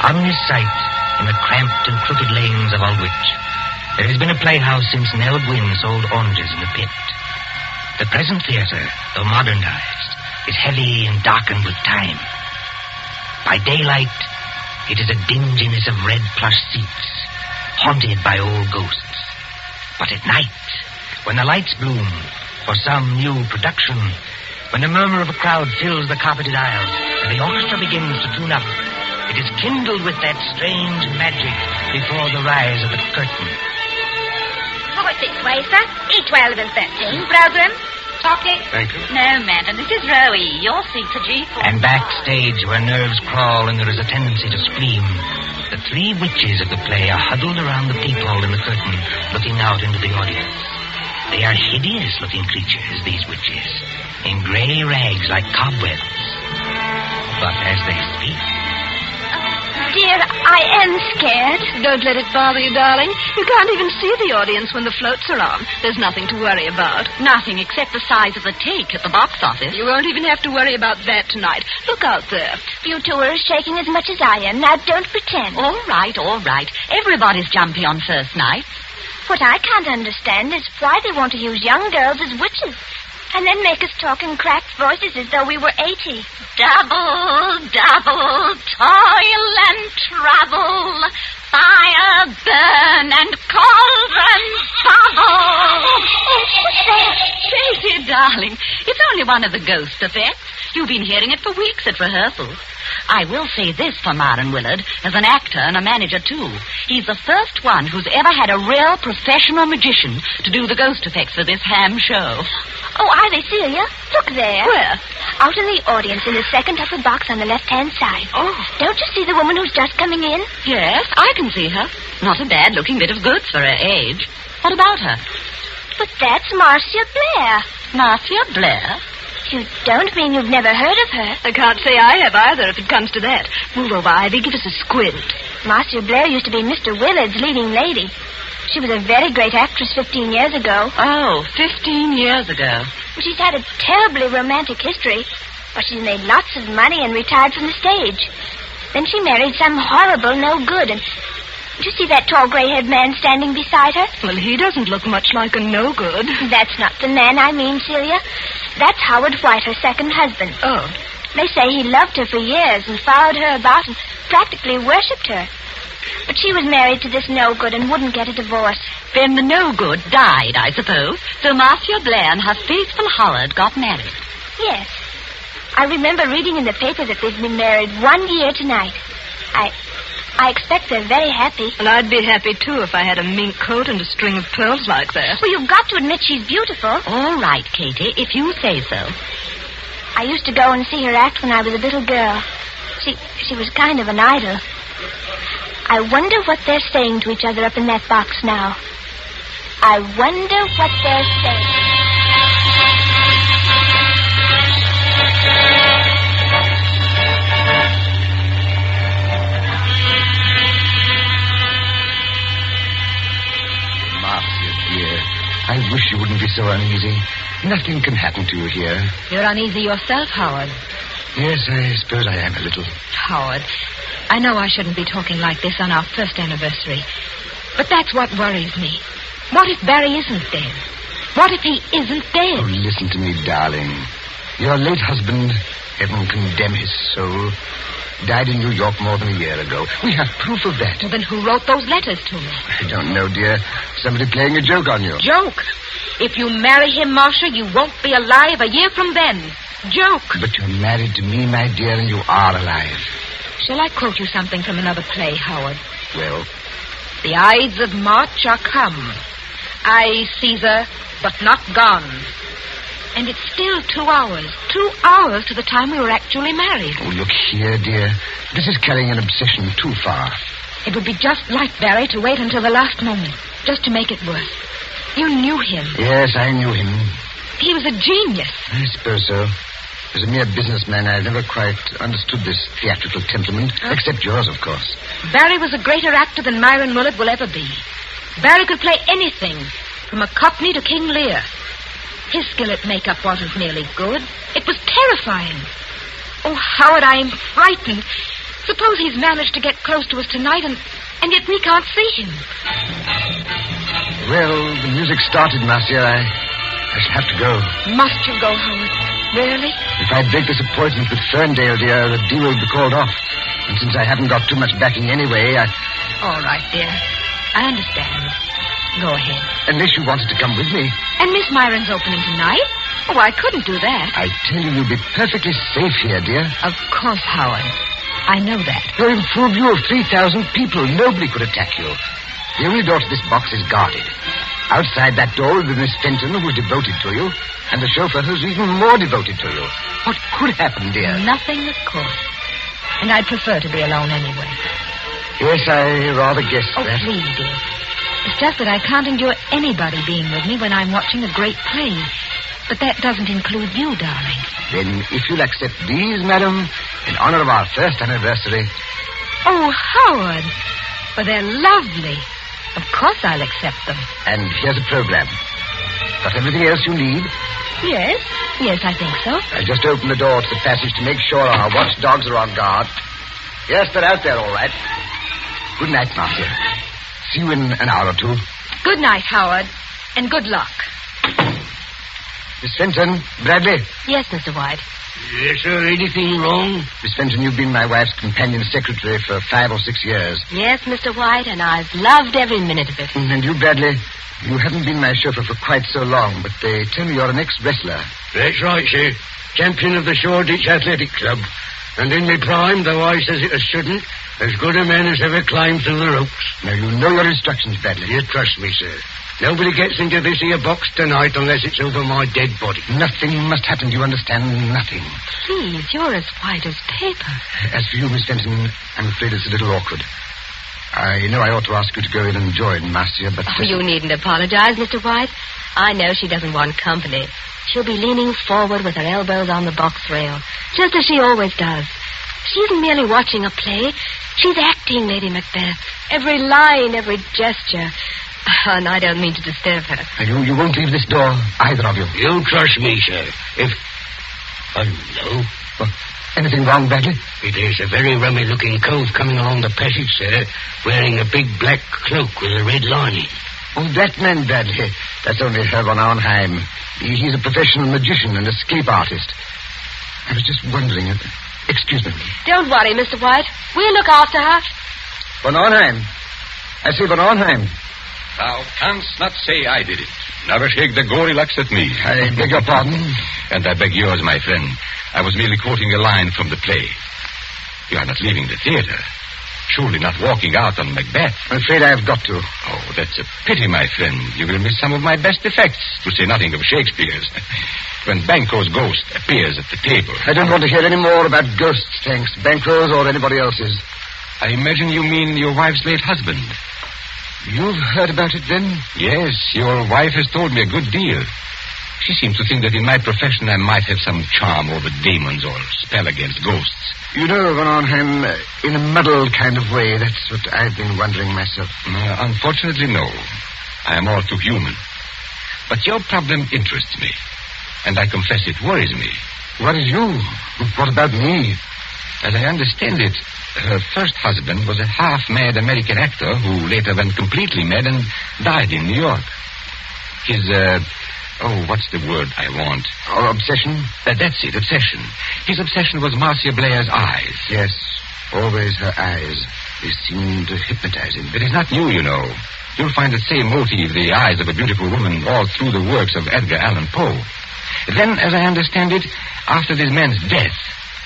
On this site, in the cramped and crooked lanes of Aldwych, there has been a playhouse since Nell Gwynn sold oranges in the pit. The present theatre, though modernized, is heavy and darkened with time. By daylight, it is a dinginess of red plush seats, haunted by old ghosts. But at night, when the lights bloom for some new production, when the murmur of a crowd fills the carpeted aisles and the orchestra begins to tune up, it is kindled with that strange magic before the rise of the curtain. Forward this way, sir. E12 and 13. Program. Chocolate. Thank you. No, madam. This is row E. Your seat's a G4. And backstage, where nerves crawl and there is a tendency to scream, the three witches of the play are huddled around the peephole in the curtain, looking out into the audience. They are hideous-looking creatures, these witches, in gray rags like cobwebs. But as they speak... Dear, I am scared. Don't let it bother you, darling. You can't even see the audience when the floats are on. There's nothing to worry about. Nothing except the size of the take at the box office. You won't even have to worry about that tonight. Look out there. You two are shaking as much as I am. Now, don't pretend. All right. Everybody's jumpy on first night. What I can't understand is why they want to use young girls as witches. And then make us talk in cracked voices as though we were 80. Double, toil and trouble, fire, burn, and cauldron bubble. Oh, what's that? Katie, darling, it's only one of the ghost effects. You've been hearing it for weeks at rehearsals. I will say this for Myron Willard, as an actor and a manager, too. He's the first one who's ever had a real professional magician to do the ghost effects for this ham show. Oh, are they, Celia? Look there. Where? Out in the audience in the second upper box on the left-hand side. Oh. Don't you see the woman who's just coming in? Yes, I can see her. Not a bad-looking bit of goods for her age. What about her? But that's Marcia Blair. Marcia Blair? You don't mean you've never heard of her? I can't say I have either, if it comes to that. Move over, Ivy. Give us a squint. Marcia Blair used to be Mr. Willard's leading lady. She was a very great actress 15 years ago. Oh, 15 years ago. She's had a terribly romantic history, but she's made lots of money and retired from the stage. Then she married some horrible no-good, and... Do you see that tall gray-haired man standing beside her? Well, he doesn't look much like a no-good. That's not the man I mean, Celia. That's Howard White, her second husband. Oh. They say he loved her for years and followed her about and practically worshipped her. But she was married to this no-good and wouldn't get a divorce. Then the no-good died, I suppose. So Marcia Blair and her faithful Howard got married. Yes. I remember reading in the paper that they've been married 1 year tonight. I expect they're very happy. And I'd be happy, too, if I had a mink coat and a string of pearls like that. Well, you've got to admit she's beautiful. All right, Katie, if you say so. I used to go and see her act when I was a little girl. She was kind of an idol. I wonder what they're saying to each other up in that box now. I wonder what they're saying. I wish you wouldn't be so uneasy. Nothing can happen to you here. You're uneasy yourself, Howard. Yes, I suppose I am a little. Howard, I know I shouldn't be talking like this on our first anniversary, but that's what worries me. What if Barry isn't dead? What if he isn't dead? Oh, listen to me, darling. Your late husband, heaven condemn his soul, died in New York more than a year ago. We have proof of that. Well, then who wrote those letters to me? I don't know, dear. Somebody playing a joke on you. Joke? If you marry him, Marcia, you won't be alive a year from then. Joke. But you're married to me, my dear, and you are alive. Shall I quote you something from another play, Howard? Well? The Ides of March are come. I, Caesar, but not gone. And it's still 2 hours. 2 hours to the time we were actually married. Oh, look here, dear. This is carrying an obsession too far. It would be just like Barry to wait until the last moment, just to make it worse. You knew him. Yes, I knew him. He was a genius. I suppose so. As a mere businessman, I never quite understood this theatrical temperament, except yours, of course. Barry was a greater actor than Myron Willard will ever be. Barry could play anything, from a Cockney to King Lear. His skill at makeup wasn't merely good. It was terrifying. Oh, Howard, I'm frightened. Suppose he's managed to get close to us tonight, and yet we can't see him. Well, the music started, Marcia. I shall have to go. Must you go, Howard? Really? If I break this appointment with Ferndale, dear, the deal will be called off. And since I haven't got too much backing anyway, All right, dear. I understand. Go ahead. Unless you wanted to come with me. And Miss Myron's opening tonight? Oh, I couldn't do that. I tell you, you'll be perfectly safe here, dear. Of course, Howard. I know that. You're in full view of 3,000 people. Nobody could attack you. The only door to this box is guarded. Outside that door will be Miss Fenton, who's devoted to you, and the chauffeur who's even more devoted to you. What could happen, dear? Nothing that could. And I'd prefer to be alone anyway. Yes, I rather guessed that. Oh, please, dear. It's just that I can't endure anybody being with me when I'm watching a great play. But that doesn't include you, darling. Then, if you'll accept these, madam, in honor of our first anniversary... Oh, Howard! Well, they're lovely. Of course I'll accept them. And here's a program. Got everything else you need? Yes. Yes, I think so. I'll just open the door to the passage to make sure our watchdogs are on guard. Yes, they're out there, all right. Good night, Marcia. See you in an hour or two. Good night, Howard. And good luck. Miss Fenton, Bradley. Yes, Mr. White. Yes, sir. Anything wrong? Miss Fenton, you've been my wife's companion secretary for 5 or 6 years. Yes, Mr. White, and I've loved every minute of it. And you, Bradley, you haven't been my chauffeur for quite so long, but they tell me you're an ex-wrestler. That's right, sir. Champion of the Shoreditch Athletic Club. And in my prime, though I says it as shouldn't, as good a man as ever climbed through the ropes. Now, you know your instructions, Bradley. You trust me, sir. Nobody gets into this here box tonight unless it's over my dead body. Nothing must happen, do you understand? Nothing. Please, you're as white as paper. As for you, Miss Fenton, I'm afraid it's a little awkward. I know I ought to ask you to go in and join Marcia, but... Oh, you needn't apologize, Mr. White. I know she doesn't want company. She'll be leaning forward with her elbows on the box rail, just as she always does. She isn't merely watching a play. She's acting, Lady Macbeth. Every line, every gesture. And I don't mean to disturb her. You won't leave this door, either of you. You trust me, sir. If... Oh, no. Well, anything wrong, Bradley? There's a very rummy-looking cove coming along the passage, sir, wearing a big black cloak with a red lining. Oh, that man, Bradley. That's only Herr von Arnheim. He's a professional magician and escape artist. I was just wondering... Excuse me. Don't worry, Mr. White. We'll look after her. Von Arnheim. I say von Arnheim. Thou canst not say I did it. Never shake the gory locks at me. I beg your pardon? And I beg yours, my friend. I was merely quoting a line from the play. You are not leaving the theater. Surely not walking out on Macbeth. I'm afraid I have got to. Oh, that's a pity, my friend. You will miss some of my best effects, to say nothing of Shakespeare's. When Banquo's ghost appears at the table. I don't want to hear any more about ghosts, thanks. Banquo's or anybody else's. I imagine you mean your wife's late husband. You've heard about it, then? Yes, your wife has told me a good deal. She seems to think that in my profession I might have some charm over demons or spell against ghosts. You know, von Arnheim, in a muddled kind of way, that's what I've been wondering myself. Unfortunately, no. I am all too human. But your problem interests me. And I confess it worries me. Worries you? What about me? As I understand it, her first husband was a half-mad American actor who later went completely mad and died in New York. His, what's the word I want? Obsession? That's it, obsession. His obsession was Marcia Blair's eyes. Yes, always her eyes. They seemed to hypnotize him. It is not new, you know. You'll find the same motive, the eyes of a beautiful woman, all through the works of Edgar Allan Poe. Then, as I understand it, after this man's death,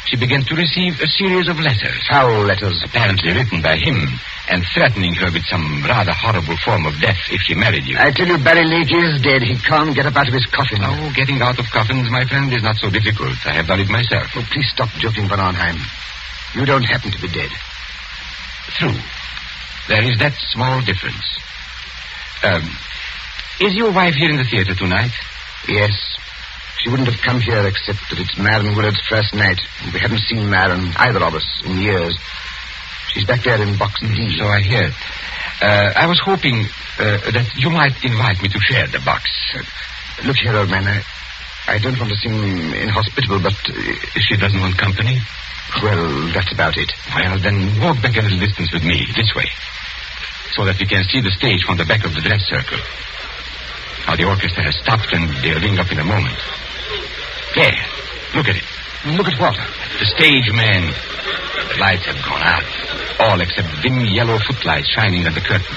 she began to receive a series of letters. Foul letters. Apparently written by him, and threatening her with some rather horrible form of death if she married you. I tell you, Barry Lake is dead. He can't get up out of his coffin. Oh, getting out of coffins, my friend, is not so difficult. I have done it myself. Oh, please stop joking, von Arnheim. You don't happen to be dead. True. There is that small difference. Is your wife here in the theater tonight? Yes. She wouldn't have come here except that it's Marion Willard's first night. We haven't seen Marion, either of us, in years. She's back there in box D. So I hear. I was hoping that you might invite me to share the box. Look here, old man. I don't want to seem inhospitable, but... she doesn't want company? Well, that's about it. Well, then walk back a little distance with me, this way, so that we can see the stage from the back of the dress circle. Now, the orchestra has stopped, and they'll ring up in a moment. There. Look at it. Look at what? The stage, man. The lights have gone out. All except dim yellow footlights shining at the curtain.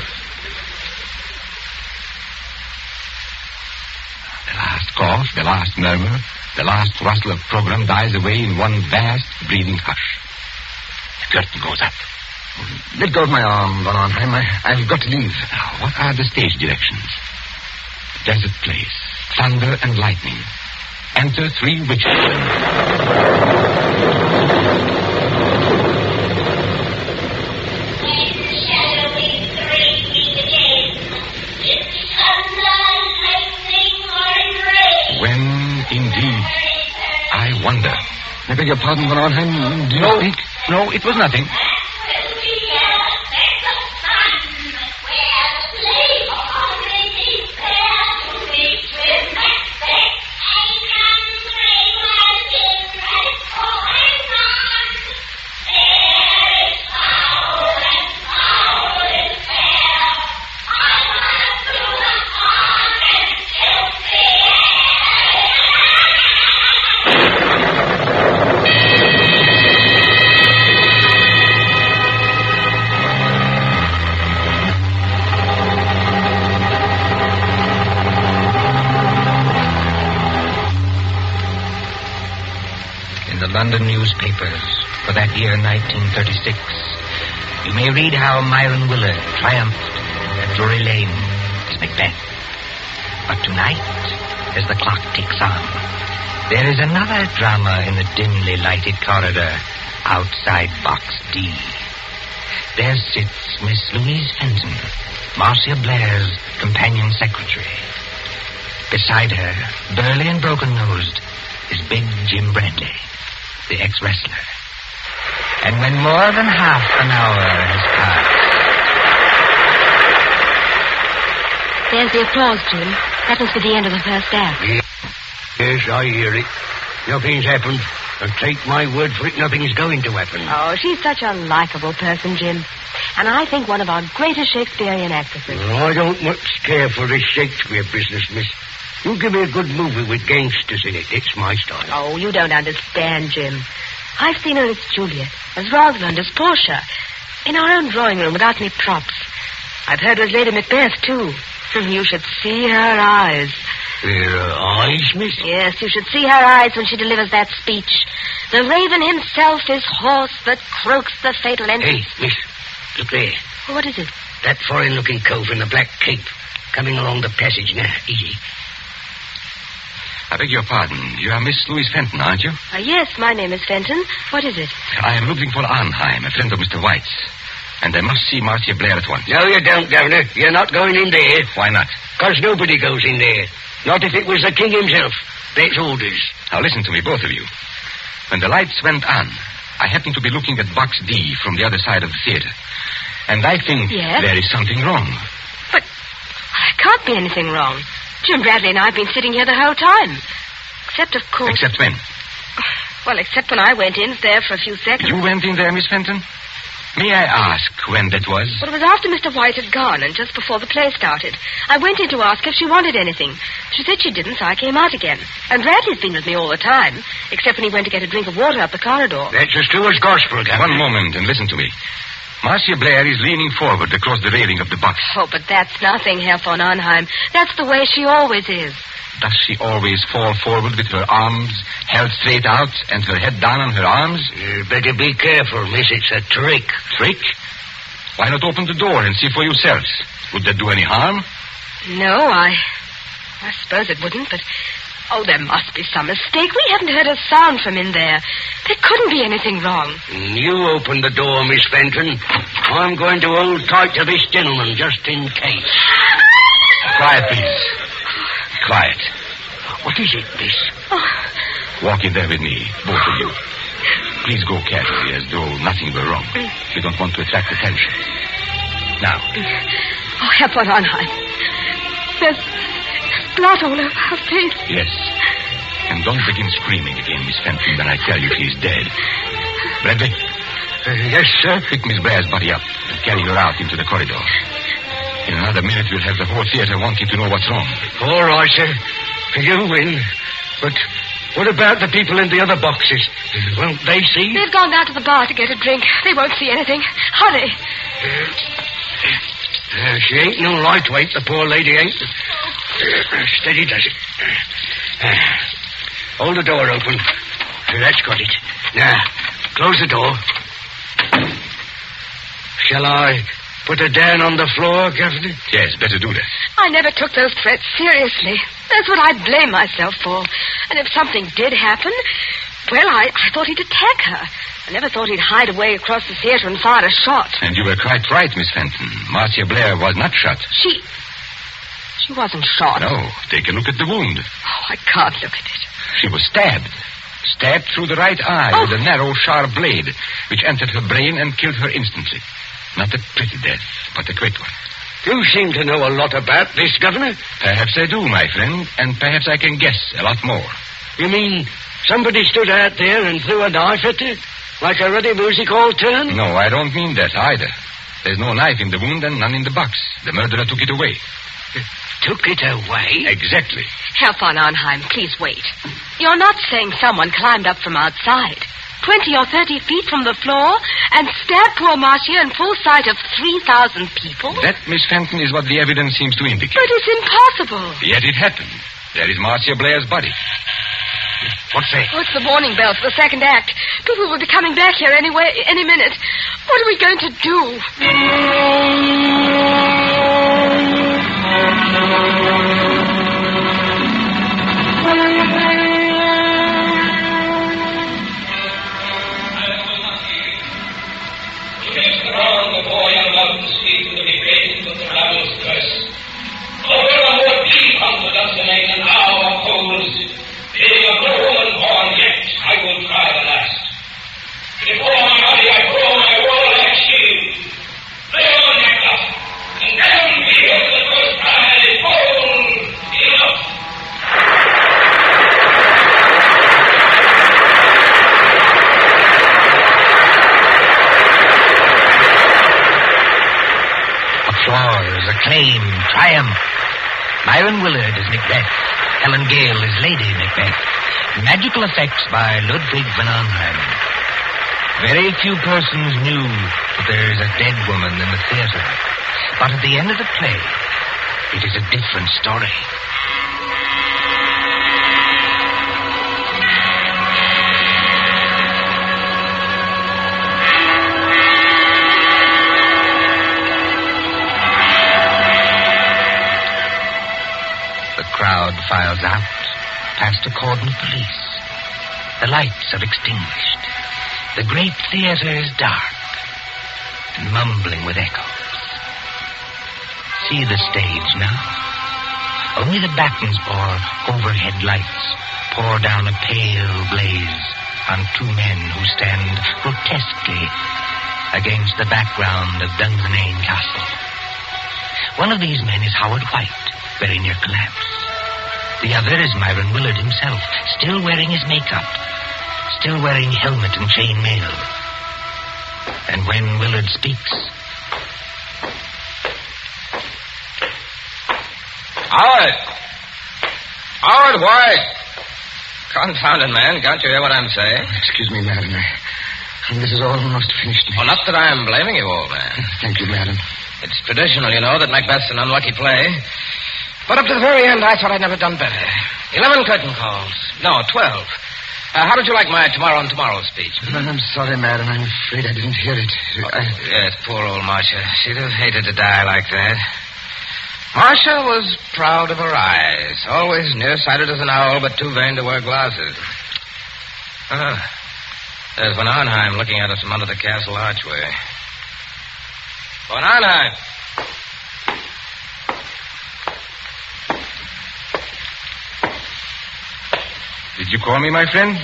last cough, the last murmur, the last rustle of program dies away in one vast, breathing hush. The curtain goes up. Let go of my arm, Von Arnheim. I've got to leave. Now, what are the stage directions? Desert place, thunder and lightning. Enter 3 witches. When, indeed, I wonder. I beg your pardon, Von Arnheim. Do you speak? No, it was nothing. London newspapers for that year 1936, you may read how Myron Willard triumphed at Drury Lane as Macbeth. But tonight, as the clock ticks on, there is another drama in the dimly lighted corridor outside Box D. There sits Miss Louise Fenton, Marcia Blair's companion secretary. Beside her, burly and broken-nosed, is big Jim Bradley, the ex-wrestler. And when more than half an hour has passed... There's the applause, Jim. That must be the end of the first act. Yes, I hear it. Nothing's happened. And take my word for it, nothing's going to happen. Oh, she's such a likable person, Jim. And I think one of our greatest Shakespearean actresses. Well, I don't much care for this Shakespeare business, miss. You give me a good movie with gangsters in it. It's my style. Oh, you don't understand, Jim. I've seen her as Juliet, as Rosalind, as Portia, in our own drawing room without any props. I've heard her as Lady Macbeth, too. You should see her eyes. Her eyes, miss? Yes, you should see her eyes when she delivers that speech. The raven himself is hoarse that croaks the fatal entrance. Hey, miss, look there. Oh, what is it? That foreign-looking cove in the black cape, coming along the passage now. Easy. I beg your pardon. You are Miss Louise Fenton, aren't you? Yes, my name is Fenton. What is it? I am Ludwig von Arnheim, a friend of Mr. White's. And I must see Marcia Blair at once. No, you don't, Governor. You're not going in there. Why not? Because nobody goes in there. Not if it was the king himself. That's orders. Now listen to me, both of you. When the lights went on, I happened to be looking at Box D from the other side of the theater. And I think there is something wrong. But there can't be anything wrong. Jim Bradley and I have been sitting here the whole time. Except, of course... Except when? Well, except when I went in there for a few seconds. You went in there, Miss Fenton? May I ask when that was? Well, it was after Mr. White had gone and just before the play started. I went in to ask if she wanted anything. She said she didn't, so I came out again. And Bradley's been with me all the time, except when he went to get a drink of water up the corridor. That's as true as gospel, Captain. One moment, and listen to me. Marcia Blair is leaning forward across the railing of the box. Oh, but that's nothing, Herr von Arnheim. That's the way she always is. Does she always fall forward with her arms held straight out and her head down on her arms? You better be careful, miss. It's a trick. Trick? Why not open the door and see for yourselves? Would that do any harm? No, I suppose it wouldn't, but... Oh, there must be some mistake. We haven't heard a sound from in there. There couldn't be anything wrong. You open the door, Miss Fenton. I'm going to hold tight to this gentleman, just in case. Quiet, please. Quiet. What is it, miss? Oh. Walk in there with me, both of you. Please go carefully, as though nothing were wrong. We don't want to attract attention. Now. Oh, Herr von Arnheim. There's blood all over her face. Yes. And don't begin screaming again, Miss Fenton, when I tell you she's dead. Bradley? Yes, sir? Pick Miss Blair's body up and carry her out into the corridor. In another minute, we'll have the whole theater wanting to know what's wrong. All right, sir. You win. But what about the people in the other boxes? Won't they see? They've gone down to the bar to get a drink. They won't see anything. Hurry. She ain't no lightweight, the poor lady ain't. Steady does it. Hold the door open. That's got it. Now, close the door. Shall I put her down on the floor, Governor? Yes, better do that. I never took those threats seriously. That's what I blame myself for. And if something did happen, well, I thought he'd attack her. I never thought he'd hide away across the theater and fire a shot. And you were quite right, Miss Fenton. Marcia Blair was not shot. She wasn't shot. No, take a look at the wound. Oh, I can't look at it. She was stabbed. Stabbed through the right eye with a narrow, sharp blade, which entered her brain and killed her instantly. Not a pretty death, but a quick one. You seem to know a lot about this, Governor. Perhaps I do, my friend, and perhaps I can guess a lot more. You mean somebody stood out there and threw a knife at her? Like a ready music hall turn? No, I don't mean that either. There's no knife in the wound and none in the box. The murderer took it away. Took it away? Exactly. Herr von Arnheim, please wait. You're not saying someone climbed up from outside, 20 or 30 feet from the floor, and stabbed poor Marcia in full sight of 3,000 people? That, Miss Fenton, is what the evidence seems to indicate. But it's impossible. Yet it happened. There is Marcia Blair's body. What's that? Oh, it's the warning bell for the second act. People will be coming back here any minute. What are we going to do? Acclaim, triumph. Myron Willard is Macbeth. Helen Gale is Lady Macbeth. Magical effects by Ludwig van Arnheim. Very few persons knew that there is a dead woman in the theater. But at the end of the play, it is a different story. The crowd files out, past a cordon of police. The lights are extinguished. The great theater is dark and mumbling with echoes. See the stage now. Only the battens or overhead lights pour down a pale blaze on two men who stand grotesquely against the background of Dunsinane Castle. One of these men is Howard White, very near collapse. The other is Myron Willard himself, still wearing his makeup, still wearing helmet and chain mail. And when Willard speaks... Howard White! Confounded man, can't you hear what I'm saying? Excuse me, madam. This is almost finished. Oh, not that I am blaming you, old man. Thank you, madam. It's traditional, you know, that Macbeth's an unlucky play. But up to the very end, I thought I'd never done better. 11 curtain calls. No, 12. How did you like my tomorrow and tomorrow speech? I'm sorry, madam. I'm afraid I didn't hear it. Yes, poor old Marcia. She'd have hated to die like that. Marcia was proud of her eyes. Always nearsighted as an owl, but too vain to wear glasses. There's Van Arnheim looking at us from under the castle archway. Van Arnheim! Did you call me, my friend?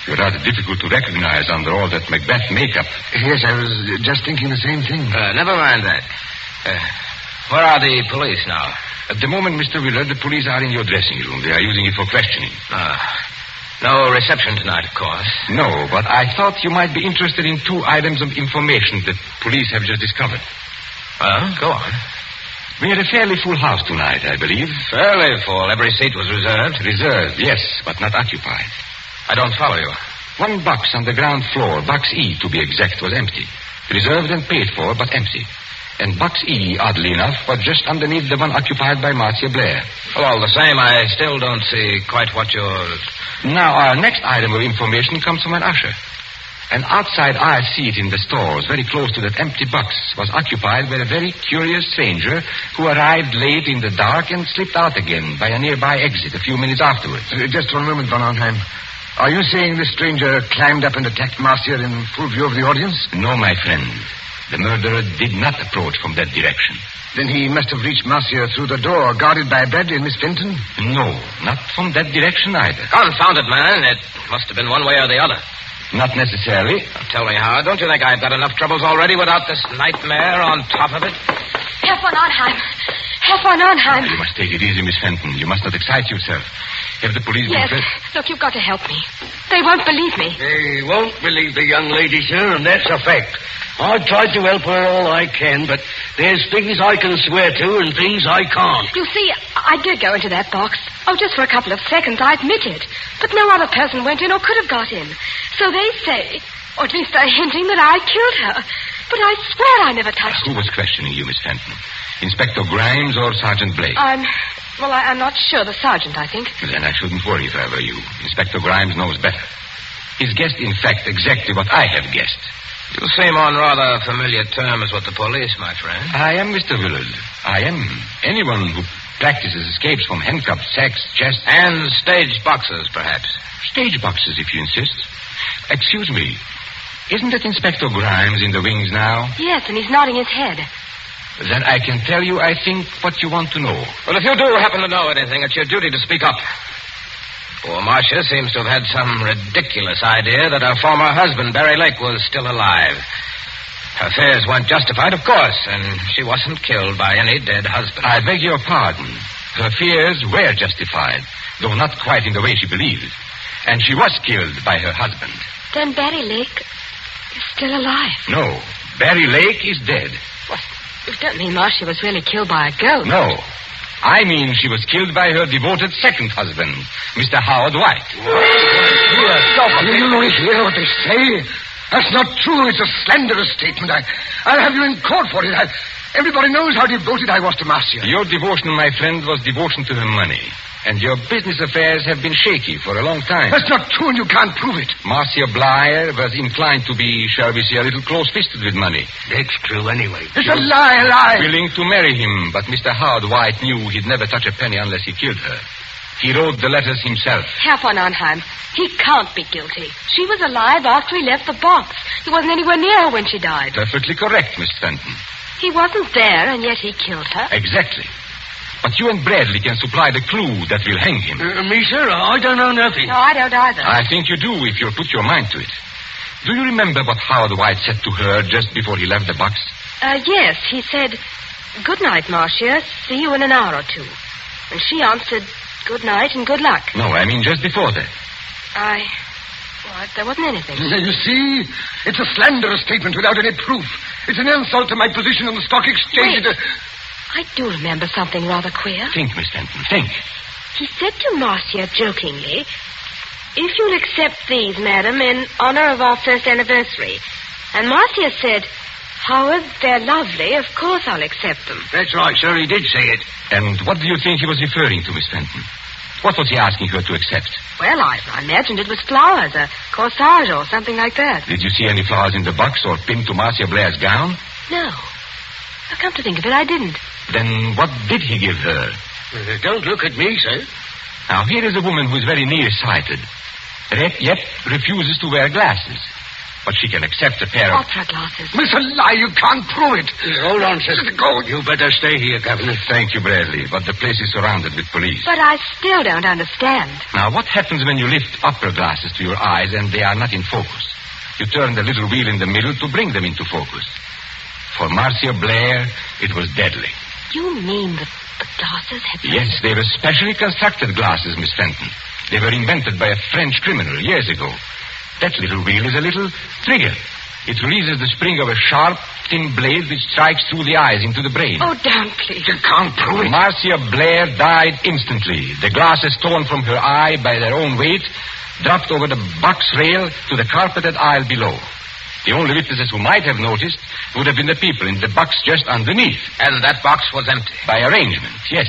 You're rather difficult to recognize under all that Macbeth makeup. Yes, I was just thinking the same thing. Never mind that. Where are the police now? At the moment, Mr. Willard, the police are in your dressing room. They are using it for questioning. No reception tonight, of course. No, but I thought you might be interested in 2 items of information that police have just discovered. Go on. We had a fairly full house tonight, I believe. Fairly full. Every seat was reserved. Reserved, yes, but not occupied. I don't follow you. 1 box on the ground floor, box E to be exact, was empty. Reserved and paid for, but empty. And box E, oddly enough, was just underneath the one occupied by Marcia Blair. Well, all the same, I still don't see quite what you're... Now, our next item of information comes from an usher. An outside eye seat in the stores, very close to that empty box, was occupied by a very curious stranger who arrived late in the dark and slipped out again by a nearby exit a few minutes afterwards. Just 1 moment, Von Arnheim. Are you saying the stranger climbed up and attacked Marcia in full view of the audience? No, my friend. The murderer did not approach from that direction. Then he must have reached Marcia through the door, guarded by Bradley and Miss Fenton? No, not from that direction either. Confound it, man. It must have been one way or the other. Not necessarily. Now, tell me, Howard, don't you think I've got enough troubles already without this nightmare on top of it? Herr von Arnheim. Herr von Arnheim. You must take it easy, Miss Fenton. You must not excite yourself. Have the police Yes. been... Look, you've got to help me. They won't believe me. They won't believe the young lady, sir, and that's a fact. I've tried to help her all I can, but there's things I can swear to and things I can't. You see, I did go into that box. Oh, just for a couple of seconds, I admit it. But no other person went in or could have got in. So they say, or at least they're hinting that I killed her. But I swear I never touched her. Who was questioning you, Miss Fenton? Inspector Grimes or Sergeant Blake? I'm not sure. The sergeant, I think. Then I shouldn't worry if I were you. Inspector Grimes knows better. He's guessed, in fact, exactly what I have guessed. You seem on rather familiar terms with the police, my friend. I am Mr. Willard. I am. Anyone who practices escapes from handcuffs, sacks, chests... And stage boxes, perhaps. Stage boxes, if you insist. Excuse me. Isn't that Inspector Grimes in the wings now? Yes, and he's nodding his head. Then I can tell you, I think, what you want to know. Well, if you do happen to know anything, it's your duty to speak up. Poor Marcia seems to have had some ridiculous idea that her former husband, Barry Lake, was still alive. Her fears weren't justified, of course, and she wasn't killed by any dead husband. I beg your pardon. Her fears were justified, though not quite in the way she believed. And she was killed by her husband. Then Barry Lake is still alive. No, Barry Lake is dead. What? You don't mean Marcia was really killed by a ghost? No. I mean she was killed by her devoted second husband, Mr. Howard White. You hear what they say? That's not true. It's a slanderous statement. I'll have you in court for it. Everybody knows how devoted I was to Marcia. Your devotion, my friend, was devotion to her money. And your business affairs have been shaky for a long time. That's not true, and you can't prove it. Marcia Blair was inclined to be, shall we say, a little close-fisted with money. That's true anyway. It's a lie. Willing to marry him, but Mr. Howard White knew he'd never touch a penny unless he killed her. He wrote the letters himself. Herr von Arnheim, he can't be guilty. She was alive after he left the box. He wasn't anywhere near her when she died. Perfectly correct, Miss Fenton. He wasn't there, and yet he killed her. Exactly. But you and Bradley can supply the clue that will hang him. Me, sir? I don't know nothing. No, I don't either. I think you do if you'll put your mind to it. Do you remember what Howard White said to her just before he left the box? Yes, he said, "Good night, Marcia. See you in an hour or two." And she answered, "Good night and good luck." No, I mean just before that. There wasn't anything. You see? It's a slanderous statement without any proof. It's an insult to my position on the stock exchange. Wait. I do remember something rather queer. Think, Miss Fenton, think. He said to Marcia jokingly, "If you'll accept these, madam, in honor of our first anniversary." And Marcia said, "Howard, they're lovely. Of course I'll accept them." That's right, sir. He did say it. And what do you think he was referring to, Miss Fenton? What was he asking her to accept? Well, I imagined it was flowers, a corsage or something like that. Did you see any flowers in the box or pinned to Marcia Blair's gown? No. I've come to think of it, I didn't. Then what did he give her? Don't look at me, sir. Now, here is a woman who is very nearsighted, yet refuses to wear glasses. But she can accept a pair of... Opera glasses. It's a lie. You can't prove it. Hold on, sir. Go. You better stay here, Governor. Thank you, Bradley, but the place is surrounded with police. But I still don't understand. Now, what happens when you lift opera glasses to your eyes and they are not in focus? You turn the little wheel in the middle to bring them into focus. For Marcia Blair, it was deadly. You mean the glasses had... Yes, they were specially constructed glasses, Miss Fenton. They were invented by a French criminal years ago. That little wheel is a little trigger. It releases the spring of a sharp, thin blade which strikes through the eyes into the brain. Oh, don't, please. You can't prove it. Marcia Blair died instantly. The glasses torn from her eye by their own weight dropped over the box rail to the carpeted aisle below. The only witnesses who might have noticed would have been the people in the box just underneath. As that box was empty. By arrangement, yes.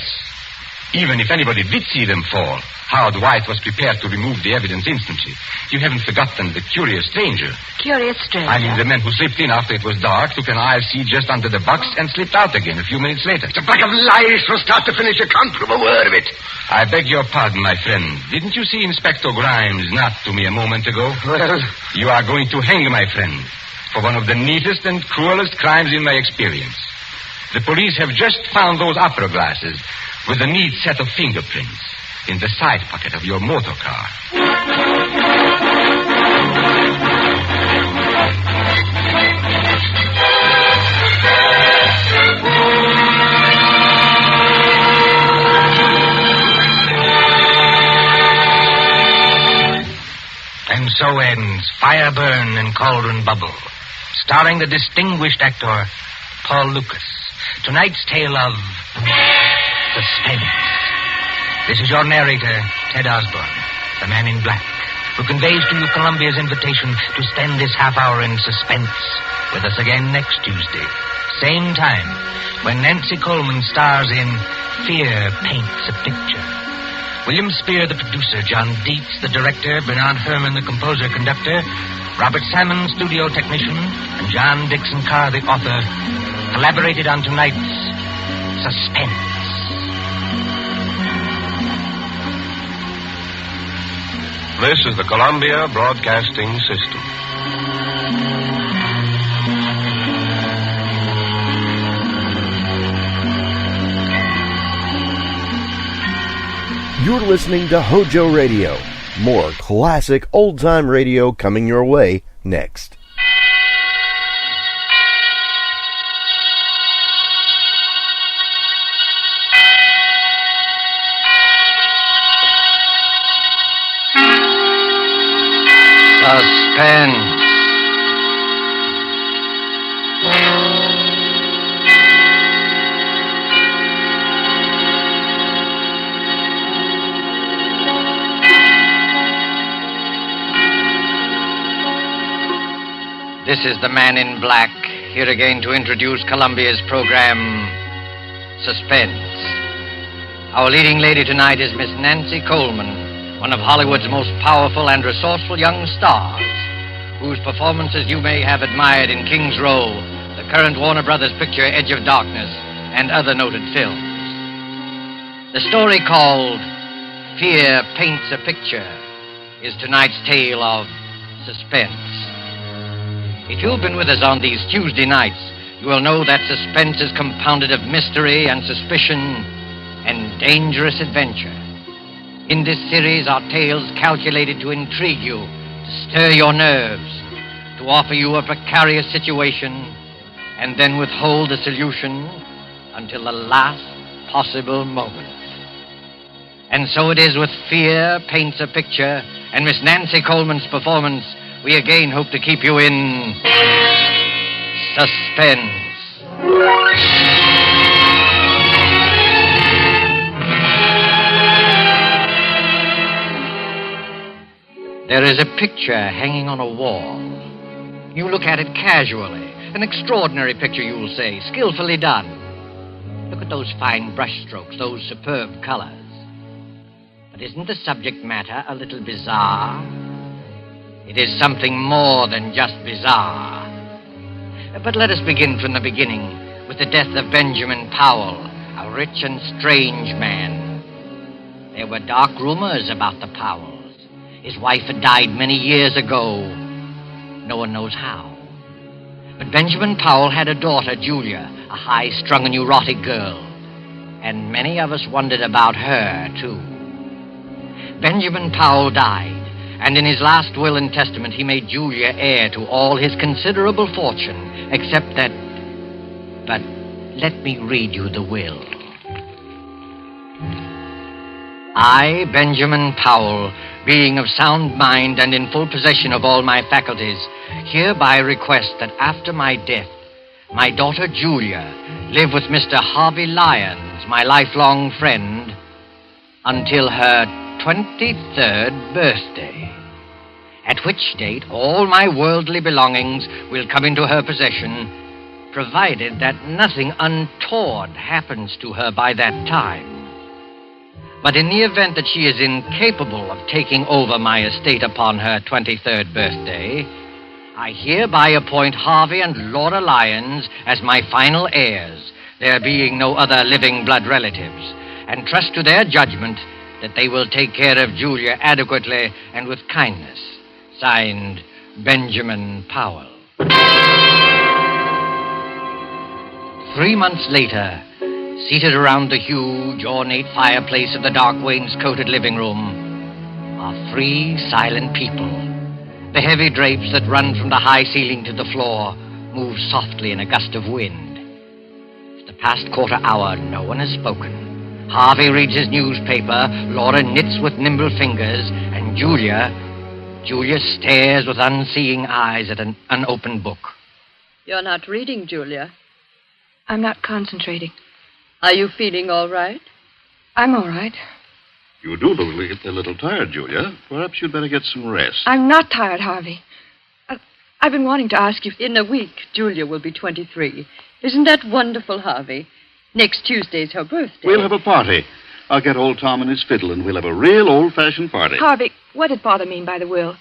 Even if anybody did see them fall, Howard White was prepared to remove the evidence instantly. You haven't forgotten the curious stranger. Curious stranger? I mean, the man who slipped in after it was dark, took an aisle seat just under the box, and slipped out again a few minutes later. It's a pack of lies from start to finish. You can't prove a word of it. I beg your pardon, my friend. Didn't you see Inspector Grimes nod to me a moment ago? Well? You are going to hang, my friend, for one of the neatest and cruelest crimes in my experience. The police have just found those opera glasses with a neat set of fingerprints in the side pocket of your motor car. And so ends Fire Burn and Cauldron Bubble, starring the distinguished actor Paul Lucas. Tonight's tale of suspense. This is your narrator, Ted Osborne, the man in black, who conveys to you Columbia's invitation to spend this half hour in suspense with us again next Tuesday. Same time, when Nancy Coleman stars in Fear Paints a Picture. William Spear, the producer, John Dietz, the director, Bernard Herrmann, the composer-conductor, Robert Salmon, studio technician, and John Dixon Carr, the author, collaborated on tonight's Suspense. This is the Columbia Broadcasting System. You're listening to HOJO Radio. More classic old-time radio coming your way next. Suspense. This is the Man in Black, here again to introduce Columbia's program, Suspense. Our leading lady tonight is Miss Nancy Coleman, one of Hollywood's most powerful and resourceful young stars, whose performances you may have admired in King's Row, the current Warner Brothers picture Edge of Darkness, and other noted films. The story called Fear Paints a Picture is tonight's tale of suspense. If you've been with us on these Tuesday nights, you will know that suspense is compounded of mystery and suspicion and dangerous adventure. In this series are tales calculated to intrigue you, to stir your nerves, to offer you a precarious situation, and then withhold the solution until the last possible moment. And so it is with Fear Paints a Picture and Miss Nancy Coleman's performance. We again hope to keep you in suspense. There is a picture hanging on a wall. You look at it casually. An extraordinary picture, you'll say, skillfully done. Look at those fine brushstrokes, those superb colors. But isn't the subject matter a little bizarre? It is something more than just bizarre. But let us begin from the beginning with the death of Benjamin Powell, a rich and strange man. There were dark rumors about the Powells. His wife had died many years ago. No one knows how. But Benjamin Powell had a daughter, Julia, a high-strung and neurotic girl. And many of us wondered about her, too. Benjamin Powell died. And in his last will and testament, he made Julia heir to all his considerable fortune, except that... But let me read you the will. I, Benjamin Powell, being of sound mind and in full possession of all my faculties, hereby request that after my death, my daughter Julia live with Mr. Harvey Lyons, my lifelong friend, until her 23rd birthday. at which date all my worldly belongings will come into her possession, provided that nothing untoward happens to her by that time. But in the event that she is incapable of taking over my estate upon her 23rd birthday, I hereby appoint Harvey and Laura Lyons as my final heirs, there being no other living blood relatives, and trust to their judgment that they will take care of Julia adequately and with kindness. Signed, Benjamin Powell. 3 months later, seated around the huge, ornate fireplace of the dark wainscoted living room, are 3 silent people. The heavy drapes that run from the high ceiling to the floor move softly in a gust of wind. For the past quarter hour, no one has spoken. Harvey reads his newspaper, Laura knits with nimble fingers, and Julia stares with unseeing eyes at an unopened book. You're not reading, Julia. I'm not concentrating. Are you feeling all right? I'm all right. You do look a little tired, Julia. Perhaps you'd better get some rest. I'm not tired, Harvey. I've been wanting to ask you. In a week, Julia will be 23. Isn't that wonderful, Harvey? Next Tuesday's her birthday. We'll have a party. I'll get old Tom and his fiddle, and we'll have a real old-fashioned party. Harvey, what did Father mean by the will?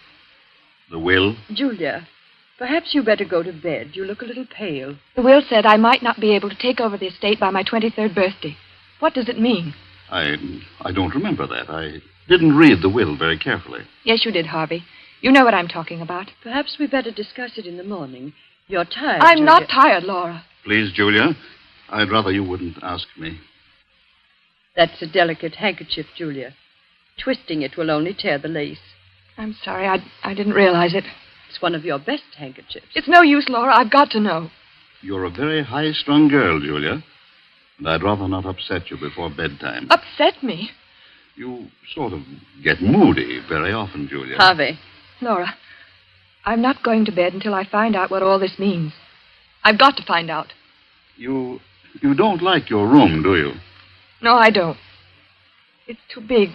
The will? Julia, perhaps you better go to bed. You look a little pale. The will said I might not be able to take over the estate by my 23rd birthday. What does it mean? I don't remember that. I didn't read the will very carefully. Yes, you did, Harvey. You know what I'm talking about. Perhaps we better discuss it in the morning. You're tired, I'm Julia. not tired, Laura. Please, Julia, I'd rather you wouldn't ask me. That's a delicate handkerchief, Julia. Twisting it will only tear the lace. I'm sorry, I didn't realize it. It's one of your best handkerchiefs. It's no use, Laura. I've got to know. You're a very high-strung girl, Julia, and I'd rather not upset you before bedtime. Upset me? You sort of get moody very often, Julia. Harvey. Laura, I'm not going to bed until I find out what all this means. I've got to find out. You don't like your room, do you? No, I don't. It's too big,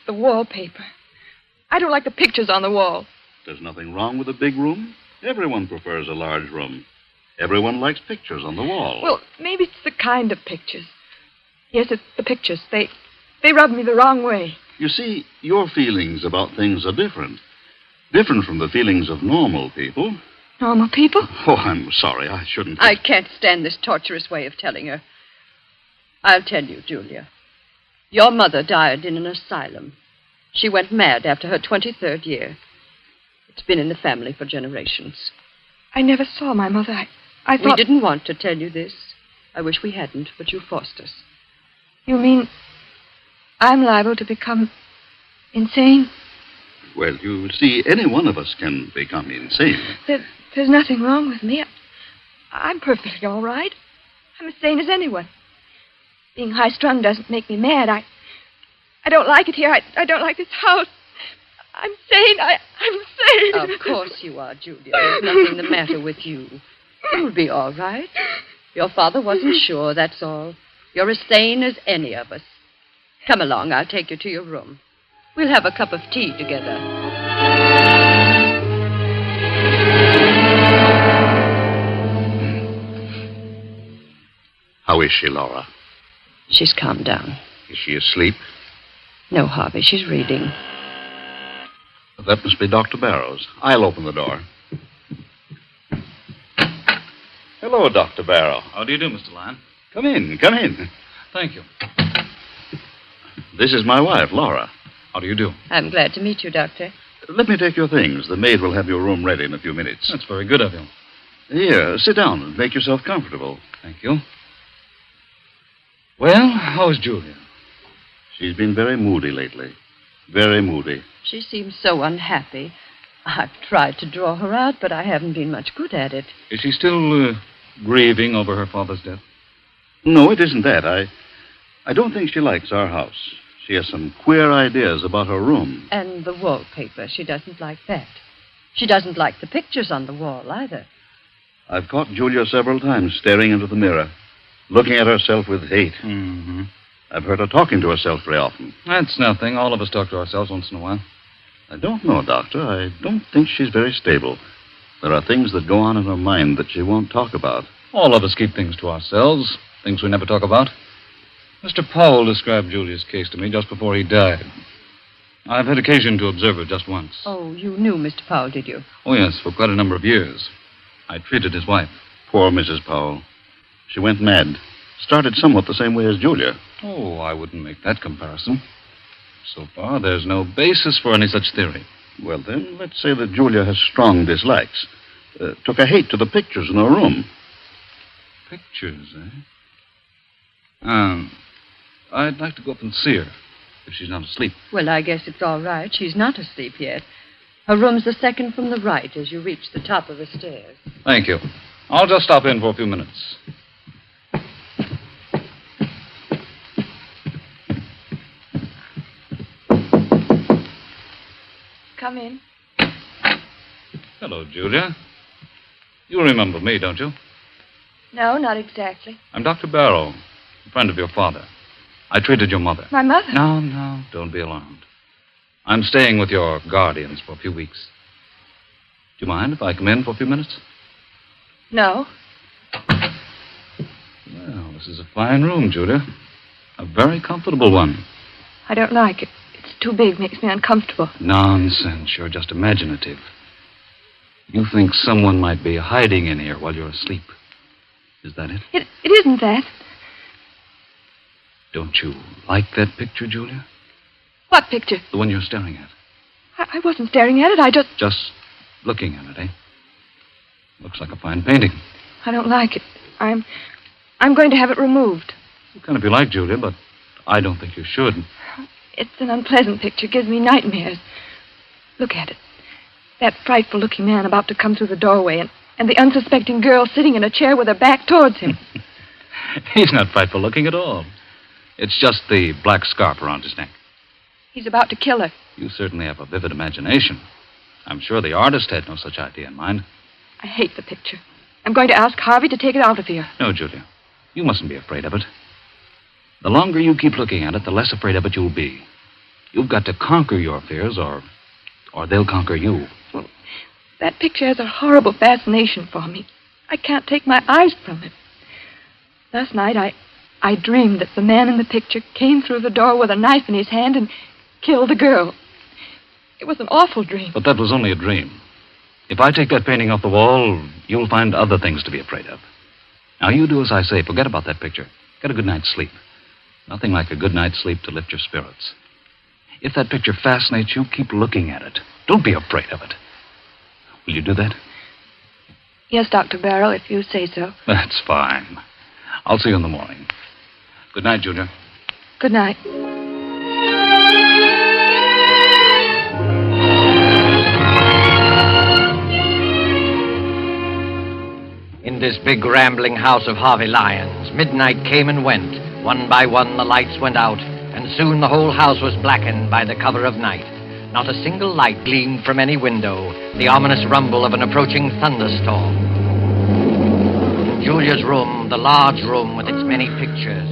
the wallpaper. I don't like the pictures on the wall. There's nothing wrong with a big room. Everyone prefers a large room. Everyone likes pictures on the wall. Well, maybe it's the kind of pictures. Yes, it's the pictures. They rub me the wrong way. You see, your feelings about things are different. Different from the feelings of normal people. Normal people? Oh, I'm sorry. I shouldn't. I can't stand this torturous way of telling her. I'll tell you, Julia. Your mother died in an asylum. She went mad after her 23rd year. It's been in the family for generations. I never saw my mother. I thought... We didn't want to tell you this. I wish we hadn't, but you forced us. You mean I'm liable to become insane? Well, you see, any one of us can become insane. There's nothing wrong with me. I'm perfectly all right. I'm as sane as anyone. Being high-strung doesn't make me mad. I don't like it here. I don't like this house. I'm sane. I'm sane. Of course you are, Julia. There's nothing the matter with you. You'll be all right. Your father wasn't sure, that's all. You're as sane as any of us. Come along. I'll take you to your room. We'll have a cup of tea together. How is she, Laura? She's calmed down. Is she asleep? No, Harvey, she's reading. That must be Dr. Barrows. I'll open the door. Hello, Dr. Barrow. How do you do, Mr. Lyon? Come in. Thank you. This is my wife, Laura. How do you do? I'm glad to meet you, Doctor. Let me take your things. The maid will have your room ready in a few minutes. That's very good of you. Here, sit down and make yourself comfortable. Thank you. Well, how's Julia? She's been very moody lately. Very moody. She seems so unhappy. I've tried to draw her out, but I haven't been much good at it. Is she still grieving over her father's death? No, it isn't that. I don't think she likes our house. She has some queer ideas about her room. And the wallpaper. She doesn't like that. She doesn't like the pictures on the wall, either. I've caught Julia several times staring into the mirror, looking at herself with hate. Mm-hmm. I've heard her talking to herself very often. That's nothing. All of us talk to ourselves once in a while. I don't know, Doctor. I don't think she's very stable. There are things that go on in her mind that she won't talk about. All of us keep things to ourselves, things we never talk about. Mr. Powell described Julia's case to me just before he died. I've had occasion to observe her just once. Oh, you knew Mr. Powell, did you? Oh, yes, for quite a number of years. I treated his wife. Poor Mrs. Powell. She went mad. Started somewhat the same way as Julia. Oh, I wouldn't make that comparison. So far, there's no basis for any such theory. Well, then, let's say that Julia has strong dislikes. Took a hate to the pictures in her room. Pictures, eh? I'd like to go up and see her, if she's not asleep. Well, I guess it's all right. She's not asleep yet. Her room's the second from the right as you reach the top of the stairs. Thank you. I'll just stop in for a few minutes. Come in. Hello, Julia. You remember me, don't you? No, not exactly. I'm Dr. Barrow, a friend of your father. I treated your mother. My mother? No, don't be alarmed. I'm staying with your guardians for a few weeks. Do you mind if I come in for a few minutes? No. Well, this is a fine room, Julia. A very comfortable one. I don't like it. It's too big, makes me uncomfortable. Nonsense. You're just imaginative. You think someone might be hiding in here while you're asleep. Is that it? It isn't that. Don't you like that picture, Julia? What picture? The one you're staring at. I wasn't staring at it. I just... Just looking at it, eh? Looks like a fine painting. I don't like it. I'm going to have it removed. You can if you like, Julia, but I don't think you should. It's an unpleasant picture. Gives me nightmares. Look at it. That frightful-looking man about to come through the doorway, and the unsuspecting girl sitting in a chair with her back towards him. He's not frightful-looking at all. It's just the black scarf around his neck. He's about to kill her. You certainly have a vivid imagination. I'm sure the artist had no such idea in mind. I hate the picture. I'm going to ask Harvey to take it out of here. No, Julia. You mustn't be afraid of it. The longer you keep looking at it, the less afraid of it you'll be. You've got to conquer your fears, or they'll conquer you. Well, that picture has a horrible fascination for me. I can't take my eyes from it. Last night, I dreamed that the man in the picture came through the door with a knife in his hand and killed the girl. It was an awful dream. But that was only a dream. If I take that painting off the wall, you'll find other things to be afraid of. Now, you do as I say. Forget about that picture. Get a good night's sleep. Nothing like a good night's sleep to lift your spirits. If that picture fascinates you, keep looking at it. Don't be afraid of it. Will you do that? Yes, Dr. Barrow, if you say so. That's fine. I'll see you in the morning. Good night, Julia. Good night. In this big rambling house of Harvey Lyons, midnight came and went. One by one the lights went out, and soon the whole house was blackened by the cover of night. Not a single light gleamed from any window, the ominous rumble of an approaching thunderstorm. In Julia's room, the large room with its many pictures,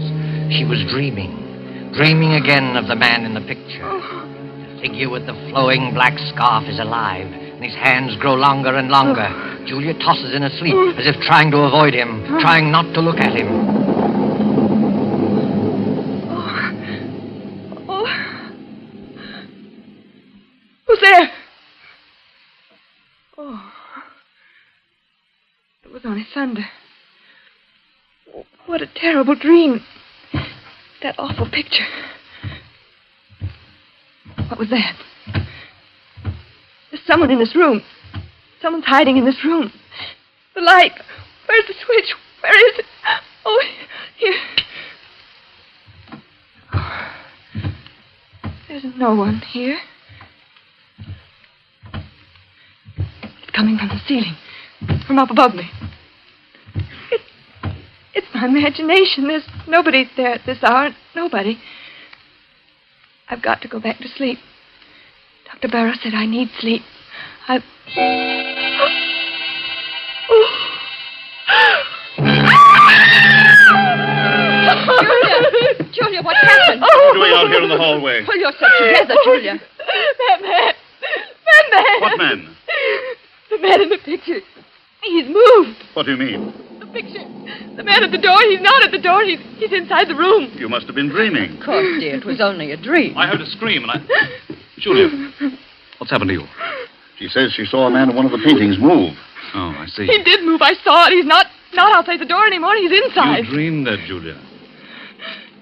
she was dreaming again of the man in the picture. The figure with the flowing black scarf is alive, and his hands grow longer and longer. Julia tosses in her sleep, as if trying to avoid him, trying not to look at him. Who's there? Oh. It was only thunder. What a terrible dream. That awful picture. What was that? There's someone in this room. Someone's hiding in this room. The light. Where's the switch? Where is it? Oh, here. There's no one here. It's coming from the ceiling. From up above me. It's my imagination. There's nobody there at this hour. Nobody. I've got to go back to sleep. Dr. Barrow said I need sleep. Julia, what's happened? What are you doing out here in the hallway? Pull yourself together, Julia. That man. The man! What man? The man in the picture. He's moved. What do you mean? The picture. The man at the door. He's not at the door. He's inside the room. You must have been dreaming. Of course, dear. It was only a dream. I heard a scream and Julia, what's happened to you? She says she saw a man in one of the paintings move. Oh, I see. He did move. I saw it. He's not outside the door anymore. He's inside. You dreamed that, Julia.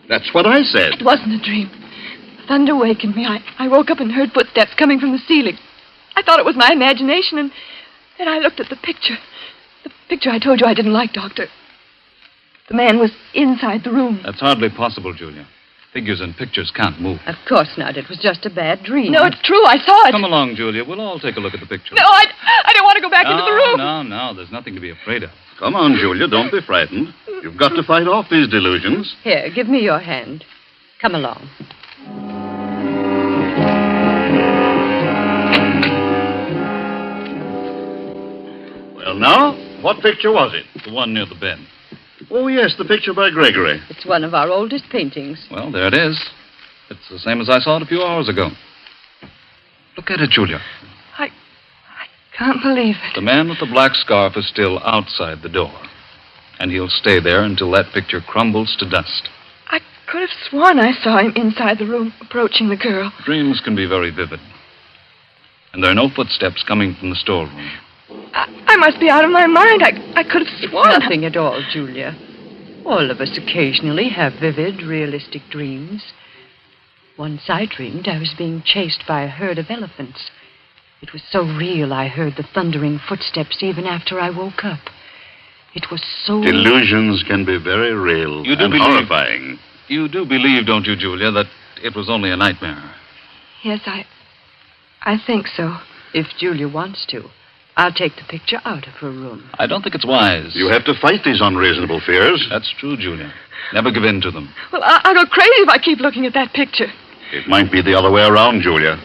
That's what I said. It wasn't a dream. Thunder wakened me. I woke up and heard footsteps coming from the ceiling. I thought it was my imagination, and then I looked at the picture. The picture I told you I didn't like, Doctor. The man was inside the room. That's hardly possible, Julia. Figures and pictures can't move. Of course not. It was just a bad dream. No, it's true. I saw it. Come along, Julia. We'll all take a look at the picture. No, I don't want to go back into the room. No. There's nothing to be afraid of. Come on, Julia. Don't be frightened. You've got to fight off these delusions. Here, give me your hand. Come along. Well, now, what picture was it? The one near the bed. Oh, yes, the picture by Gregory. It's one of our oldest paintings. Well, there it is. It's the same as I saw it a few hours ago. Look at it, Julia. I can't believe it. The man with the black scarf is still outside the door. And he'll stay there until that picture crumbles to dust. I could have sworn I saw him inside the room approaching the girl. Dreams can be very vivid. And there are no footsteps coming from the storeroom. I must be out of my mind. I could have sworn. Nothing at all, Julia. All of us occasionally have vivid, realistic dreams. Once I dreamed I was being chased by a herd of elephants. It was so real I heard the thundering footsteps even after I woke up. It was so... Delusions can be very real and horrifying. You do believe, don't you, Julia, that it was only a nightmare? Yes, I think so. If Julia wants to, I'll take the picture out of her room. I don't think it's wise. You have to fight these unreasonable fears. That's true, Julia. Never give in to them. Well, I'll go crazy if I keep looking at that picture. It might be the other way around, Julia.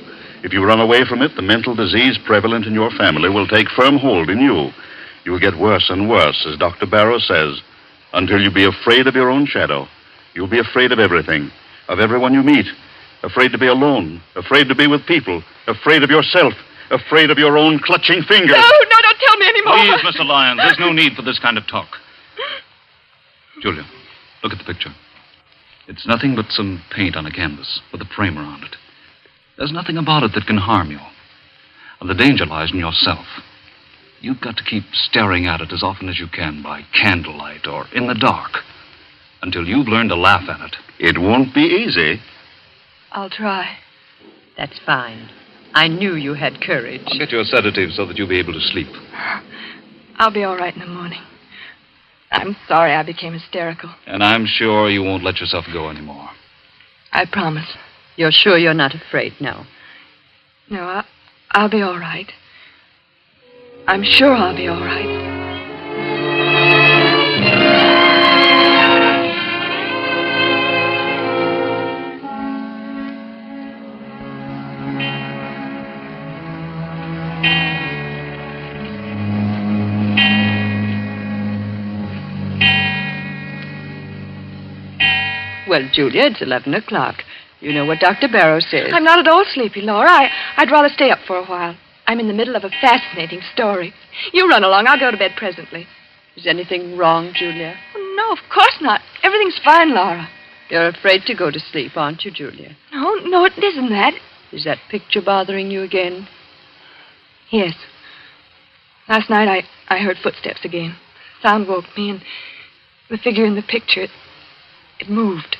If you run away from it, the mental disease prevalent in your family will take firm hold in you. You'll get worse and worse, as Dr. Barrow says, until you be afraid of your own shadow. You'll be afraid of everything, of everyone you meet, afraid to be alone, afraid to be with people, afraid of yourself, afraid of your own clutching fingers. No, don't tell me anymore. Please, Mr. Lyons, there's no need for this kind of talk. Julia, look at the picture. It's nothing but some paint on a canvas with a frame around it. There's nothing about it that can harm you. And the danger lies in yourself. You've got to keep staring at it as often as you can by candlelight or in the dark until you've learned to laugh at it. It won't be easy. I'll try. That's fine. I knew you had courage. I'll get you a sedative so that you'll be able to sleep. I'll be all right in the morning. I'm sorry I became hysterical. And I'm sure you won't let yourself go anymore. I promise. You're sure you're not afraid now? No, I'll be all right. I'm sure I'll be all right. Well, Julia, it's 11 o'clock. You know what Dr. Barrow says. I'm not at all sleepy, Laura. I'd rather stay up for a while. I'm in the middle of a fascinating story. You run along. I'll go to bed presently. Is anything wrong, Julia? Oh, no, of course not. Everything's fine, Laura. You're afraid to go to sleep, aren't you, Julia? No, it isn't that. Is that picture bothering you again? Yes. Last night I heard footsteps again. Sound woke me, and the figure in the picture, it moved.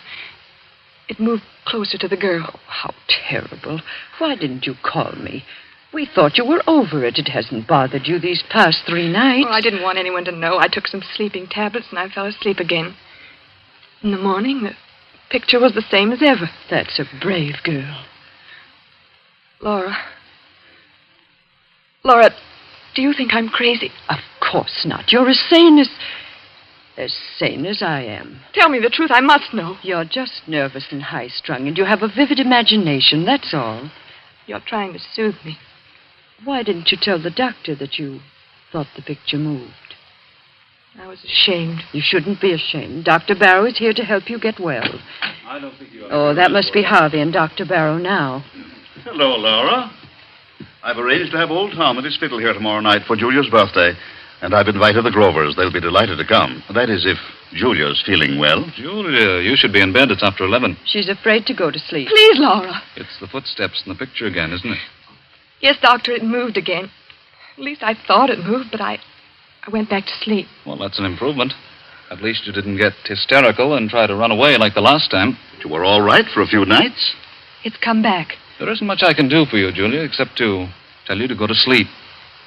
It moved closer to the girl. Oh, how terrible. Why didn't you call me? We thought you were over it. It hasn't bothered you these past 3 nights. Well, I didn't want anyone to know. I took some sleeping tablets, and I fell asleep again. In the morning, the picture was the same as ever. That's a brave girl. Laura, do you think I'm crazy? Of course not. You're as sane as I am. Tell me the truth. I must know. You're just nervous and high-strung, and you have a vivid imagination, that's all. You're trying to soothe me. Why didn't you tell the doctor that you thought the picture moved? I was ashamed. You shouldn't be ashamed. Dr. Barrow is here to help you get well. I don't think you are. Oh, that must be Harvey and Dr. Barrow now. Hello, Laura. I've arranged to have old Tom at his fiddle here tomorrow night for Julia's birthday, and I've invited the Grovers. They'll be delighted to come. That is, if Julia's feeling well. Julia, you should be in bed. It's after 11. She's afraid to go to sleep. Please, Laura. It's the footsteps in the picture again, isn't it? Yes, Doctor, it moved again. At least I thought it moved, but I went back to sleep. Well, that's an improvement. At least you didn't get hysterical and try to run away like the last time. But you were all right for a few nights. It's come back. There isn't much I can do for you, Julia, except to tell you to go to sleep.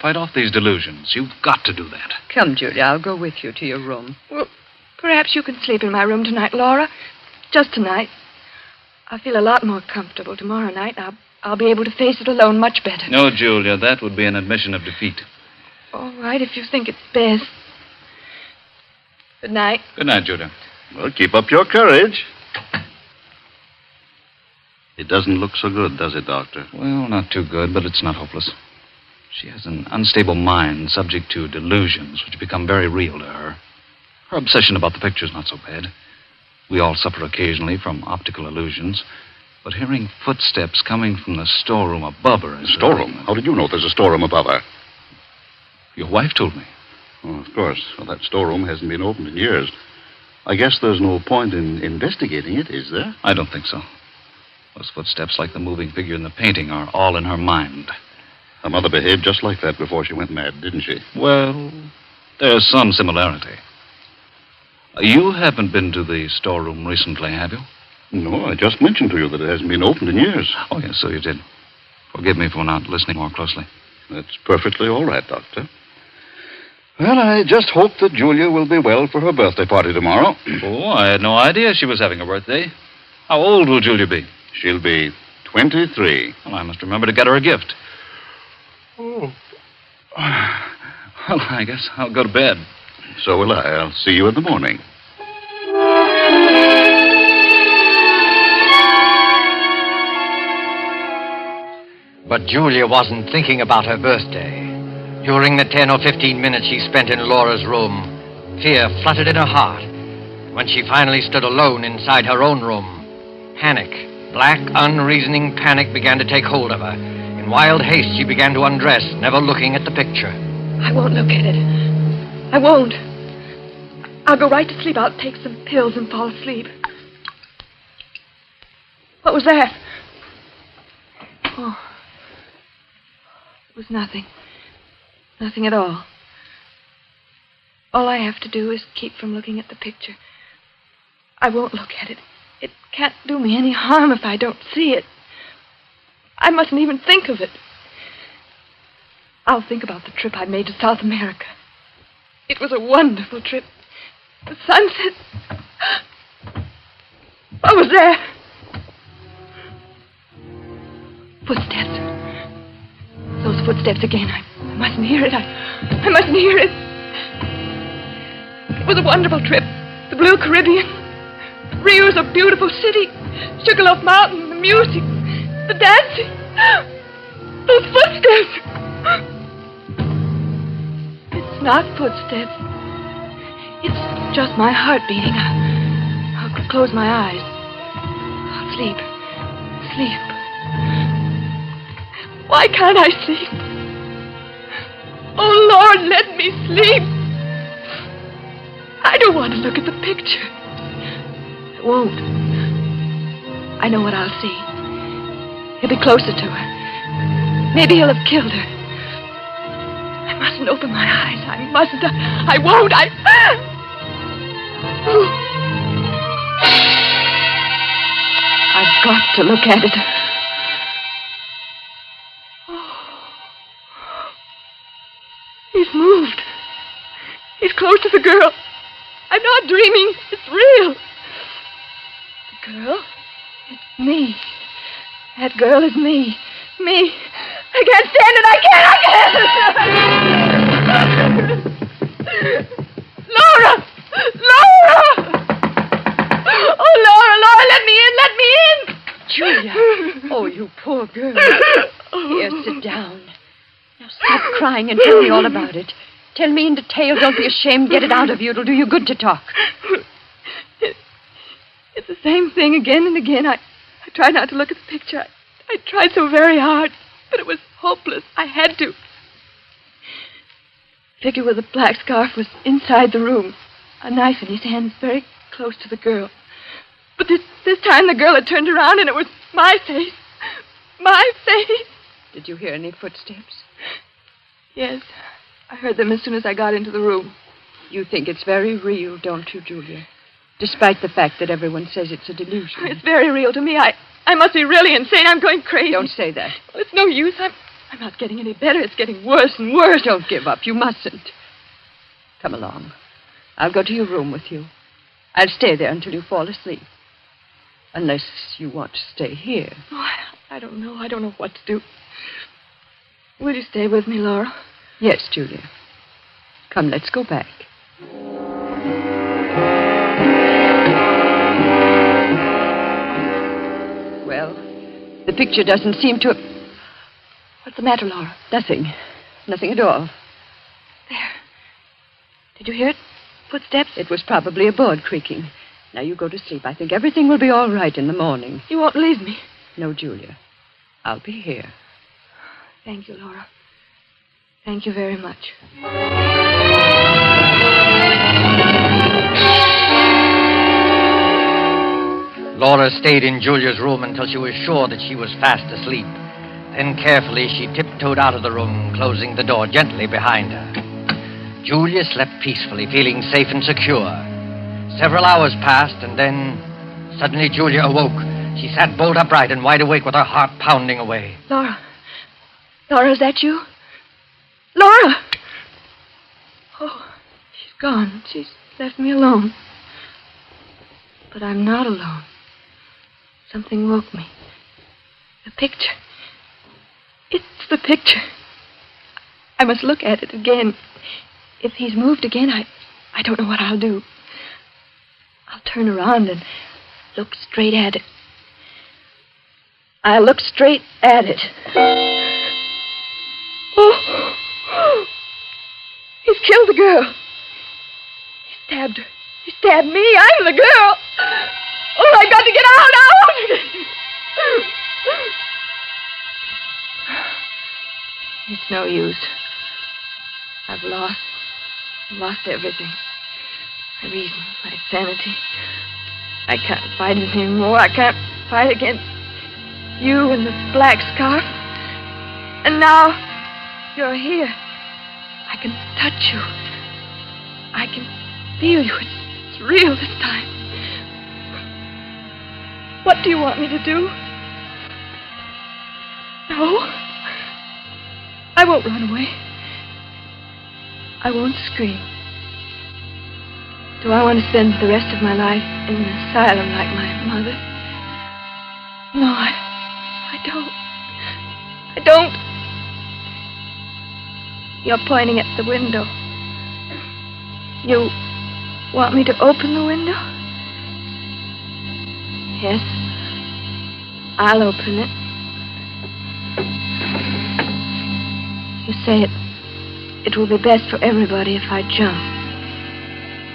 Fight off these delusions. You've got to do that. Come, Julia, I'll go with you to your room. Well, perhaps you can sleep in my room tonight, Laura. Just tonight. I'll feel a lot more comfortable tomorrow night. I'll be able to face it alone much better. No, Julia, that would be an admission of defeat. All right, if you think it's best. Good night. Good night, Julia. Well, keep up your courage. It doesn't look so good, does it, Doctor? Well, not too good, but it's not hopeless. She has an unstable mind subject to delusions which become very real to her. Her obsession about the picture's not so bad. We all suffer occasionally from optical illusions, but hearing footsteps coming from the storeroom above her is... Storeroom? How did you know there's a storeroom above her? Your wife told me. Oh, of course. Well, that storeroom hasn't been opened in years. I guess there's no point in investigating it, is there? I don't think so. Those footsteps, like the moving figure in the painting, are all in her mind. Her mother behaved just like that before she went mad, didn't she? Well, there's some similarity. You haven't been to the storeroom recently, have you? No, I just mentioned to you that it hasn't been opened in years. Oh, yes, so you did. Forgive me for not listening more closely. That's perfectly all right, Doctor. Well, I just hope that Julia will be well for her birthday party tomorrow. Oh, I had no idea she was having a birthday. How old will Julia be? She'll be 23. Well, I must remember to get her a gift. Oh. Well, I guess I'll go to bed. So will I. I'll see you in the morning. But Julia wasn't thinking about her birthday. During the 10 or 15 minutes she spent in Laura's room, fear fluttered in her heart. When she finally stood alone inside her own room, panic, black, unreasoning panic began to take hold of her. In wild haste, she began to undress, never looking at the picture. I won't look at it. I won't. I'll go right to sleep. I'll take some pills and fall asleep. What was that? Oh. It was nothing. Nothing at all. All I have to do is keep from looking at the picture. I won't look at it. It can't do me any harm if I don't see it. I mustn't even think of it. I'll think about the trip I made to South America. It was a wonderful trip. The sunset. What was that? Footsteps. Those footsteps again. I mustn't hear it. I mustn't hear it. It was a wonderful trip. The Blue Caribbean. Rio's a beautiful city. Sugarloaf Mountain, the music, the dancing. Those footsteps. It's not footsteps. It's just my heart beating. I'll close my eyes. I'll sleep. Sleep. Why can't I sleep? Oh, Lord, let me sleep. I don't want to look at the picture. I won't. I know what I'll see. He'll be closer to her. Maybe he'll have killed her. I mustn't open my eyes. I mustn't. I won't. I've got to look at it. He's moved. He's close to the girl. I'm not dreaming. It's real. The girl? It's me. That girl is me. Me. I can't stand it. I can't. Laura! Laura! Oh, Laura, let me in. Julia. Oh, you poor girl. Here, sit down. Now stop crying and tell me all about it. Tell me in detail. Don't be ashamed. Get it out of you. It'll do you good to talk. It's the same thing again and again. I tried not to look at the picture. I tried so very hard. But it was hopeless. I had to. The figure with the black scarf was inside the room, a knife in his hand, very close to the girl. But this time the girl had turned around, and it was my face. My face. Did you hear any footsteps? Yes. I heard them as soon as I got into the room. You think it's very real, don't you, Julia? Despite the fact that everyone says it's a delusion. It's very real to me. I must be really insane. I'm going crazy. Don't say that. Well, it's no use. I'm not getting any better. It's getting worse and worse. Don't give up. You mustn't. Come along. I'll go to your room with you. I'll stay there until you fall asleep. Unless you want to stay here. Oh, I don't know. I don't know what to do. Will you stay with me, Laura? Yes, Julia. Come, let's go back. Well, the picture doesn't seem to... What's the matter, Laura? Nothing. Nothing at all. There. Did you hear it? Footsteps? It was probably a board creaking. Now you go to sleep. I think everything will be all right in the morning. You won't leave me? No, Julia. I'll be here. Thank you, Laura. Thank you very much. Laura stayed in Julia's room until she was sure that she was fast asleep. Then carefully she tiptoed out of the room, closing the door gently behind her. Julia slept peacefully, feeling safe and secure. Several hours passed, and then suddenly Julia awoke. She sat bolt upright and wide awake with her heart pounding away. Laura. Laura, is that you? Laura! Oh, she's gone. She's left me alone. But I'm not alone. Something woke me. The picture. It's the picture. I must look at it again. If he's moved again, I don't know what I'll do. I'll turn around and look straight at it. I'll look straight at it. Oh! He's killed the girl. He stabbed her. He stabbed me. I'm the girl. Oh, I've got to get out now. It's no use. I've lost everything. My reason, my sanity. I can't fight it anymore. I can't fight against you and the black scarf. And now you're here. I can touch you. I can feel you. It's real this time. What do you want me to do? No. I won't run away. I won't scream. Do I want to spend the rest of my life in an asylum like my mother? No, I don't. I don't. You're pointing at the window. You want me to open the window? Yes. I'll open it. You say it will be best for everybody if I jump.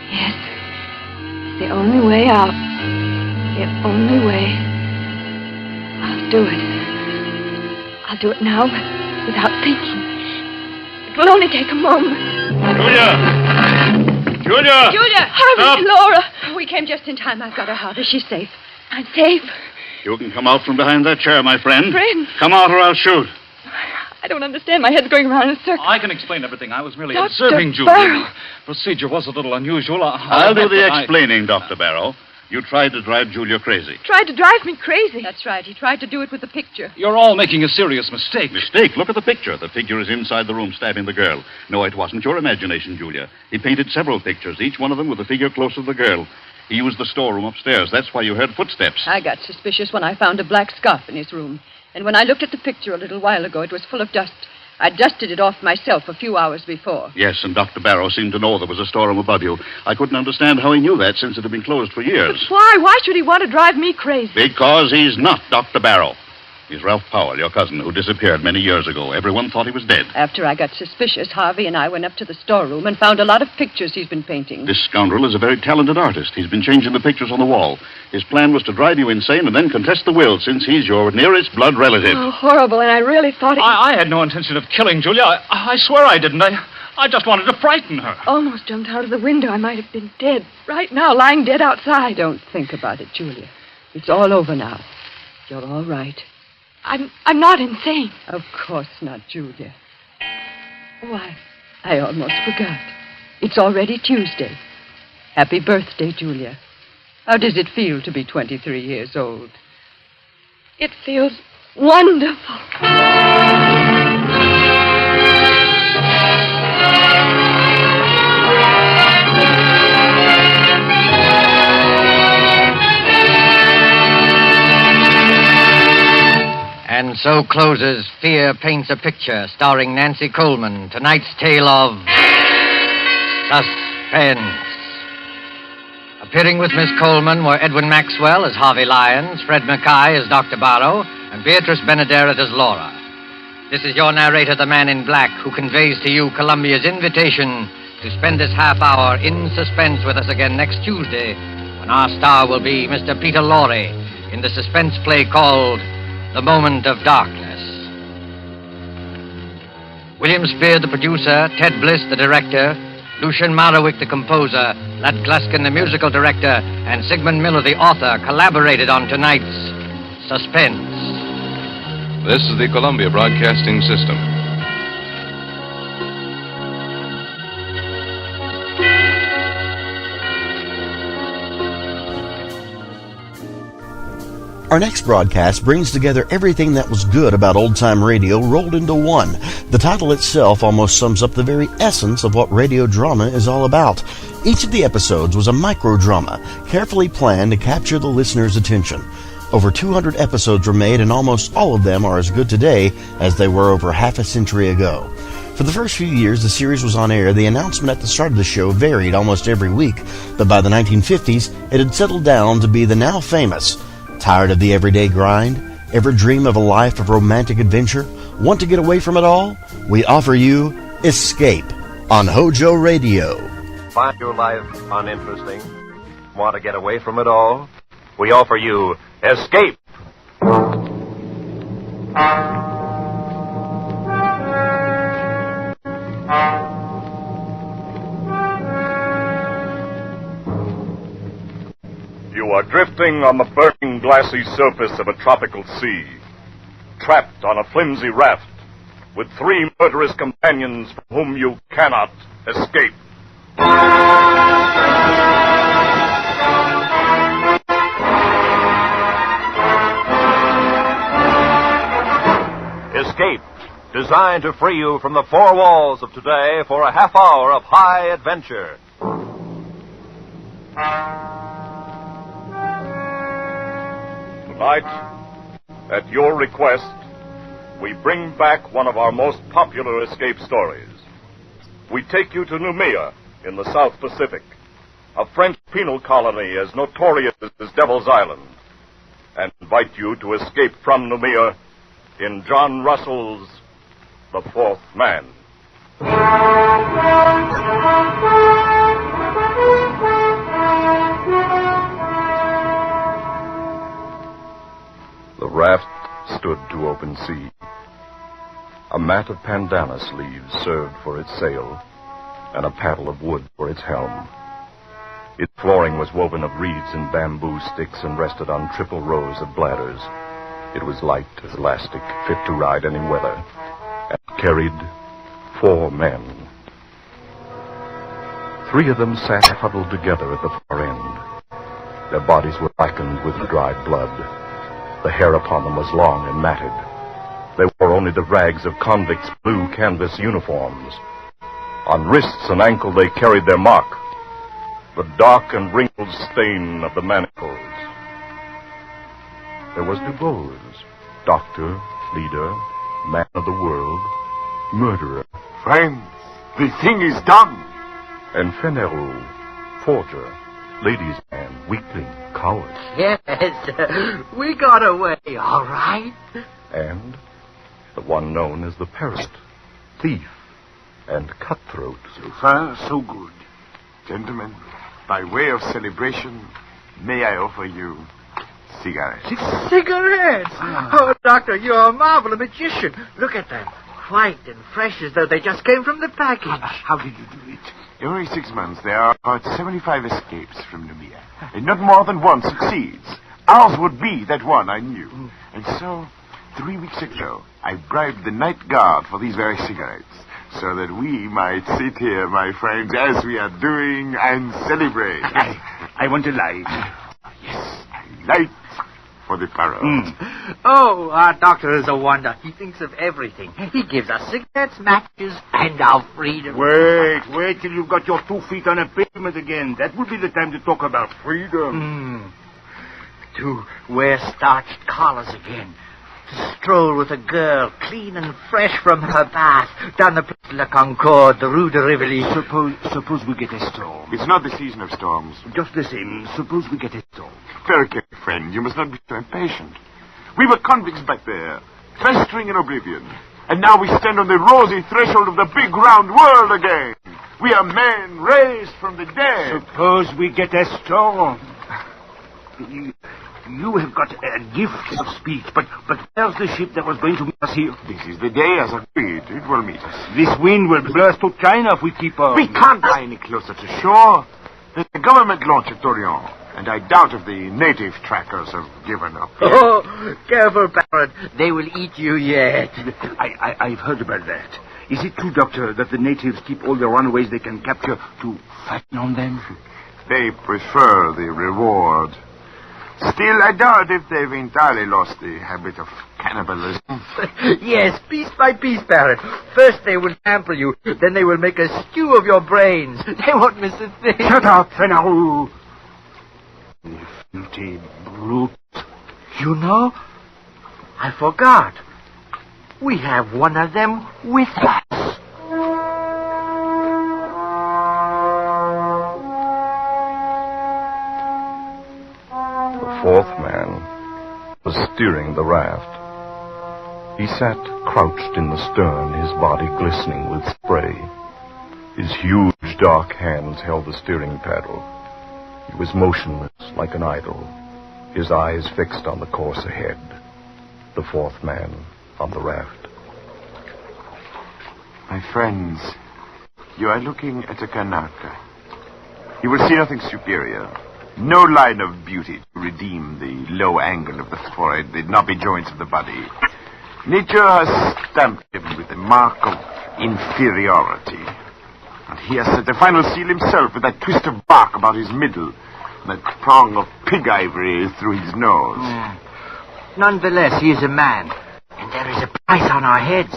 Yes. It's the only way out. The only way. I'll do it. I'll do it now without thinking. It will only take a moment. Julia! Julia! Stop! Laura! We came just in time. I've got her out. Is she safe? I'm safe. You can come out from behind that chair, my friend. Friend? Come out or I'll shoot. I don't understand. My head's going around in a circle. I can explain everything. I was merely Dr. observing Julia. Barrow. The procedure was a little unusual. I'll do the explaining, Dr. Barrow. You tried to drive Julia crazy. Tried to drive me crazy. That's right. He tried to do it with the picture. You're all making a serious mistake. Mistake? Look at the picture. The figure is inside the room stabbing the girl. No, it wasn't your imagination, Julia. He painted several pictures, each one of them with the figure close to the girl. He used the storeroom upstairs. That's why you heard footsteps. I got suspicious when I found a black scarf in his room. And when I looked at the picture a little while ago, it was full of dust. I dusted it off myself a few hours before. Yes, and Dr. Barrow seemed to know there was a storeroom above you. I couldn't understand how he knew that since it had been closed for years. But why? Why should he want to drive me crazy? Because he's not Dr. Barrow. He's Ralph Powell, your cousin, who disappeared many years ago. Everyone thought he was dead. After I got suspicious, Harvey and I went up to the storeroom and found a lot of pictures he's been painting. This scoundrel is a very talented artist. He's been changing the pictures on the wall. His plan was to drive you insane and then contest the will, since he's your nearest blood relative. Oh, horrible, and I really thought it... I had no intention of killing Julia. I swear I didn't. I just wanted to frighten her. Almost jumped out of the window. I might have been dead. Right now, lying dead outside. Don't think about it, Julia. It's all over now. You're all right. I'm not insane. Of course not, Julia. Oh, I almost forgot. It's already Tuesday. Happy birthday, Julia. How does it feel to be 23 years old? It feels wonderful. And so closes Fear Paints a Picture, starring Nancy Coleman. Tonight's tale of suspense. Appearing with Miss Coleman were Edwin Maxwell as Harvey Lyons, Fred Mackay as Dr. Barrow, and Beatrice Benaderet as Laura. This is your narrator, the Man in Black, who conveys to you Columbia's invitation to spend this half hour in suspense with us again next Tuesday, when our star will be Mr. Peter Lorre in the suspense play called The Moment of Darkness. William Spear, the producer, Ted Bliss, the director, Lucian Marowick, the composer, Lat Gluskin, the musical director, and Sigmund Miller, the author, collaborated on tonight's Suspense. This is the Columbia Broadcasting System. Our next broadcast brings together everything that was good about old-time radio rolled into one. The title itself almost sums up the very essence of what radio drama is all about. Each of the episodes was a microdrama, carefully planned to capture the listener's attention. Over 200 episodes were made, and almost all of them are as good today as they were over half a century ago. For the first few years the series was on air, the announcement at the start of the show varied almost every week, but by the 1950s, it had settled down to be the now famous, tired of the everyday grind? Ever dream of a life of romantic adventure? Want to get away from it all? We offer you Escape on HOJO Radio. Find your life uninteresting? Want to get away from it all? We offer you Escape. You are drifting on the burning glassy surface of a tropical sea, trapped on a flimsy raft, with 3 murderous companions from whom you cannot escape. Escape, designed to free you from the 4 walls of today for a half hour of high adventure. Tonight, at your request, we bring back one of our most popular escape stories. We take you to Noumea in the South Pacific, a French penal colony as notorious as Devil's Island, and invite you to escape from Noumea in John Russell's The Fourth Man. The raft stood to open sea. A mat of pandanus leaves served for its sail, and a paddle of wood for its helm. Its flooring was woven of reeds and bamboo sticks and rested on triple rows of bladders. It was light as elastic, fit to ride any weather, and carried 4 men. 3 of them sat huddled together at the far end. Their bodies were blackened with dried blood. The hair upon them was long and matted. They wore only the rags of convicts' blue canvas uniforms. On wrists and ankle they carried their mark, the dark and wrinkled stain of the manacles. There was DuBose, doctor, leader, man of the world, murderer. Friends, the thing is done. And Fenerou, forger, ladies' man, weakling, coward. Yes, we got away, all right. and the one known as the Parrot, Thief, and Cutthroat. So far, so good. Gentlemen, by way of celebration, may I offer you cigarettes? Cigarettes? Oh, Doctor, you're a marvel, a magician. Look at them. White and fresh as though they just came from the package. How did you do it? Every 6 months, there are about 75 escapes from Namibia. And not more than one succeeds. Ours would be that one, I knew. And so, 3 weeks ago, I bribed the night guard for these very cigarettes, so that we might sit here, my friends, as we are doing, and celebrate. I want to light. Yes, I light for the Parrot. Oh, our doctor is a wonder. He thinks of everything. He gives us cigarettes, matches, and our freedom. Wait till you've got your 2 feet on a pavement again. That will be the time to talk about freedom. To wear starched collars again. To stroll with a girl, clean and fresh from her bath, down the Place de la Concorde, the Rue de Rivoli. Suppose we get a storm. It's not the season of storms. Just the same, suppose we get a storm. Very careful, friend. You must not be so impatient. We were convicts back there, festering in oblivion. And now we stand on the rosy threshold of the big round world again. We are men raised from the dead. Suppose we get a storm. You have got a gift of speech, but where's the ship that was going to meet us here? This is the day, as agreed. It will meet us. This wind will blow us to China if we keep on. We can't lie any closer to shore. There's a government launch at Torreon, and I doubt if the native trackers have given up yet. Oh, careful, Parrot. They will eat you yet. I've heard about that. Is it true, Doctor, that the natives keep all the runaways they can capture to fatten on them? They prefer the reward. Still, I doubt if they've entirely lost the habit of cannibalism. Yes, piece by piece, Parrot. First they will hamper you, then they will make a stew of your brains. They won't miss a thing. Shut up, Fenarou! You filthy brute. You know, I forgot. We have one of them with us. The fourth man was steering the raft. He sat crouched in the stern, his body glistening with spray. His huge dark hands held the steering paddle. He was motionless like an idol, his eyes fixed on the course ahead. The fourth man on the raft. My friends, you are looking at a Kanaka. You will see nothing superior. No line of beauty to redeem the low angle of the forehead, the knobby joints of the body. Nature has stamped him with a mark of inferiority. And he has set the final seal himself with that twist of bark about his middle, and that prong of pig ivory through his nose. Nonetheless, he is a man, and there is a price on our heads.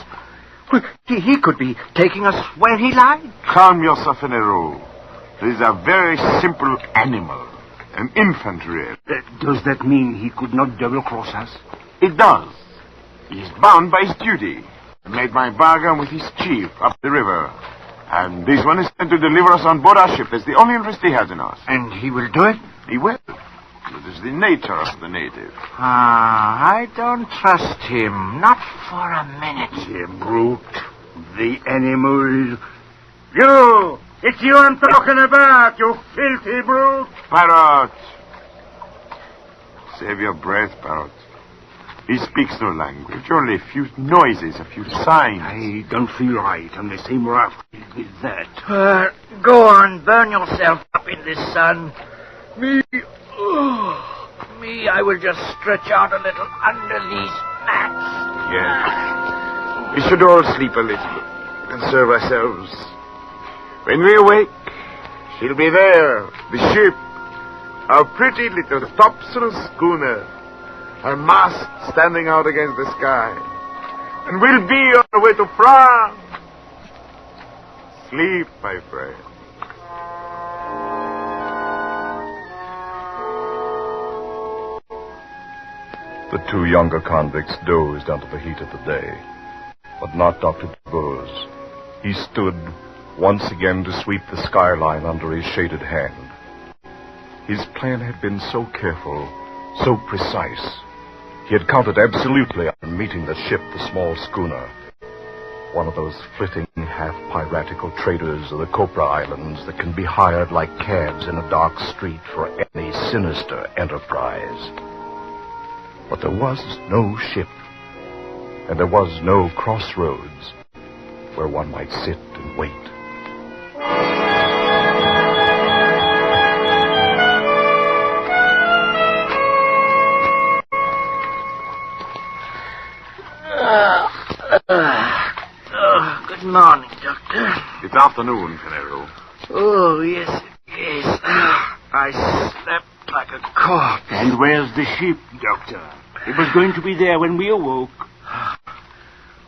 Well, he could be taking us where he lies. Calm yourself, Fenarou. This is a very simple animal. An infant, really. Does that mean he could not double-cross us? It does. He is bound by his duty. I made my bargain with his chief up the river. And this one is sent to deliver us on board our ship. That's the only interest he has in us. And he will do it? He will. It is the nature of the native. I don't trust him. Not for a minute. The brute. The animal. You! It's you I'm talking about, you filthy brute! Parrot! Save your breath, Parrot. He speaks no language, only a few noises, a few signs. I don't feel right on the same raft with that. Go on, burn yourself up in this sun. Me, I will just stretch out a little under these mats. Yes. We should all sleep a little and serve ourselves. When we awake, she'll be there, the ship, our pretty little topsail schooner, her mast standing out against the sky. And we'll be on the way to France. Sleep, my friend. The two younger convicts dozed under the heat of the day, but not Dr. DeBose. He stood once again to sweep the skyline under his shaded hand. His plan had been so careful, so precise. He had counted absolutely on meeting the ship, the small schooner. One of those flitting, half-piratical traders of the Copra Islands that can be hired like cabs in a dark street for any sinister enterprise. But there was no ship, and there was no crossroads where one might sit and wait. Good morning, Doctor. It's afternoon, Pinero. Oh, yes, it is. I slept like a corpse. And where's the ship, Doctor? It was going to be there when we awoke. Oh,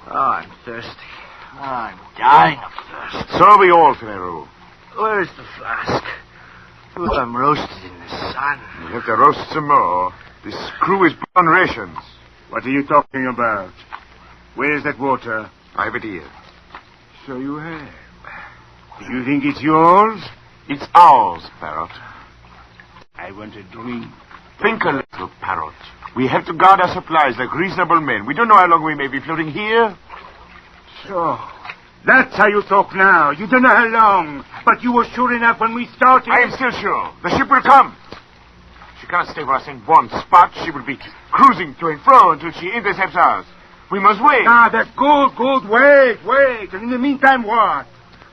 I'm thirsty. I'm dying of thirst. So are we all, Pinero. Where's the flask? Oh, I'm roasted in the sun. You have to roast some more. This crew is on rations. What are you talking about? Where's that water? I have it here. So you have. Do you think it's yours? It's ours, Parrot. I want a drink. Think a little, Parrot. We have to guard our supplies like reasonable men. We don't know how long we may be floating here. So, that's how you talk now. You don't know how long, but you were sure enough when we started. I am still sure. The ship will come. She cannot stay for us in one spot. She will be cruising to and fro until she intercepts us. We must wait. Ah, that's good. Wait. And in the meantime, what?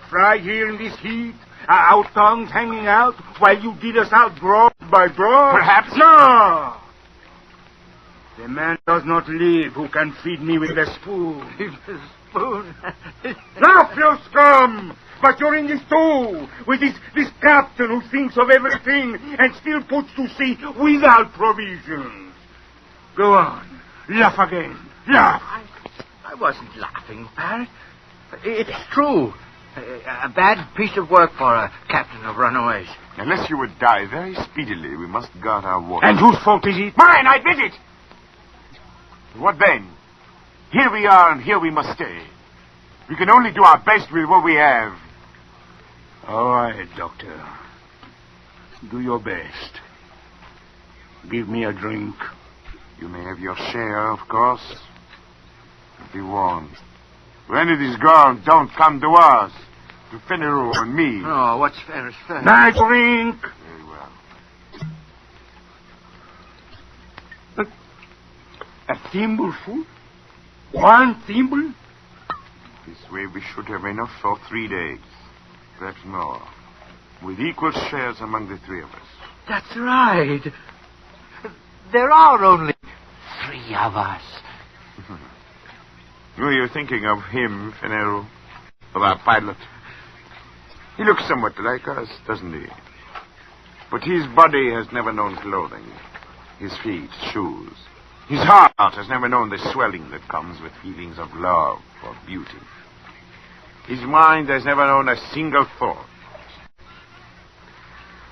Fry here in this heat? Our tongues hanging out while you did us out broad by broad? Perhaps. No! The man does not live who can feed me with a spoon. The spoon? Laugh, you scum! But you're in this too, with this captain who thinks of everything and still puts to sea without provisions. Go on. Laugh again. Laugh. I wasn't laughing, Parrot. It's true. A bad piece of work for a captain of runaways. Unless you would die very speedily, we must guard our water. And whose fault is it? Mine, I admit it! What then? Here we are, and here we must stay. We can only do our best with what we have. All right, Doctor. Do your best. Give me a drink. You may have your share, of course. But be warned. When it is gone, don't come to us. To Fenero and me. Oh, what's Ferris first? My drink! Very well. A thimbleful? One thimble? This way we should have enough for 3 days. Perhaps more. With equal shares among the three of us. That's right. There are only 3 of us. Were you thinking of him, Fenero? Of our pilot? He looks somewhat like us, doesn't he? But his body has never known clothing. His feet, shoes. His heart has never known the swelling that comes with feelings of love or beauty. His mind has never known a single thought.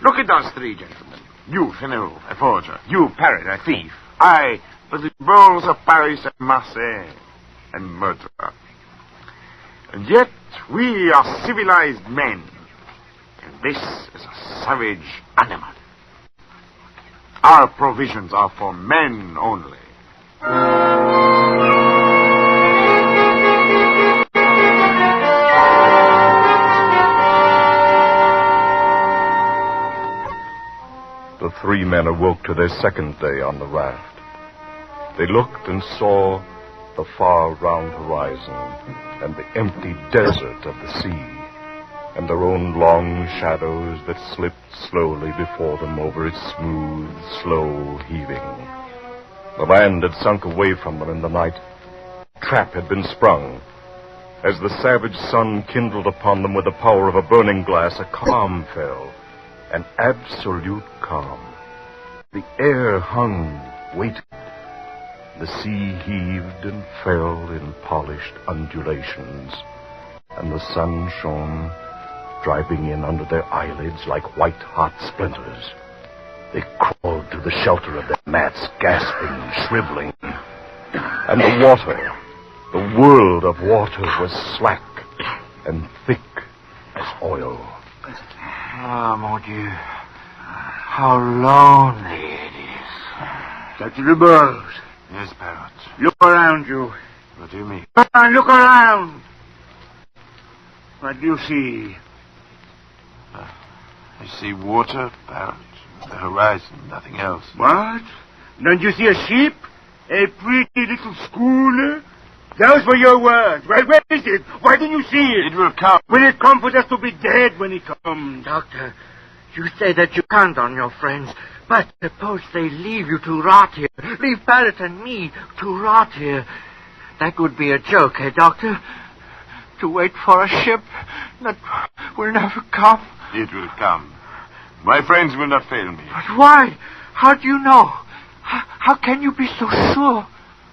Look at us 3 gentlemen. You, Fenero, a forger. You, Parrot, a thief. I, the bulls of Paris and Marseille, and murderer. And yet, we are civilized men. And this is a savage animal. Our provisions are for men only. The 3 men awoke to their second day on the raft. They looked and saw the far round horizon and the empty desert of the sea, and their own long shadows that slipped slowly before them over its smooth, slow heaving. The land had sunk away from them in the night. A trap had been sprung. As the savage sun kindled upon them with the power of a burning glass, a calm fell, an absolute calm. The air hung, waiting. The sea heaved and fell in polished undulations, and the sun shone, driving in under their eyelids like white-hot splinters. They crawled to the shelter of their mats, gasping, shriveling. And the water, the world of water, was slack and thick as oil. Ah, mon Dieu. How lonely it is. Touch the birds. Yes, Parrot. Look around you. What do you mean? Come on, look around. What do you see? I see water, Parrot. The horizon, nothing else. What? Don't you see a ship? A pretty little schooner? Those were your words. Well, where is it? Why don't you see it? It will come. Will it come for us to be dead when it comes? Doctor, you say that you count on your friends, but suppose they leave you to rot here. Leave Parrot and me to rot here. That would be a joke, eh, Doctor? To wait for a ship that will never come. It will come. My friends will not fail me. But why? How do you know? How can you be so sure?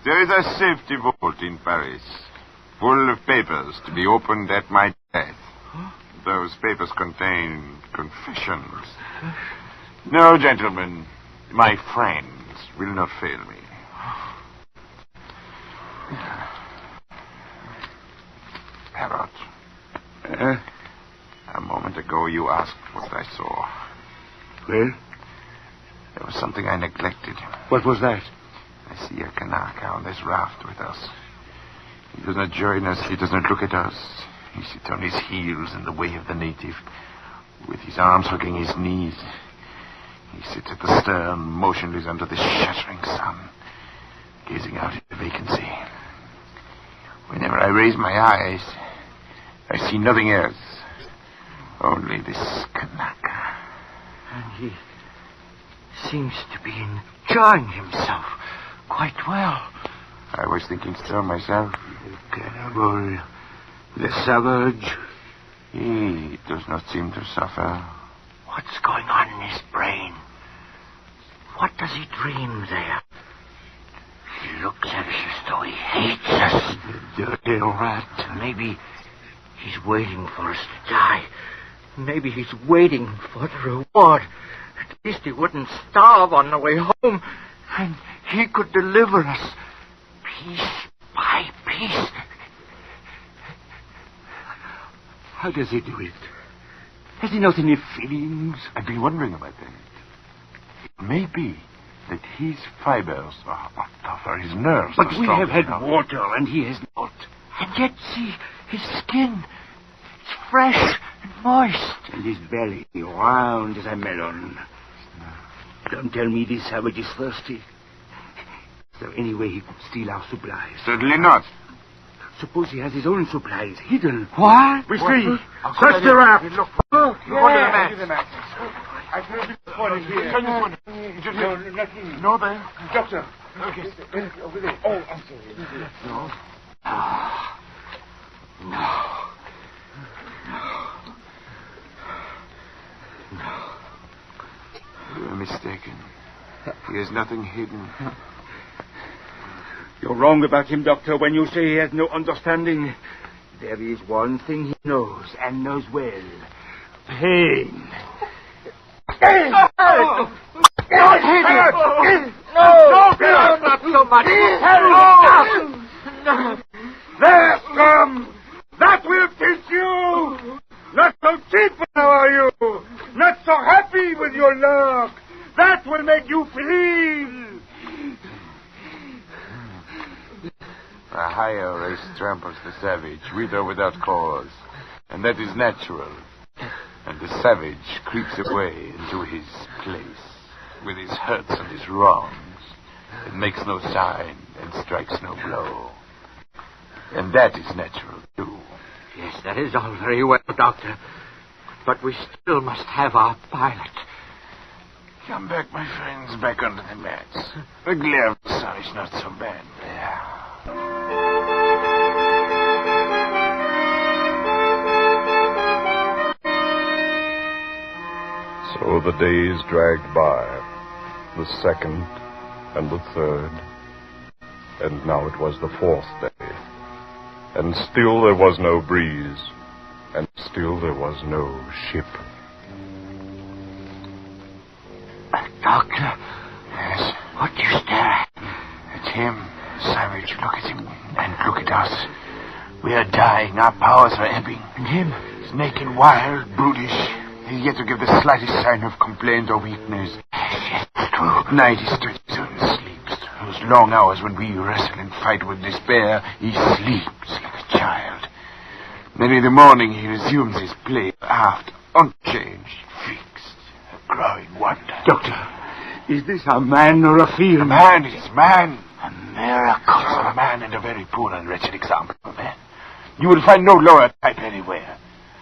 There is a safety vault in Paris, full of papers to be opened at my death. Huh? Those papers contain confessions. No, gentlemen, my friends will not fail me. Parrot. A moment ago you asked what I saw. Well? There was something I neglected. What was that? I see a Kanaka on this raft with us. He does not join us. He does not look at us. He sits on his heels in the way of the native, with his arms hugging his knees. He sits at the stern, motionless under the shattering sun, gazing out into vacancy. Whenever I raise my eyes, I see nothing else. Only this Kanaka. And he seems to be enjoying himself quite well. I was thinking so myself. The cannibal, the savage. He does not seem to suffer. What's going on in his brain? What does he dream there? He looks at us as though he hates us. The dirty rat. Maybe he's waiting for us to die. Maybe he's waiting for the reward. At least he wouldn't starve on the way home, and he could deliver us piece by piece. How does he do it? Has he not any feelings? I've been wondering about that. It may be that his fibers are tougher, his nerves but are we have had enough. water, and he has not. And yet, see, his skin, it's fresh and moist. And his belly round as a melon. Don't tell me this savage is thirsty. Is there any way he could steal our supplies? Certainly not. Suppose he has his own supplies hidden. What? We see. Search the raft. Look. Look under the mat. I feel disappointed here. No, nothing. No, there. Doctor. Okay. Over there. Oh, I'm sorry. No. You are mistaken. He has nothing hidden. You're wrong about him, Doctor, when you say he has no understanding. There is one thing he knows, and knows well. Pain. Don't hit him! No, not so much. No. There, come! That will teach you! Not so cheap now are you! Not so happy with your luck! That will make you feel! The higher race tramples the savage, with or without cause. And that is natural. And the savage creeps away into his place, with his hurts and his wrongs, and makes no sign, and strikes no blow. And that is natural, too. Yes, that is all very well, Doctor. But we still must have our pilot. Come back, my friends, back under the mats. The glare of the sun is not so bad there. So the days dragged by, the second and the third, and now it was the fourth day. And still there was no breeze, and still there was no ship. Doctor. Yes? What do you stare at? It's him, savage. Look at him, and look at us. We are dying. Our powers are ebbing. And him? He's naked, wild, brutish. He's yet to give the slightest sign of complaint or weakness. Yes, true. At night he stretches out and sleeps. Those long hours when we wrestle and fight with despair, he sleeps like a child. Then in the morning he resumes his play aft, unchanged, fixed, a growing wonder. Doctor, is this a man or a fiend? A man, it is man. A miracle. A man and a very poor and wretched example of a man. You will find no lower type anywhere.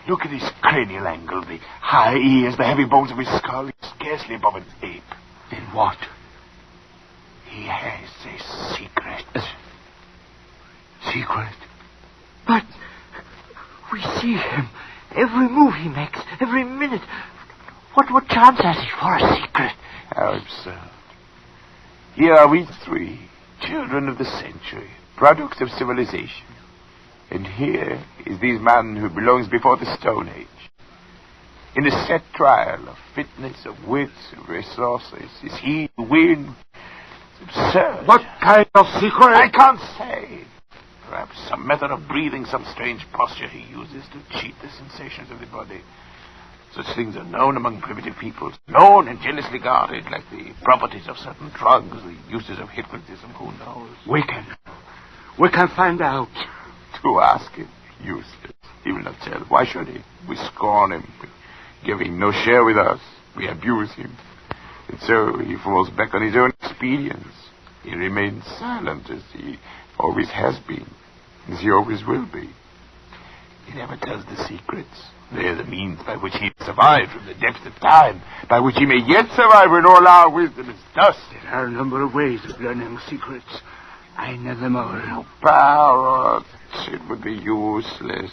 Look at his cranial angle, the high ears, the heavy bones of his skull. He's scarcely above an ape. Then what? He has a secret. Secret? But we see him. Every move he makes, every minute. What chance has he for a secret? How absurd. Here are we three, children of the century, products of civilization. And here is this man who belongs before the Stone Age. In a set trial of fitness, of wits, of resources, is he to win? It's absurd. What kind of secret? I can't say. Perhaps some method of breathing, some strange posture he uses to cheat the sensations of the body. Such things are known among primitive peoples, known and jealously guarded, like the properties of certain drugs, the uses of hypnotism, who knows? We can find out. To ask him, useless. He will not tell. Why should he? We scorn him. We give him no share with us. We abuse him. And so he falls back on his own expedience. He remains silent as he always has been, as he always will be. He never tells the secrets. They are the means by which he survived from the depths of time, by which he may yet survive when all our wisdom is dust. There are a number of ways of learning secrets. I know them all. No power. It would be useless.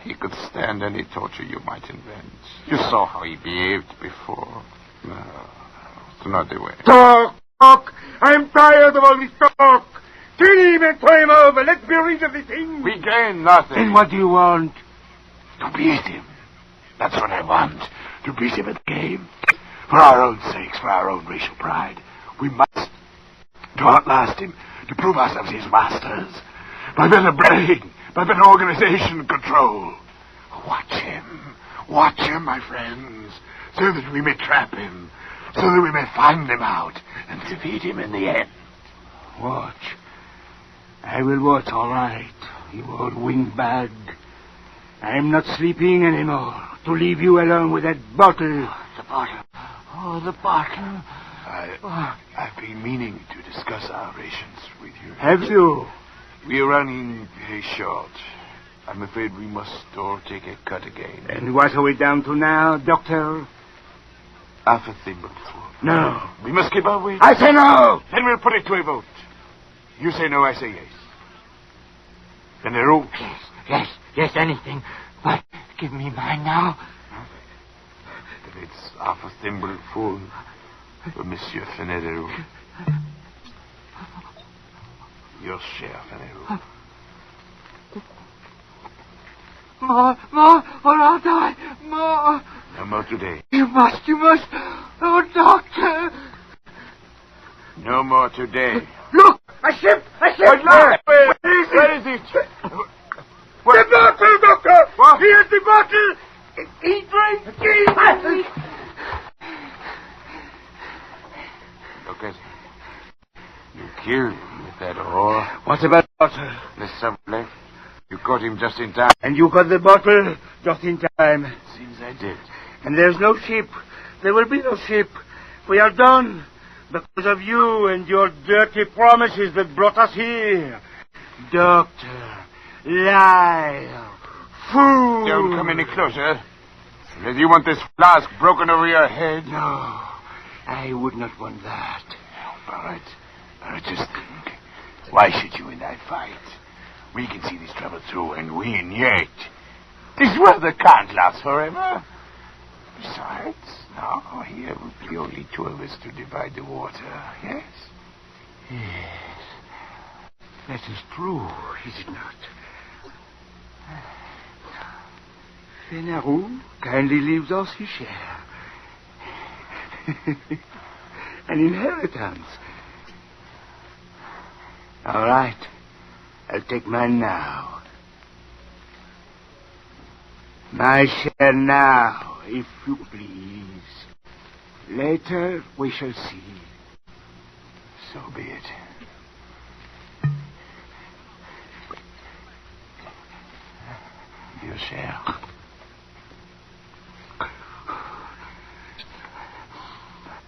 He could stand any torture you might invent. You saw how he behaved before. No, it's not the way. Talk! I'm tired of all this talk! Kill him and throw him over! Let's be rid of this thing! We gain nothing. Then what do you want? To beat him. That's what I want. To beat him at the game. For our own sakes, for our own racial pride. We must. To outlast him. To prove ourselves his masters. By better brain. By better organization and control. Watch him, my friends. So that we may trap him. So that we may find him out. And defeat him in the end. Watch. I will watch, all right. You old windbag. I'm not sleeping anymore. To leave you alone with that bottle. The bottle. Oh, the bottle. I've been meaning to discuss our rations with you. Have you? We are running very short. I'm afraid we must all take a cut again. And what are we down to now, Doctor? Half a thimbleful. No. We must keep our weight. I say no! Then we'll put it to a vote. You say no, I say yes. Then they're all... Yes, anything. But give me mine now. Then it's half a thimbleful for Monsieur Fenero. Your share, Fenero. More, or I'll die. More. No more today. You must. Oh, Doctor. No more today. Look! A ship! Where is it? The bottle, Doctor! What? Here's the bottle! He drinks! Look at him. You killed him with that oar. What about the bottle? There's some left. You caught him just in time. And you got the bottle just in time. Seems I did. And there's no ship. There will be no ship. We are done. Because of you and your dirty promises that brought us here. Doctor, liar, fool. Don't come any closer. Unless you want this flask broken over your head. No, I would not want that. Barrett, just think. Why should you and I fight? We can see this trouble through and win yet. This weather can't last forever. Besides, now here will be only two of us to divide the water, yes? Yes. That is true, is it not? Fenero kindly leaves us his share. An inheritance. All right. I'll take mine now. My share now, if you please. Later we shall see. So be it. cher.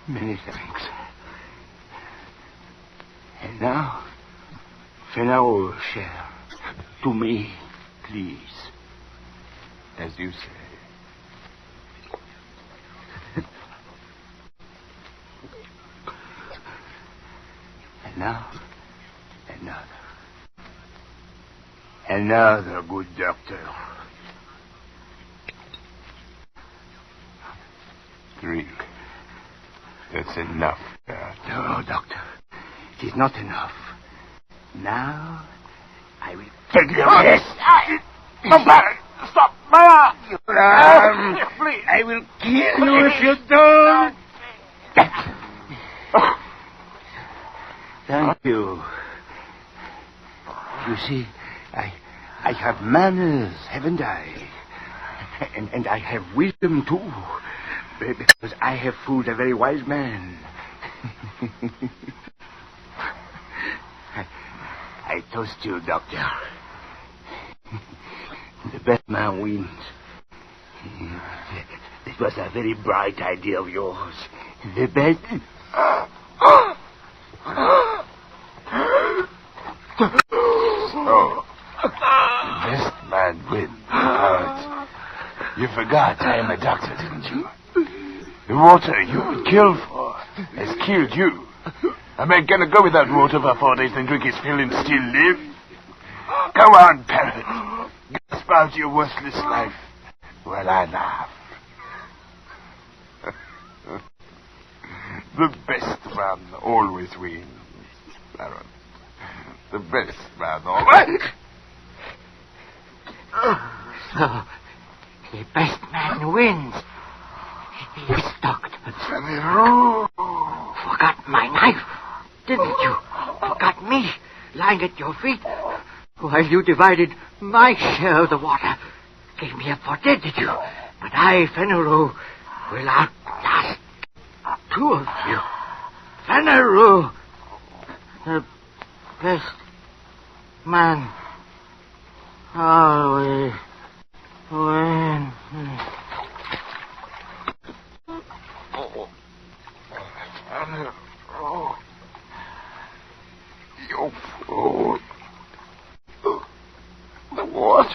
Many thanks. And now, farewell, cher. To me, please. As you say. And now, another good doctor. Drink. That's enough. No, doctor. It is not enough. Now, I will take your yes. Come back! Stop! My arm! Please. I will kill you if you don't. Thank you. You see, I have manners, haven't I? And I have wisdom, too. Because I have fooled a very wise man. I toast you, Doctor. The best man wins. This was a very bright idea of yours. The best... Oh. The best man wins. You forgot I am a doctor, didn't you? The water you would kill for has killed you. A man gonna go without water for 4 days and drink his fill and still live? Go on, parrot. Gasp out your worthless life while I laugh. The best man always wins, parrot. The best man always... So, the best man wins. Yes, Doctor. Forgot my knife, didn't you? Forgot me, lying at your feet, while you divided my share of the water. Gave me up for dead, did you? But I, Fenero, will outlast two of you. Fenero, the best man, always wins. Your food. The what?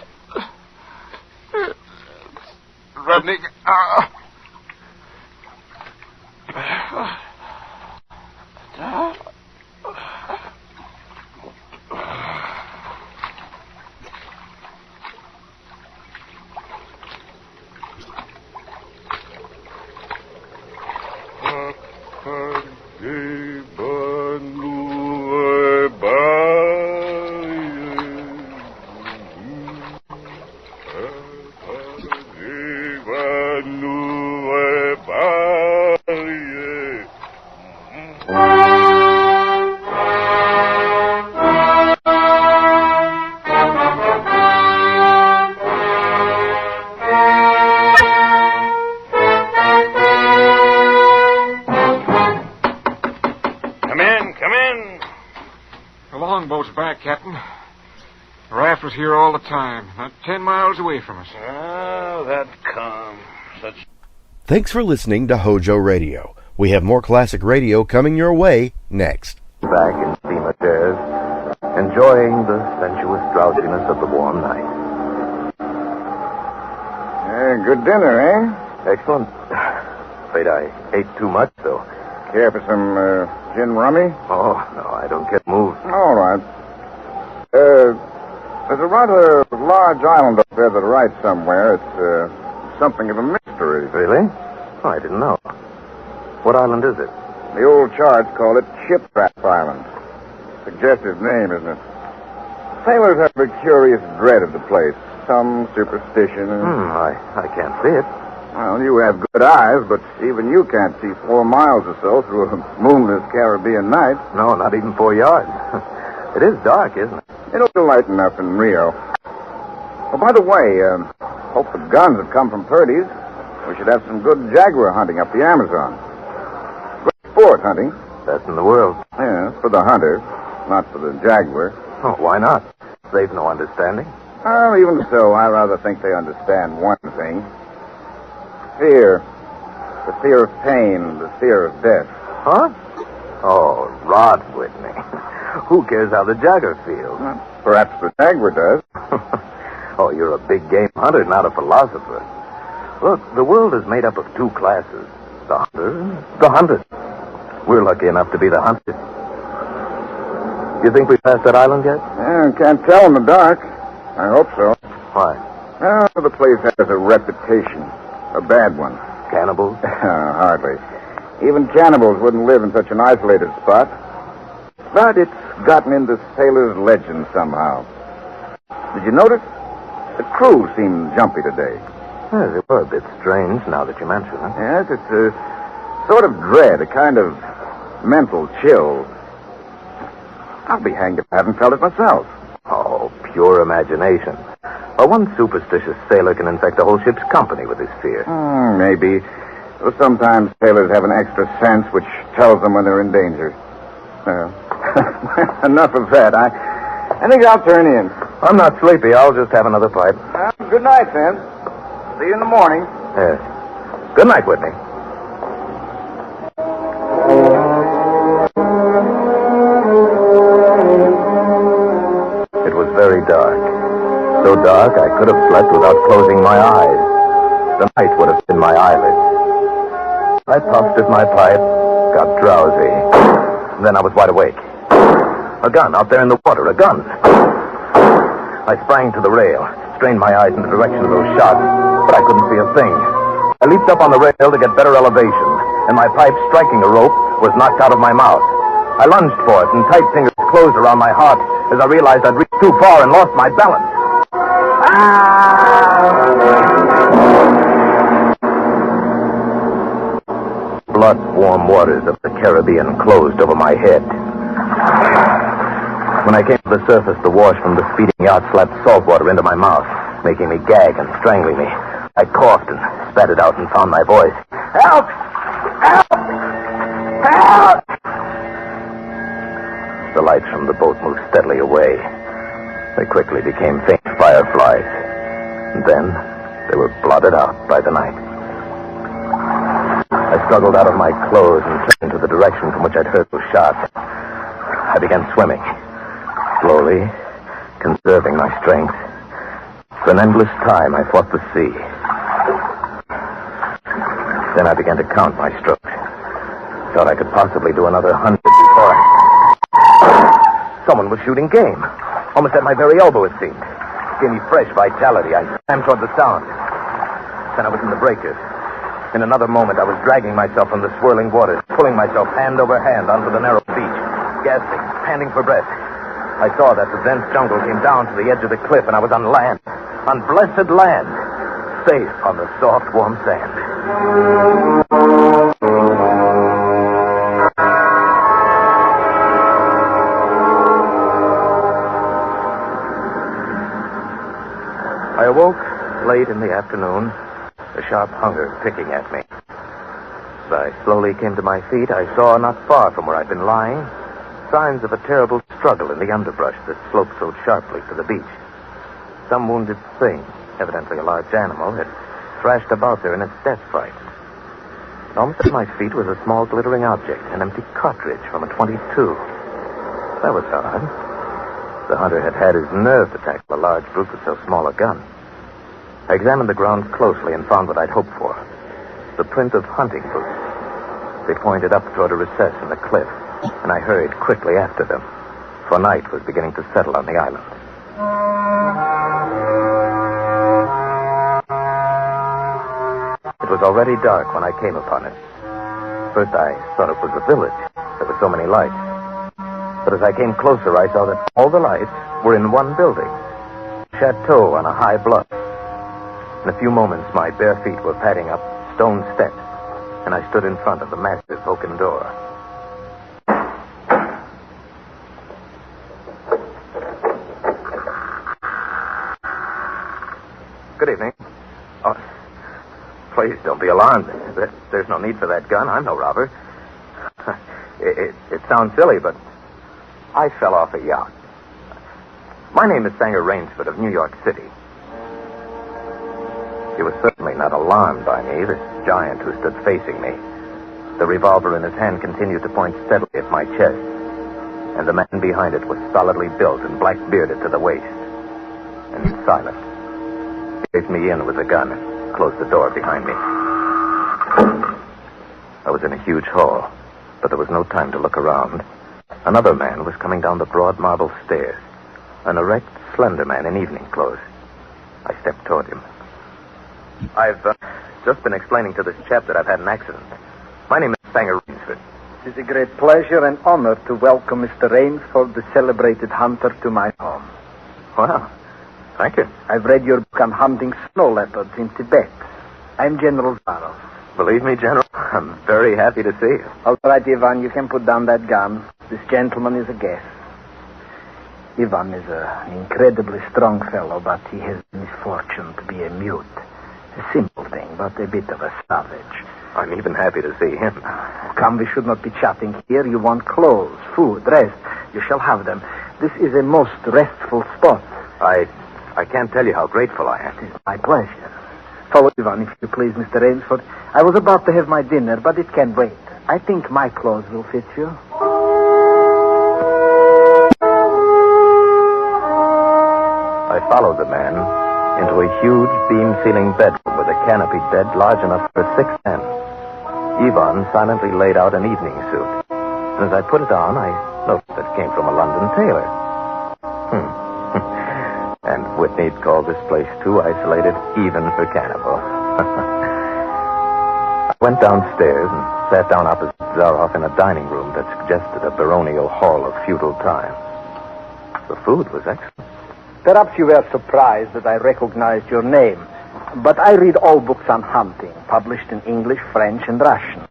Running out. Was here all the time, not 10 miles away from us. Oh, that calm. Thanks for listening to HOJO Radio. We have more classic radio coming your way next. Back in steamer chairs, enjoying the sensuous drowsiness of the warm night. Good dinner, eh? Excellent. Afraid I ate too much, though. Care for some gin rummy? Oh, no, I don't get moved. All right. There's a rather large island up there to the right somewhere. It's something of a mystery. Really? Oh, I didn't know. What island is it? The old charts call it Shipwreck Island. Suggestive name, isn't it? Sailors have a curious dread of the place. Some superstition. I can't see it. Well, you have good eyes, but even you can't see 4 miles or so through a moonless Caribbean night. No, not even 4 yards. It is dark, isn't it? It'll be light enough in Rio. Oh, by the way, hope the guns have come from Purdy's. We should have some good jaguar hunting up the Amazon. Great sport hunting. Best in the world. Yes, for the hunter, not for the jaguar. Oh, why not? They've no understanding. Well, even so, I rather think they understand one thing. Fear. The fear of pain, the fear of death. Huh? Oh, rot, Whitney. Who cares how the Jagger feels? Perhaps the Jaguar does. Oh, you're a big game hunter, not a philosopher. Look, the world is made up of two classes. The hunter and the hunted. We're lucky enough to be the hunted. You think we passed that island yet? Yeah, can't tell in the dark. I hope so. Why? Well, the place has a reputation. A bad one. Cannibals? Hardly. Even cannibals wouldn't live in such an isolated spot. But it's gotten into sailors' legend somehow. Did you notice? The crew seemed jumpy today. Yeah, they were a bit strange now that you mention it. Yes, it's a sort of dread, a kind of mental chill. I'll be hanged if I haven't felt it myself. Oh, pure imagination. Well, one superstitious sailor can infect the whole ship's company with his fear. Maybe. Well, sometimes sailors have an extra sense which tells them when they're in danger. Enough of that. I think I'll turn in. I'm not sleepy. I'll just have another pipe. Good night, then. See you in the morning. Yes. Good night, Whitney. It was very dark. So dark I could have slept without closing my eyes. The night would have been my eyelids. I puffed at my pipe, got drowsy. Then I was wide awake. A gun out there in the water, a gun. I sprang to the rail, strained my eyes in the direction of those shots, but I couldn't see a thing. I leaped up on the rail to get better elevation, and my pipe, striking a rope, was knocked out of my mouth. I lunged for it, and tight fingers closed around my heart as I realized I'd reached too far and lost my balance. Blood-warm waters of the Caribbean closed over my head. When I came to the surface, the wash from the speeding yacht slapped salt water into my mouth, making me gag and strangling me. I coughed and spat it out and found my voice. Help! Help! Help! The lights from the boat moved steadily away. They quickly became faint fireflies. And then they were blotted out by the night. I struggled out of my clothes and turned to the direction from which I'd heard those shots. I began swimming. Slowly, conserving my strength. For an endless time, I fought the sea. Then I began to count my strokes. Thought I could possibly do another 100 before Someone was shooting game. Almost at my very elbow, it seemed. It gave me fresh vitality. I swam toward the sound. Then I was in the breakers. In another moment, I was dragging myself from the swirling waters, pulling myself hand over hand onto the narrow beach, gasping, panting for breath. I saw that the dense jungle came down to the edge of the cliff, and I was on land. On blessed land. Safe on the soft, warm sand. I awoke late in the afternoon, a sharp hunger picking at me. As I slowly came to my feet, I saw, not far from where I'd been lying, signs of a terrible struggle in the underbrush that sloped so sharply to the beach. Some wounded thing, evidently a large animal, had thrashed about there in its death fight. Almost at my feet was a small glittering object, an empty cartridge from a .22. That was odd. The hunter had had his nerve to tackle a large brute with so small a gun. I examined the ground closely and found what I'd hoped for. The print of hunting boots. They pointed up toward a recess in the cliff, and I hurried quickly after them, for night was beginning to settle on the island. It was already dark when I came upon it. First, I thought it was a village. There were so many lights. But as I came closer, I saw that all the lights were in one building. Chateau on a high bluff. In a few moments, my bare feet were padding up stone steps, and I stood in front of the massive oaken door. Good evening. Oh, please don't be alarmed. There's no need for that gun. I'm no robber. It sounds silly, but I fell off a yacht. My name is Sanger Rainsford of New York City. He was certainly not alarmed by me, this giant who stood facing me. The revolver in his hand continued to point steadily at my chest, and the man behind it was solidly built and black-bearded to the waist, and silent. He faced me in with the gun and closed the door behind me. I was in a huge hall, but there was no time to look around. Another man was coming down the broad marble stairs, an erect, slender man in evening clothes. I stepped toward him. I've just been explaining to this chap that I've had an accident. My name is Sanger Rainsford. It is a great pleasure and honor to welcome Mr. Rainsford, the celebrated hunter, to my home. Well, thank you. I've read your book on hunting snow leopards in Tibet. I'm General Zaroff. Believe me, General, I'm very happy to see you. All right, Ivan, you can put down that gun. This gentleman is a guest. Ivan is an incredibly strong fellow, but he has the misfortune to be a mute. A simple thing, but a bit of a savage. I'm even happy to see him. Come, we should not be chatting here. You want clothes, food, rest. You shall have them. This is a most restful spot. I can't tell you how grateful I am. It is my pleasure. Follow Ivan, if you please, Mr. Rainsford. I was about to have my dinner, but it can wait. I think my clothes will fit you. I followed the man into a huge beam-ceiling bedroom with a canopied bed large enough for 6 men. Ivan silently laid out an evening suit. And as I put it on, I noticed that it came from a London tailor. And Whitney'd called this place too isolated even for cannibals. I went downstairs and sat down opposite Zaroff in a dining room that suggested a baronial hall of feudal times. The food was excellent. Perhaps you were surprised that I recognized your name, but I read all books on hunting, published in English, French, and Russian.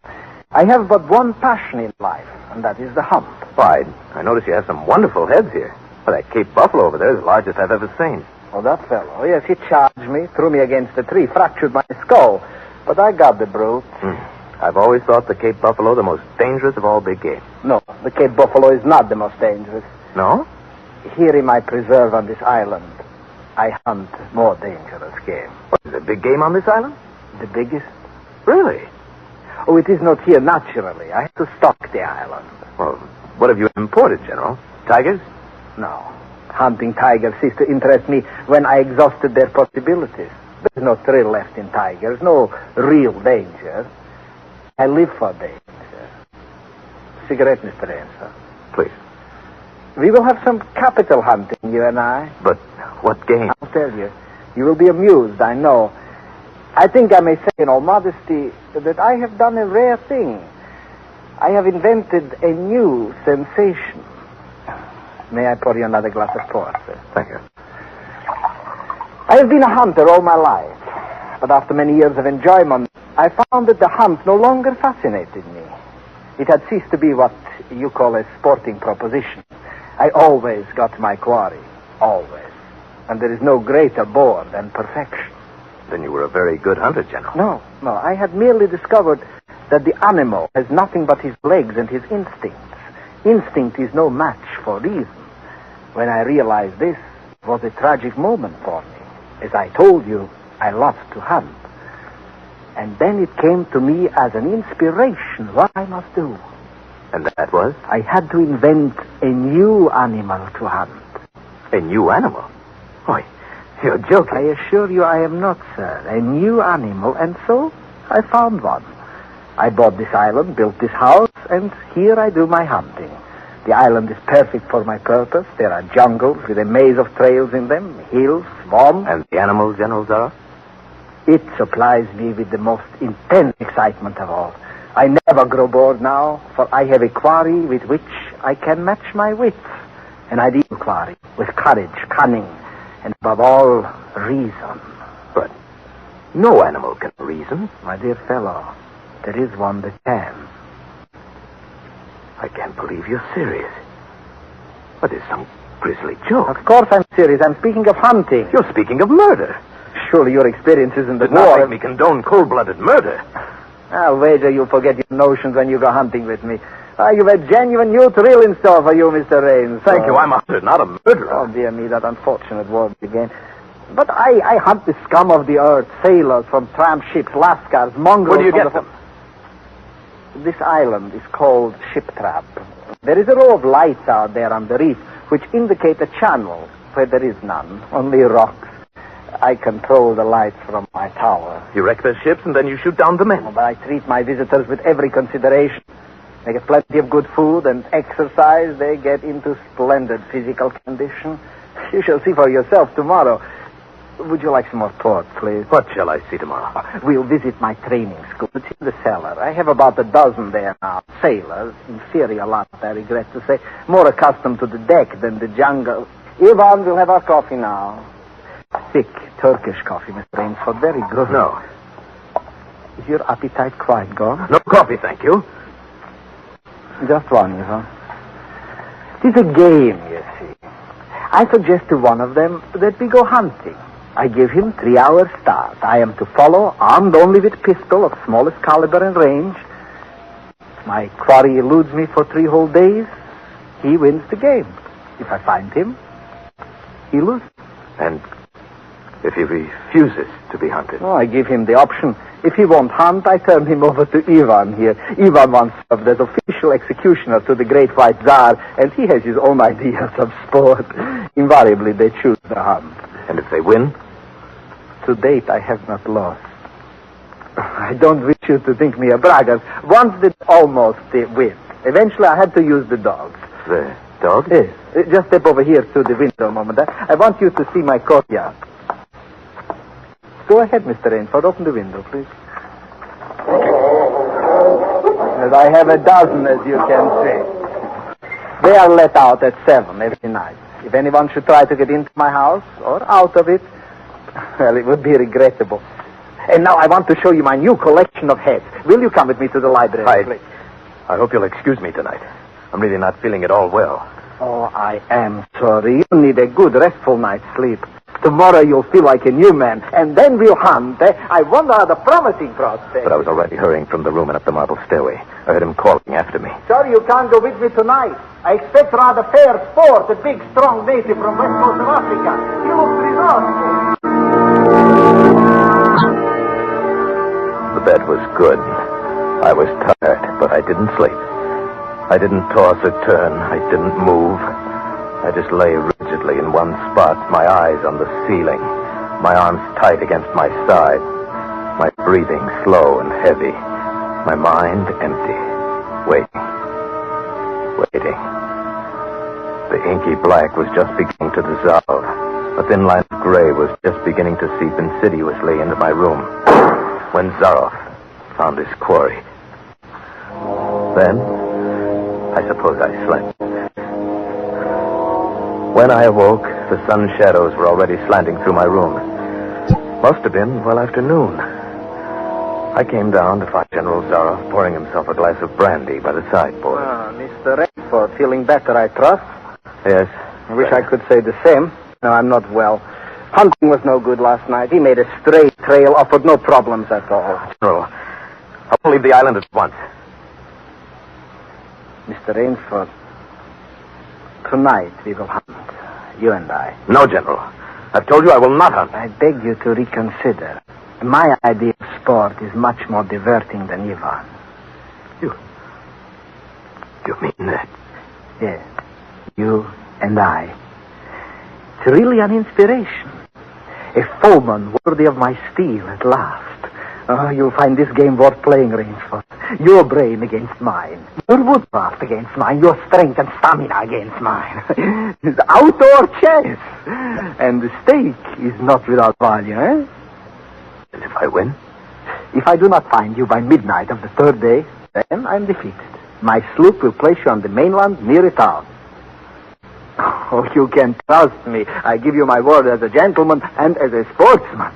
I have but one passion in life, and that is the hunt. Why, I notice you have some wonderful heads here. Well, that Cape Buffalo over there is the largest I've ever seen. Oh, that fellow. Yes, he charged me, threw me against a tree, fractured my skull. But I got the brute. I've always thought the Cape Buffalo the most dangerous of all big game. No, the Cape Buffalo is not the most dangerous. No? Here in my preserve on this island, I hunt more dangerous game. What, is there big game on this island? The biggest? Really? Oh, it is not here naturally. I have to stock the island. Well, what have you imported, General? Tigers? No. Hunting tigers ceased to interest me when I exhausted their possibilities. There's no thrill left in tigers, no real danger. I live for danger. Cigarette, Mr. Rainsford. Please. We will have some capital hunting, you and I. But what game? I'll tell you. You will be amused, I know. I think I may say in all modesty that I have done a rare thing. I have invented a new sensation. May I pour you another glass of port, sir? Thank you. I have been a hunter all my life, but after many years of enjoyment, I found that the hunt no longer fascinated me. It had ceased to be what you call a sporting proposition. I always got my quarry. Always. And there is no greater bore than perfection. Then you were a very good hunter, General. No. I had merely discovered that the animal has nothing but his legs and his instincts. Instinct is no match for reason. When I realized this, it was a tragic moment for me. As I told you, I loved to hunt. And then it came to me as an inspiration what I must do. And that was? I had to invent a new animal to hunt. A new animal? Why, you're joking. I assure you I am not, sir. A new animal, and so I found one. I bought this island, built this house, and here I do my hunting. The island is perfect for my purpose. There are jungles with a maze of trails in them, hills, swamps. And the animals, General Zaroff? It supplies me with the most intense excitement of all. I never grow bored now, for I have a quarry with which I can match my wits. An ideal quarry, with courage, cunning, and above all, reason. But no animal can reason. My dear fellow, there is one that can. I can't believe you're serious. What is some grisly joke? Of course I'm serious. I'm speaking of hunting. You're speaking of murder. Surely your experiences in the war... not make me condone cold-blooded murder. I'll wager you'll forget your notions when you go hunting with me. You've a genuine new thrill in store for you, Mr. Rains. Thank you. I'm a hunter, not a murderer. Oh, dear me, that unfortunate word again. But I hunt the scum of the earth, sailors from tramp ships, lascars, mongrels... Where do you get them? This island is called Ship Trap. There is a row of lights out there on the reef which indicate a channel where there is none, only rocks. I control the lights from my tower. You wreck their ships and then you shoot down the men. Oh, but I treat my visitors with every consideration. They get plenty of good food and exercise. They get into splendid physical condition. You shall see for yourself tomorrow. Would you like some more port, please? What shall I see tomorrow? We'll visit my training school. It's in the cellar. I have about a dozen there now. Sailors, inferior lot, I regret to say. More accustomed to the deck than the jungle. Ivan, we'll have our coffee now. Thick Turkish coffee, Mr. Rainsford. Very good. No. Is your appetite quite gone? No coffee, thank you. Just one, Ivan. It's a game, you see. I suggest to one of them that we go hunting. I give him 3 hours start. I am to follow, armed only with pistol of smallest caliber and range. If my quarry eludes me for 3 whole days, he wins the game. If I find him, he loses. And if he refuses to be hunted? Oh, I give him the option. If he won't hunt, I turn him over to Ivan here. Ivan once served as official executioner to the great white Tsar, and he has his own ideas of sport. Invariably, they choose the hunt. And if they win? To date, I have not lost. I don't wish you to think me a braggart. Once did almost win. Eventually, I had to use the dogs. The dogs? Yes. Just step over here through the window a moment. I want you to see my courtyard. Go ahead, Mr. Rainsford. Open the window, please. Yes, I have a dozen, as you can see. They are let out at 7 every night. If anyone should try to get into my house or out of it, well, it would be regrettable. And now I want to show you my new collection of heads. Will you come with me to the library, please? I hope you'll excuse me tonight. I'm really not feeling at all well. Oh, I am sorry. You need a good, restful night's sleep. Tomorrow you'll feel like a new man, and then we'll hunt. I wonder how the promising prospect. But I was already hurrying from the room and up the marble stairway. I heard him calling after me. Sorry you can't go with me tonight. I expect rather fair sport, a big, strong native from west coast of Africa. He looks resourceful. The bed was good. I was tired, but I didn't sleep. I didn't toss or turn. I didn't move. I just lay rigidly in one spot, my eyes on the ceiling, my arms tight against my side, my breathing slow and heavy, my mind empty, waiting. The inky black was just beginning to dissolve. A thin line of gray was just beginning to seep insidiously into my room when Zaroff found his quarry. Then, I suppose I slept. When I awoke, the sun shadows were already slanting through my room. Must have been well after noon. I came down to find General Zaroff pouring himself a glass of brandy by the sideboard. Mr. Rainsford, feeling better, I trust? Yes. I wish I could say the same. No, I'm not well. Hunting was no good last night. He made a straight trail, offered no problems at all. General, I'll leave the island at once. Mr. Rainsford, tonight we will hunt, you and I. No, General. I've told you I will not hunt. I beg you to reconsider. My idea of sport is much more diverting than Ivan. You mean that? Yes. You and I. It's really an inspiration. A foeman worthy of my steel at last. Oh, you'll find this game worth playing, Rainsford. Your brain against mine. Your woodcraft against mine. Your strength and stamina against mine. It's outdoor chess. And the stake is not without value, eh? And if I win? If I do not find you by midnight of the third day, then I'm defeated. My sloop will place you on the mainland near a town. Oh, you can trust me. I give you my word as a gentleman and as a sportsman.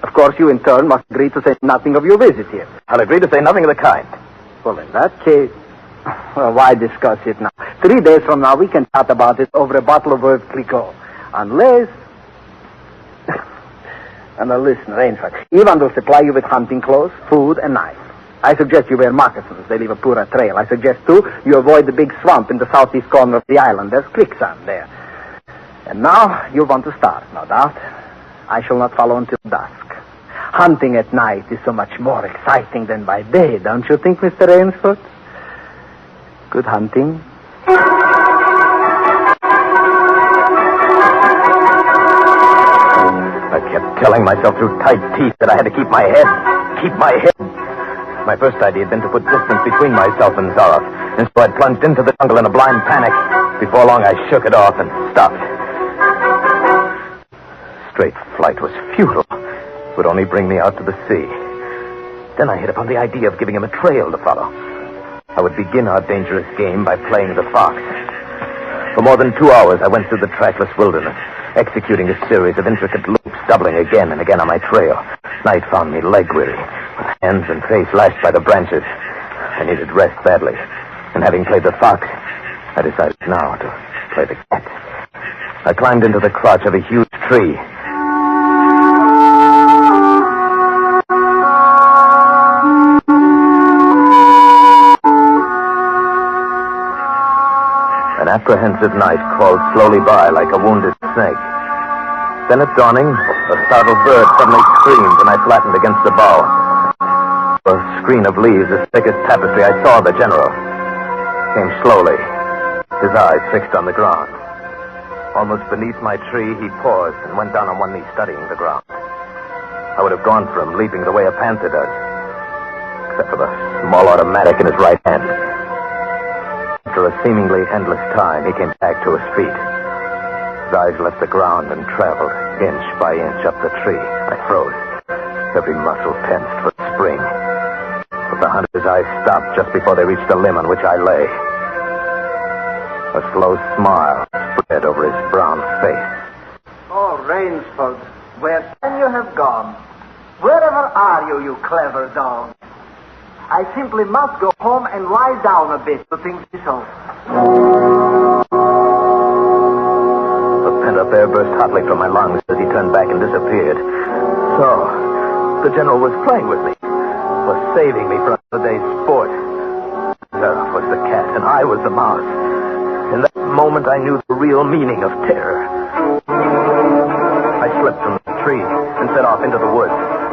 Of course, you in turn must agree to say nothing of your visit here. I'll agree to say nothing of the kind. Well, in that case, well, why discuss it now? 3 days from now, we can chat about it over a bottle of Veuve Clicquot. Unless... And now listen, Rainsford. Ivan will supply you with hunting clothes, food, and knives. I suggest you wear moccasins. They leave a poorer trail. I suggest, too, you avoid the big swamp in the southeast corner of the island. There's quicksand there. And now you'll want to start, no doubt. I shall not follow until dusk. Hunting at night is so much more exciting than by day, don't you think, Mr. Rainsford? Good hunting. I kept telling myself through tight teeth that I had to keep my head. Keep my head. My first idea had been to put distance between myself and Zaroff, and so I plunged into the jungle in a blind panic. Before long, I shook it off and stopped. Straight flight was futile. It would only bring me out to the sea. Then I hit upon the idea of giving him a trail to follow. I would begin our dangerous game by playing the fox. For more than 2 hours, I went through the trackless wilderness, executing a series of intricate loops, doubling again and again on my trail. Night found me leg-weary, with hands and face lashed by the branches. I needed rest badly, and having played the fox, I decided now to play the cat. I climbed into the crotch of a huge tree. An apprehensive night crawled slowly by like a wounded snake. Then at dawning, a startled bird suddenly screamed and I flattened against the bough. A screen of leaves as thick as tapestry, I saw the general. Came slowly, his eyes fixed on the ground. Almost beneath my tree, he paused and went down on one knee, studying the ground. I would have gone for him, leaping the way a panther does, except for the small automatic in his right hand. After a seemingly endless time, he came back to his feet. His eyes left the ground and traveled inch by inch up the tree. I froze, every muscle tensed for the spring. But the hunter's eyes stopped just before they reached the limb on which I lay. A slow smile spread over his brown face. Oh, Rainsford, where can you have gone? Wherever are you, you clever dog? I simply must go home and lie down a bit to think this over. The pent-up air burst hotly from my lungs as he turned back and disappeared. So, the general was playing with me, was saving me from the day's sport. Zaroff was the cat, and I was the mouse. In that moment, I knew the real meaning of terror. I slipped from the tree and set off into the woods.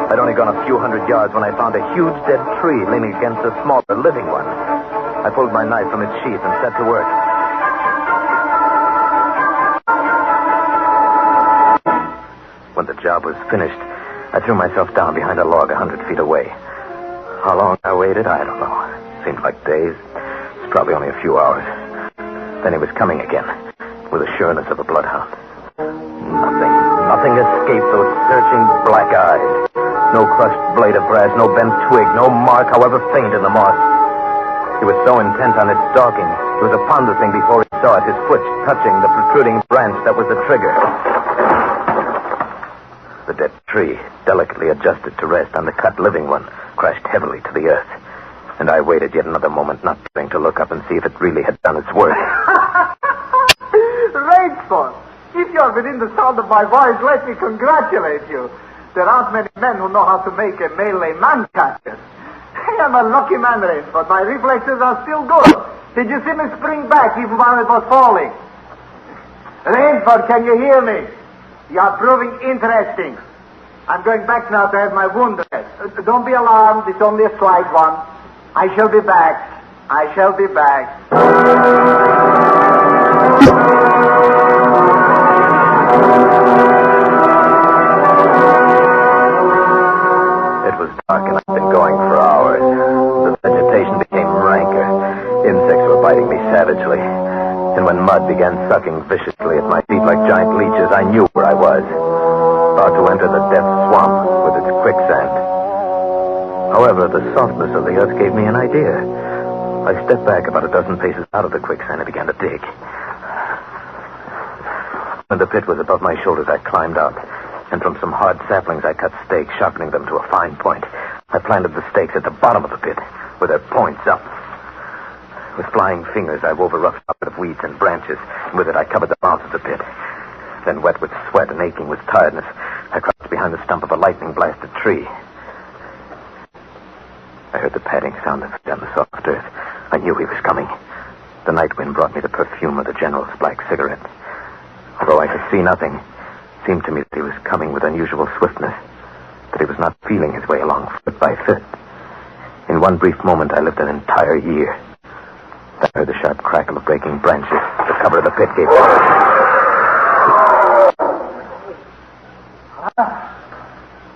I'd only gone a few hundred yards when I found a huge dead tree leaning against a smaller living one. I pulled my knife from its sheath and set to work. When the job was finished, I threw myself down behind a log 100 feet away. How long I waited, I don't know. Seemed like days. It's probably only a few hours. Then he was coming again, with the sureness of a bloodhound. Nothing escaped those searching black eyes. No crushed blade of grass, no bent twig, no mark, however faint, in the moss. He was so intent on its stalking, he was upon the thing before he saw it, his foot touching the protruding branch that was the trigger. The dead tree, delicately adjusted to rest on the cut living one, crashed heavily to the earth. And I waited yet another moment, not daring to look up and see if it really had done its work. Rainsford, if you're within the sound of my voice, let me congratulate you. There aren't many men who know how to make a Malay man catcher. I am a lucky man, Rainsford. My reflexes are still good. Did you see me spring back even while it was falling? Rainsford, can you hear me? You are proving interesting. I'm going back now to have my wound dressed. Don't be alarmed. It's only a slight one. I shall be back. I shall be back. It was dark and I'd been going for hours. The vegetation became ranker. Insects were biting me savagely. And when mud began sucking viciously at my feet like giant leeches, I knew where I was. About to enter the death swamp with its quicksand. However, the softness of the earth gave me an idea. I stepped back about a dozen paces out of the quicksand and began to dig. When the pit was above my shoulders, I climbed out. And from some hard saplings, I cut stakes, sharpening them to a fine point. I planted the stakes at the bottom of the pit, with their points up. With flying fingers, I wove a rough carpet of weeds and branches, and with it I covered the mouth of the pit. Then, wet with sweat and aching with tiredness, I crouched behind the stump of a lightning-blasted tree. I I heard the padding sound of feet on the soft earth. I knew he was coming. The night wind brought me the perfume of the General's black cigarette. Although I could see nothing, it seemed to me that he was coming with unusual swiftness, that he was not feeling his way along foot by foot. In one brief moment, I lived an entire year. I heard the sharp crackle of breaking branches. The cover of the pit gave way.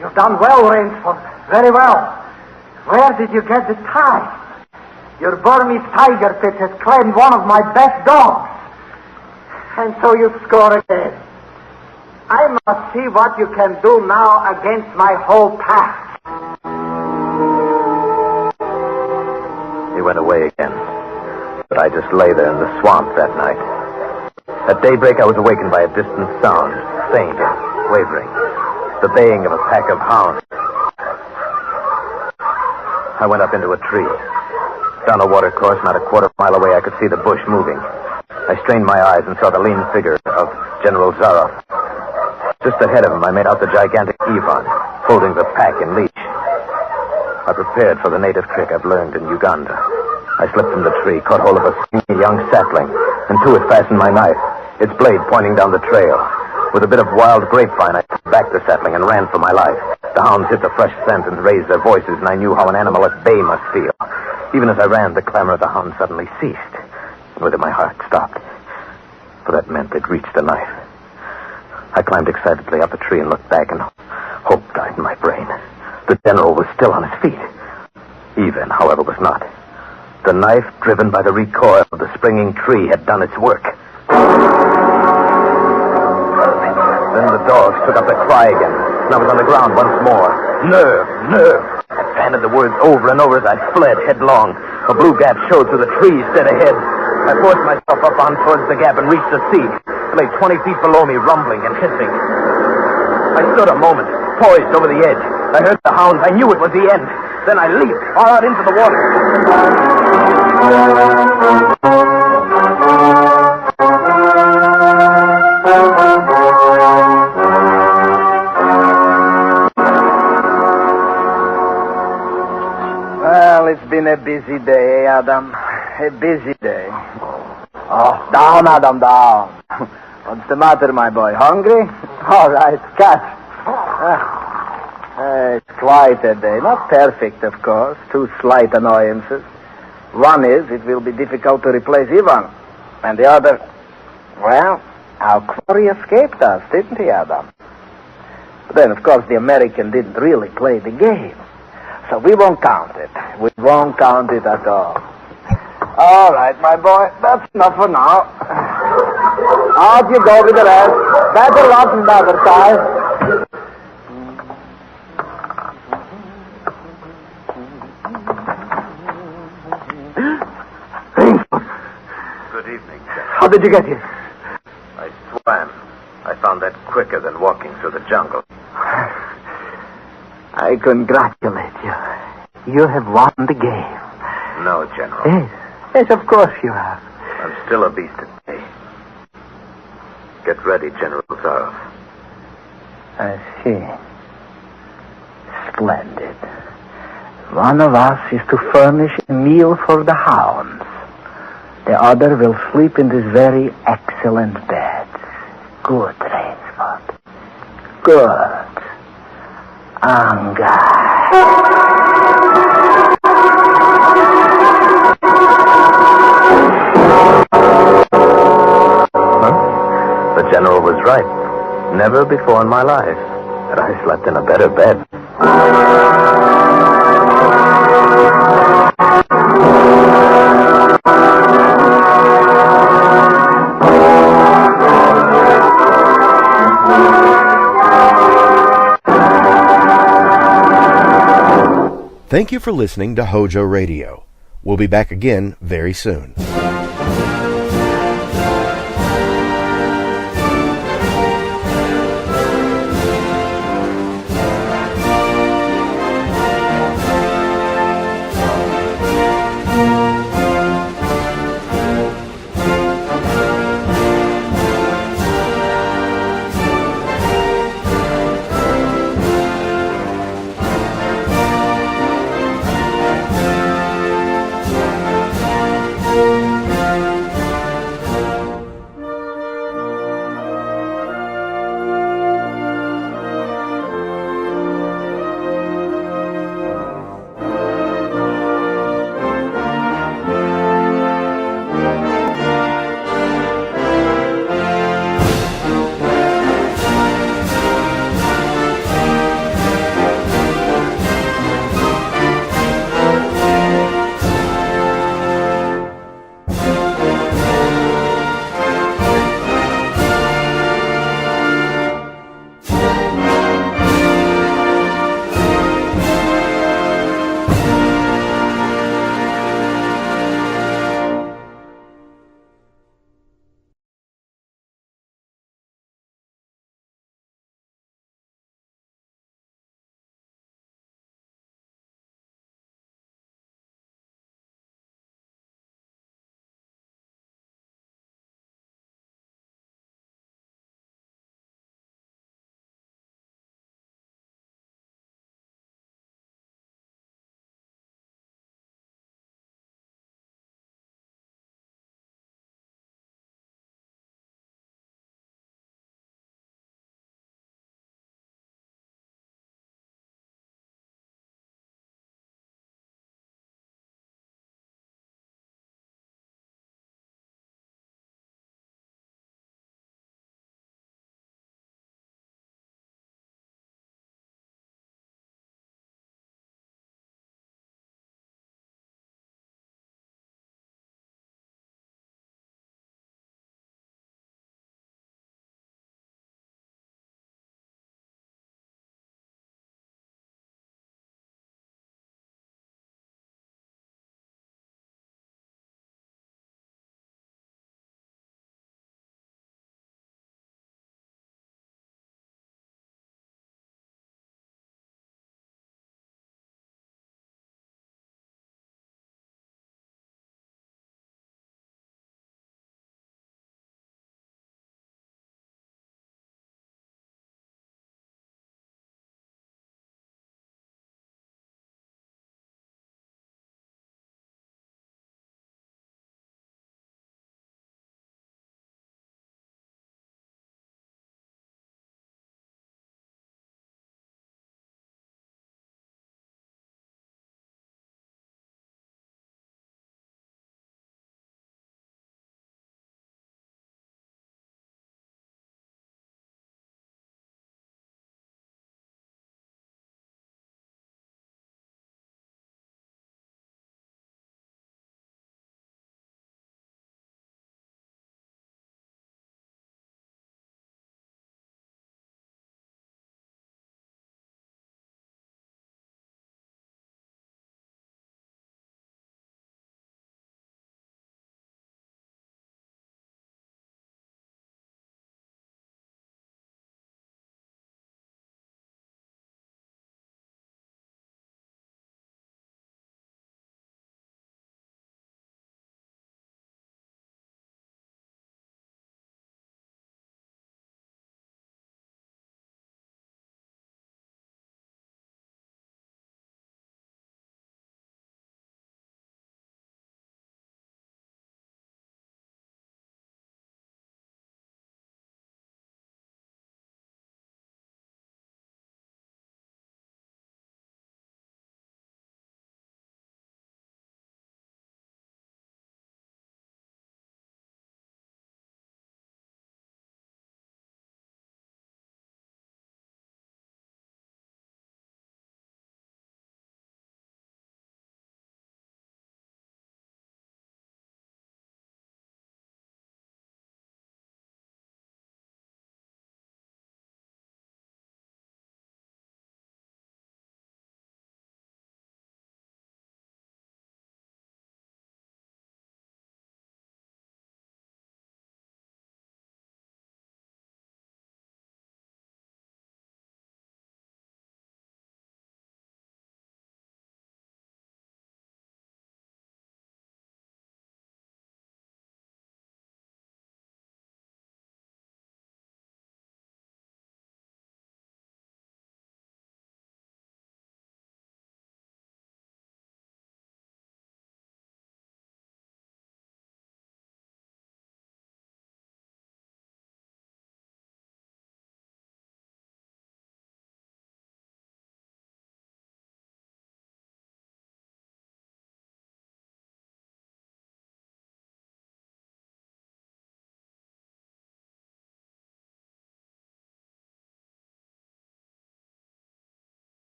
You've done well, Rainsford. Very well. Where did you get the tie? Your Burmese tiger pit has claimed one of my best dogs. And so you score again. I must see what you can do now against my whole pack. He went away again. But I just lay there in the swamp that night. At daybreak, I was awakened by a distant sound, faint and wavering. The baying of a pack of hounds. I went up into a tree. Down a watercourse, not a quarter mile away, I could see the bush moving. I strained my eyes and saw the lean figure of General Zaroff. Just ahead of him, I made out the gigantic Ivan, holding the pack in leash. I prepared for the native trick I've learned in Uganda. I slipped from the tree, caught hold of a skinny young sapling, and to it fastened my knife, its blade pointing down the trail. With a bit of wild grapevine, I backed the sapling and ran for my life. The hounds hit the fresh scent and raised their voices, and I knew how an animal at bay must feel. Even as I ran, the clamor of the hounds suddenly ceased. And with it, my heart stopped. For that meant they'd reached the knife. I climbed excitedly up a tree and looked back, and hope died in my brain. The General was still on his feet. Ivan, however, was not. The knife, driven by the recoil of the springing tree, had done its work. Then the dogs took up their cry again, and I was on the ground once more. Nerve, nerve. I panted the words over and over as I fled headlong. A blue gap showed through the trees dead ahead. I forced myself up on towards the gap and reached the sea. It lay 20 feet below me, rumbling and hissing. I stood a moment, poised over the edge. I heard the hounds. I knew it was the end. Then I leaped far out into the water. Well, it's been a busy day, Adam. A busy day. Oh, down, Adam, down. What's the matter, my boy? Hungry? All right, catch. It's quite a day. Not perfect, of course. Two slight annoyances. One is it will be difficult to replace Ivan. And the other, well, our quarry escaped us, didn't he, Adam? But then, of course, the American didn't really play the game. So we won't count it. We won't count it at all. All right, my boy. That's enough for now. Out you go with the rest. Better luck another time. Good evening, General. How did you get here? I swam. I found that quicker than walking through the jungle. I congratulate you. You have won the game. No, General. Yes. Yes, of course you have. I'm still a beast at bay. Get ready, General Zaroff. I see. Splendid. One of us is to furnish a meal for the hounds. The other will sleep in this very excellent bed. Good, Rainsford. Good. Anga. The General was right. Never before in my life had I slept in a better bed. Thank you for listening to HOJO Radio. We'll be back again very soon.